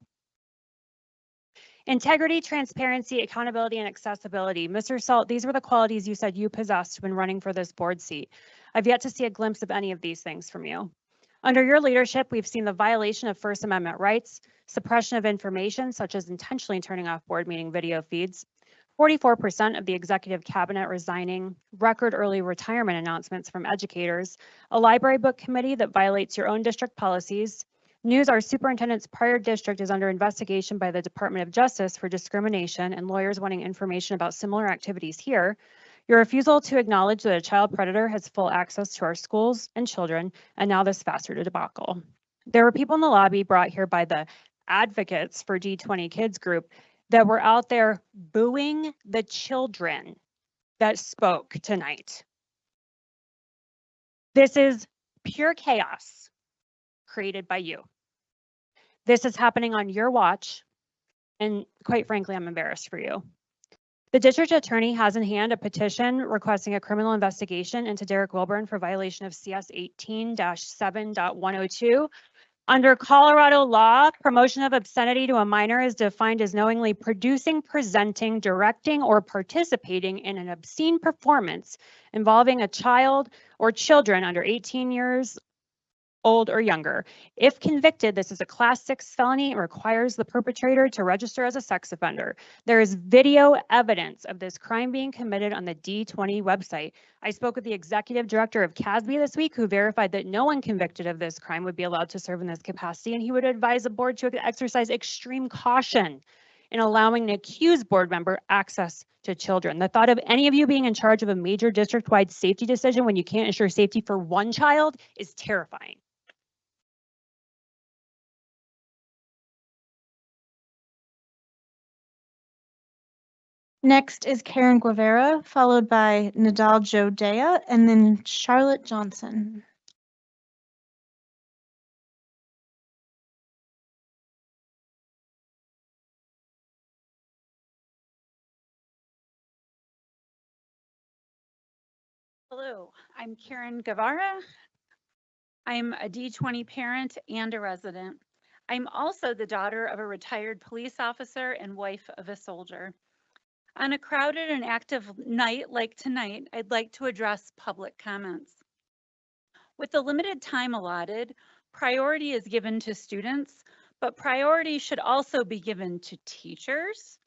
Integrity, transparency, accountability, and accessibility. Mr. Salt, these were the qualities you said you possessed when running for this board seat. I've yet to see a glimpse of any of these things from you. Under your leadership, we've seen the violation of First Amendment rights, suppression of information, such as intentionally turning off board meeting video feeds, 44% of the executive cabinet resigning, record early retirement announcements from educators, a library book committee that violates your own district policies, news our superintendent's prior district is under investigation by the Department of Justice for discrimination and lawyers wanting information about similar activities here, your refusal to acknowledge that a child predator has full access to our schools and children, and now this faster debacle. There were people in the lobby brought here by the advocates for D20 Kids group that were out there booing the children that spoke tonight. This is pure chaos created by you. This is happening on your watch, and quite frankly, I'm embarrassed for you. The district attorney has in hand a petition requesting a criminal investigation into Derek Wilburn for violation of CS 18-7.102. Under Colorado law, promotion of obscenity to a minor is defined as knowingly producing, presenting, directing, or participating in an obscene performance involving a child or children under 18 years old or younger. If convicted, this is a class 6 felony and requires the perpetrator to register as a sex offender. There is video evidence of this crime being committed on the D20 website. I spoke with the executive director of CASB this week, who verified that no one convicted of this crime would be allowed to serve in this capacity, and he would advise the board to exercise extreme caution in allowing an accused board member access to children. The thought of any of you being in charge of a major district-wide safety decision when you can't ensure safety for one child is terrifying. Next is Karen Guevara, followed by Nadal Jodea, and then Charlotte Johnson. Hello, I'm Karen Guevara. I'm a D20 parent and a resident. I'm also the daughter of a retired police officer and wife of a soldier. On a crowded and active night like tonight, I'd like to address public comments. With the limited time allotted, priority is given to students, but priority should also be given to teachers,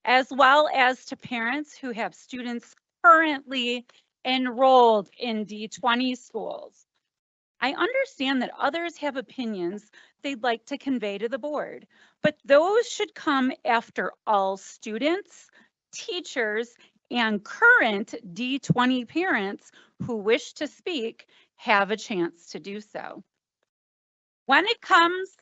as well as to parents who have students currently enrolled in D20 schools. I understand that others have opinions they'd like to convey to the board, but those should come after all students, teachers, and current D20 parents who wish to speak have a chance to do so. When it comes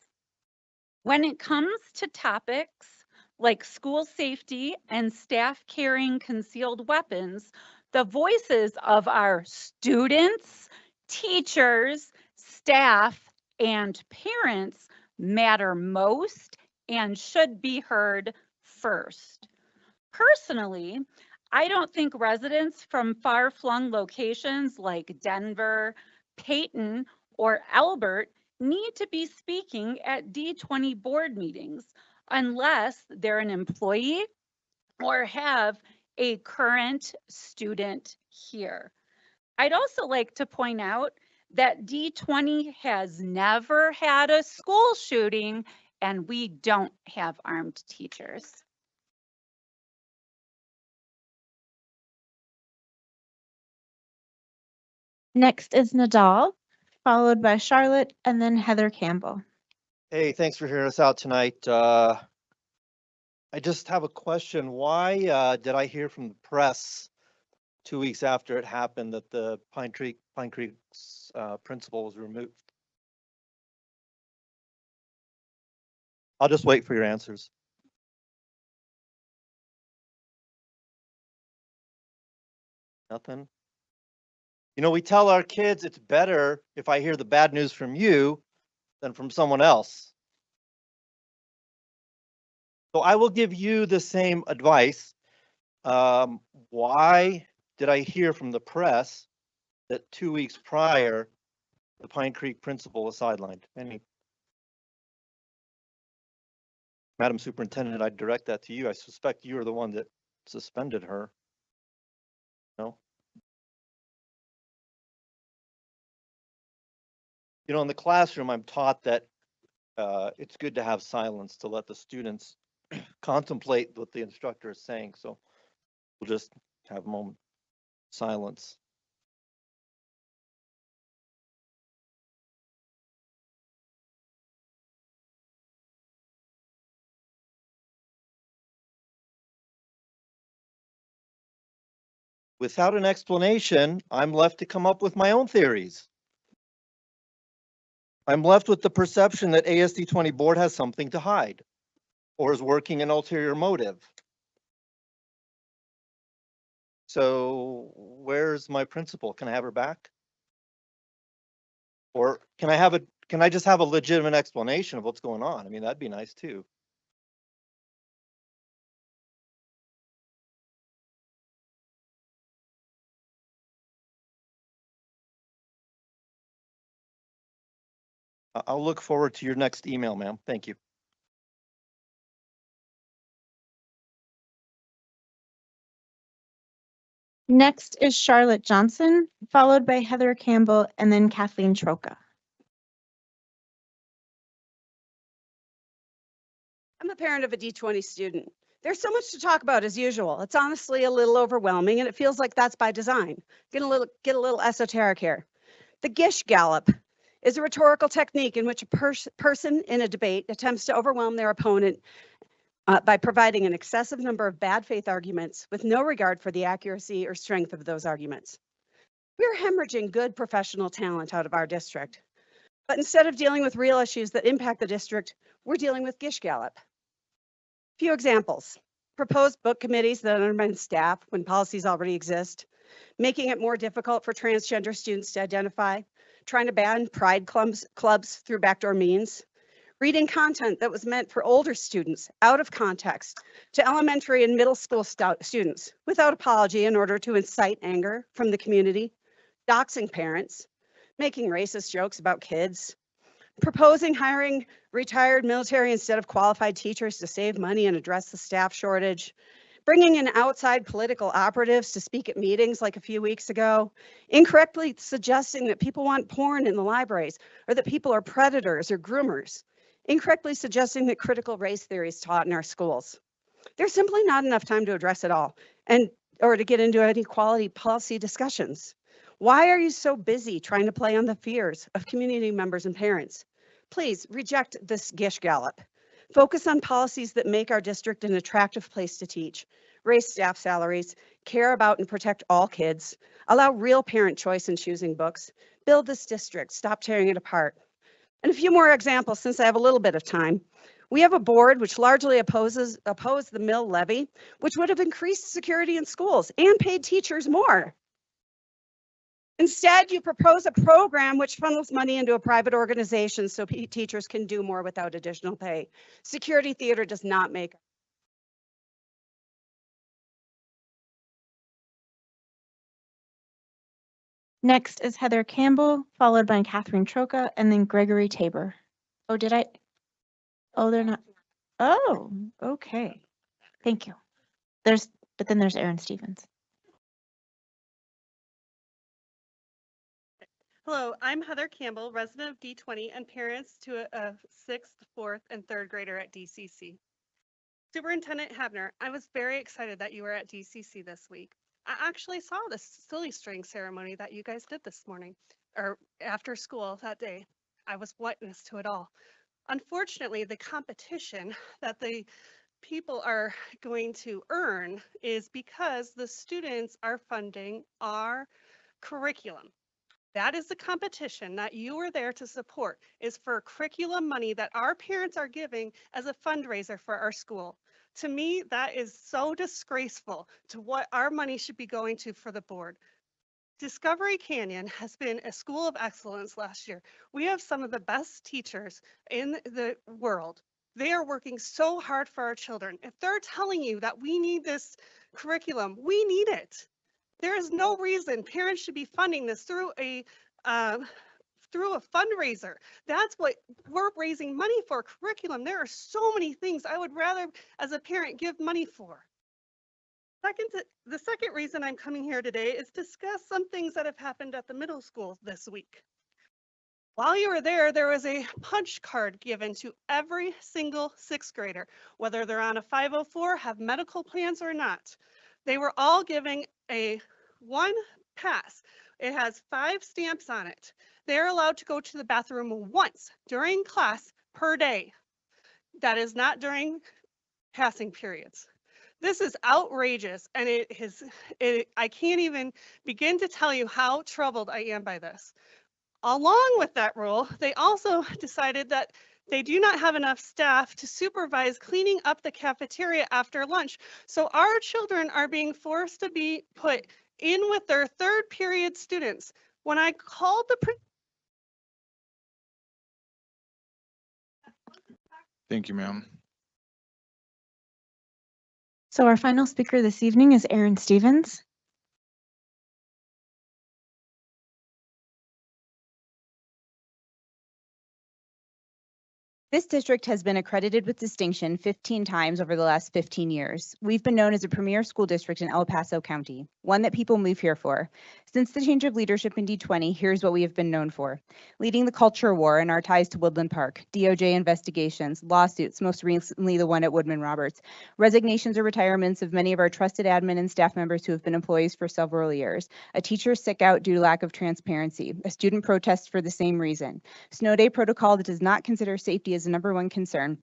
to topics like school safety and staff carrying concealed weapons, the voices of our students, teachers, staff, and parents matter most and should be heard first. Personally, I don't think residents from far-flung locations like Denver, Peyton, or Albert need to be speaking at D20 board meetings unless they're an employee or have a current student here. I'd also like to point out that D20 has never had a school shooting, and we don't have armed teachers. Next is Nadal, followed by Charlotte, and then Heather Campbell. Hey, thanks for hearing us out tonight. I just have a question. Why did I hear from the press 2 weeks after it happened that the Pine Creek's principal was removed? I'll just wait for your answers. Nothing? You know, we tell our kids it's better if I hear the bad news from you than from someone else. So I will give you the same advice. Why did I hear from the press that 2 weeks prior, the Pine Creek principal was sidelined? Madam Superintendent, I direct that to you. I suspect you are the one that suspended her. No? You know, in the classroom, I'm taught that it's good to have silence to let the students contemplate what the instructor is saying. So we'll just have a moment silence. Without an explanation, I'm left to come up with my own theories. I'm left with the perception that ASD 20 board has something to hide or is working an ulterior motive. So where's my principal? Can I have her back? Or can I just have a legitimate explanation of what's going on? I mean, that'd be nice too. I'll look forward to your next email, ma'am. Thank you. Next is Charlotte Johnson, followed by Heather Campbell, and then Kathleen Troca. I'm a parent of a D20 student. There's so much to talk about as usual. It's honestly a little overwhelming, and it feels like that's by design. Get a little esoteric here. The Gish Gallop is a rhetorical technique in which a person in a debate attempts to overwhelm their opponent by providing an excessive number of bad faith arguments with no regard for the accuracy or strength of those arguments. We're hemorrhaging good professional talent out of our district. But instead of dealing with real issues that impact the district, we're dealing with Gish Gallop. Few examples: proposed book committees that undermine staff when policies already exist, making it more difficult for transgender students to identify, trying to ban pride clubs through backdoor means, reading content that was meant for older students out of context to elementary and middle school students without apology in order to incite anger from the community, doxing parents, making racist jokes about kids, proposing hiring retired military instead of qualified teachers to save money and address the staff shortage, bringing in outside political operatives to speak at meetings like a few weeks ago, incorrectly suggesting that people want porn in the libraries or that people are predators or groomers, incorrectly suggesting that critical race theory is taught in our schools. There's simply not enough time to address it all or to get into any quality policy discussions. Why are you so busy trying to play on the fears of community members and parents? Please reject this Gish Gallop. Focus on policies that make our district an attractive place to teach, raise staff salaries, care about and protect all kids, allow real parent choice in choosing books, build this district, stop tearing it apart. And a few more examples since I have a little bit of time. We have a board which largely opposed the mill levy, which would have increased security in schools and paid teachers more. Instead, you propose a program which funnels money into a private organization so teachers can do more without additional pay. Security theater does not make. Next is Heather Campbell, followed by Catherine Troca, and then Gregory Tabor. Oh, did I? Oh, they're not. Oh, okay. Thank you. But then there's Aaron Stevens. Hello, I'm Heather Campbell, resident of D20 and parents to a 6th, 4th, and 3rd grader at DCC. Superintendent Hebner, I was very excited that you were at DCC this week. I actually saw the silly string ceremony that you guys did this morning, or after school that day. I was witness to it all. Unfortunately, the competition that the people are going to earn is because the students are funding our curriculum. That is the competition that you are there to support, is for curriculum money that our parents are giving as a fundraiser for our school. To me, that is so disgraceful to what our money should be going to for the board. Discovery Canyon has been a school of excellence last year. We have some of the best teachers in the world. They are working so hard for our children. If they're telling you that we need this curriculum, we need it. There is no reason parents should be funding this through a fundraiser. That's what we're raising money for, curriculum. There are so many things I would rather, as a parent, give money for. The second reason I'm coming here today is to discuss some things that have happened at the middle school this week. While you were there, there was a punch card given to every single sixth grader, whether they're on a 504, have medical plans or not. They were all giving a one pass. It has 5 stamps on it. They're allowed to go to the bathroom once during class per day. That is not during passing periods. This is outrageous, and I can't even begin to tell you how troubled I am by this. Along with that rule, they also decided that they do not have enough staff to supervise cleaning up the cafeteria after lunch. So our children are being forced to be put in with their third period students. When I called the Thank you, ma'am. So our final speaker this evening is Erin Stevens. This district has been accredited with distinction 15 times over the last 15 years. We've been known as a premier school district in El Paso County, one that people move here for. Since the change of leadership in D20, here's what we have been known for. Leading the culture war in our ties to Woodland Park, DOJ investigations, lawsuits, most recently the one at Woodmen Roberts, resignations or retirements of many of our trusted admin and staff members who have been employees for several years, a teacher sick out due to lack of transparency, a student protest for the same reason, snow day protocol that does not consider safety as the #1 concern,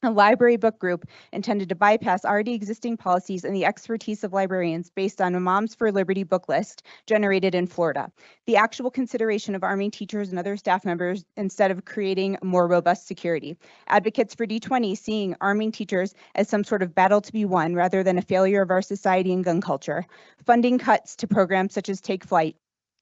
a library book group intended to bypass already existing policies and the expertise of librarians based on a Moms for Liberty book list generated in Florida, the actual consideration of arming teachers and other staff members instead of creating more robust security, advocates for D20 seeing arming teachers as some sort of battle to be won rather than a failure of our society and gun culture, funding cuts to programs such as Take Flight,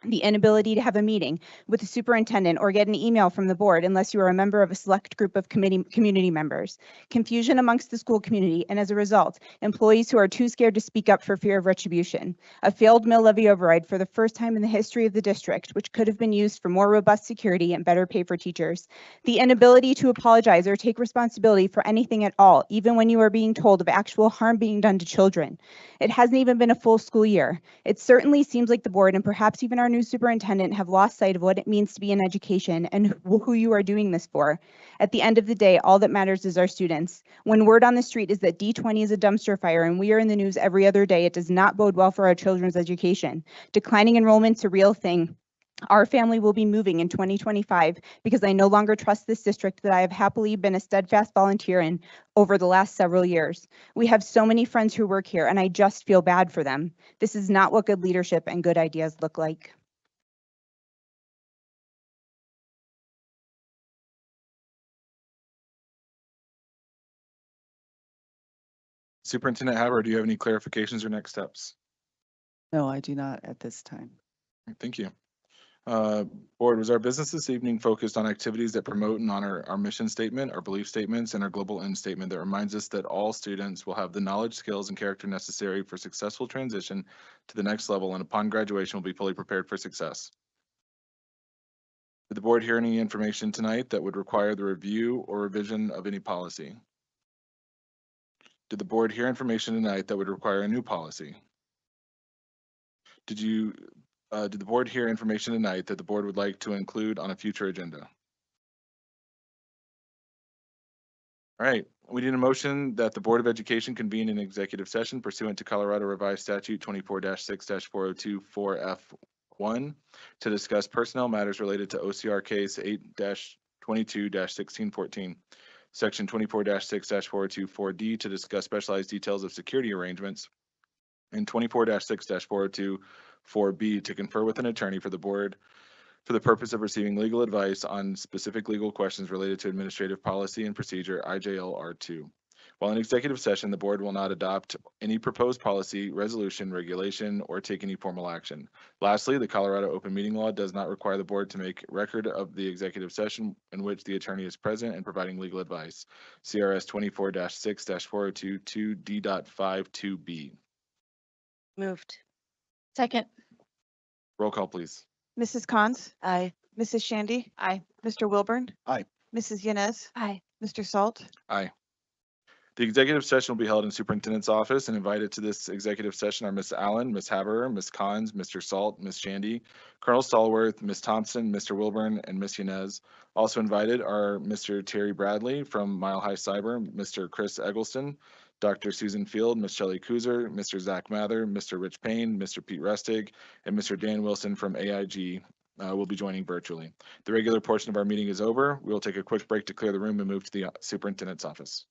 the inability to have a meeting with the superintendent or get an email from the board unless you are a member of a select group of community members, confusion amongst the school community, and as a result, employees who are too scared to speak up for fear of retribution, a failed mill levy override for the first time in the history of the district, which could have been used for more robust security and better pay for teachers, the inability to apologize or take responsibility for anything at all, even when you are being told of actual harm being done to children. It hasn't even been a full school year. It certainly seems like the board and perhaps even our new superintendent have lost sight of what it means to be in education and who you are doing this for. At the end of the day, all that matters is our students. When word on the street is that D20 is a dumpster fire and we are in the news every other day, it does not bode well for our children's education. Declining enrollment's a real thing. Our family will be moving in 2025 because I no longer trust this district that I have happily been a steadfast volunteer in over the last several years. We have so many friends who work here and I just feel bad for them. This is not what good leadership and good ideas look like. Superintendent Haber, do you have any clarifications or next steps? No, I do not at this time. Thank you. Board, was our business this evening focused on activities that promote and honor our mission statement, our belief statements, and our global end statement that reminds us that all students will have the knowledge, skills, and character necessary for successful transition to the next level and upon graduation will be fully prepared for success? Did the board hear any information tonight that would require the review or revision of any policy? Did the board hear information tonight that would require a new policy? Did the board hear information tonight that the board would like to include on a future agenda? All right, we need a motion that the Board of Education convene an executive session pursuant to Colorado Revised Statute 24-6-4024F1 to discuss personnel matters related to OCR case 8-22-1614. Section 24-6-4024D to discuss specialized details of security arrangements, and 24-6-4024B to confer with an attorney for the board for the purpose of receiving legal advice on specific legal questions related to administrative policy and procedure IJL R2. While in executive session, the board will not adopt any proposed policy, resolution, regulation, or take any formal action. Lastly, the Colorado Open Meeting Law does not require the board to make record of the executive session in which the attorney is present and providing legal advice. CRS 24-6-4022 D.52B. Moved. Second. Roll call, please. Mrs. Cons? Aye. Mrs. Shandy? Aye. Mr. Wilburn? Aye. Mrs. Yanez? Aye. Mr. Salt? Aye. The executive session will be held in Superintendent's office, and invited to this executive session are Ms. Allen, Ms. Haberer, Ms. Collins, Mr. Salt, Ms. Shandy, Colonel Stallworth, Ms. Thompson, Mr. Wilburn, and Ms. Yanez. Also invited are Mr. Terry Bradley from Mile High Cyber, Mr. Chris Eggleston, Dr. Susan Field, Ms. Shelley Kuzer, Mr. Zach Mather, Mr. Rich Payne, Mr. Pete Restig, and Mr. Dan Wilson from AIG will be joining virtually. The regular portion of our meeting is over. We will take a quick break to clear the room and move to the superintendent's office.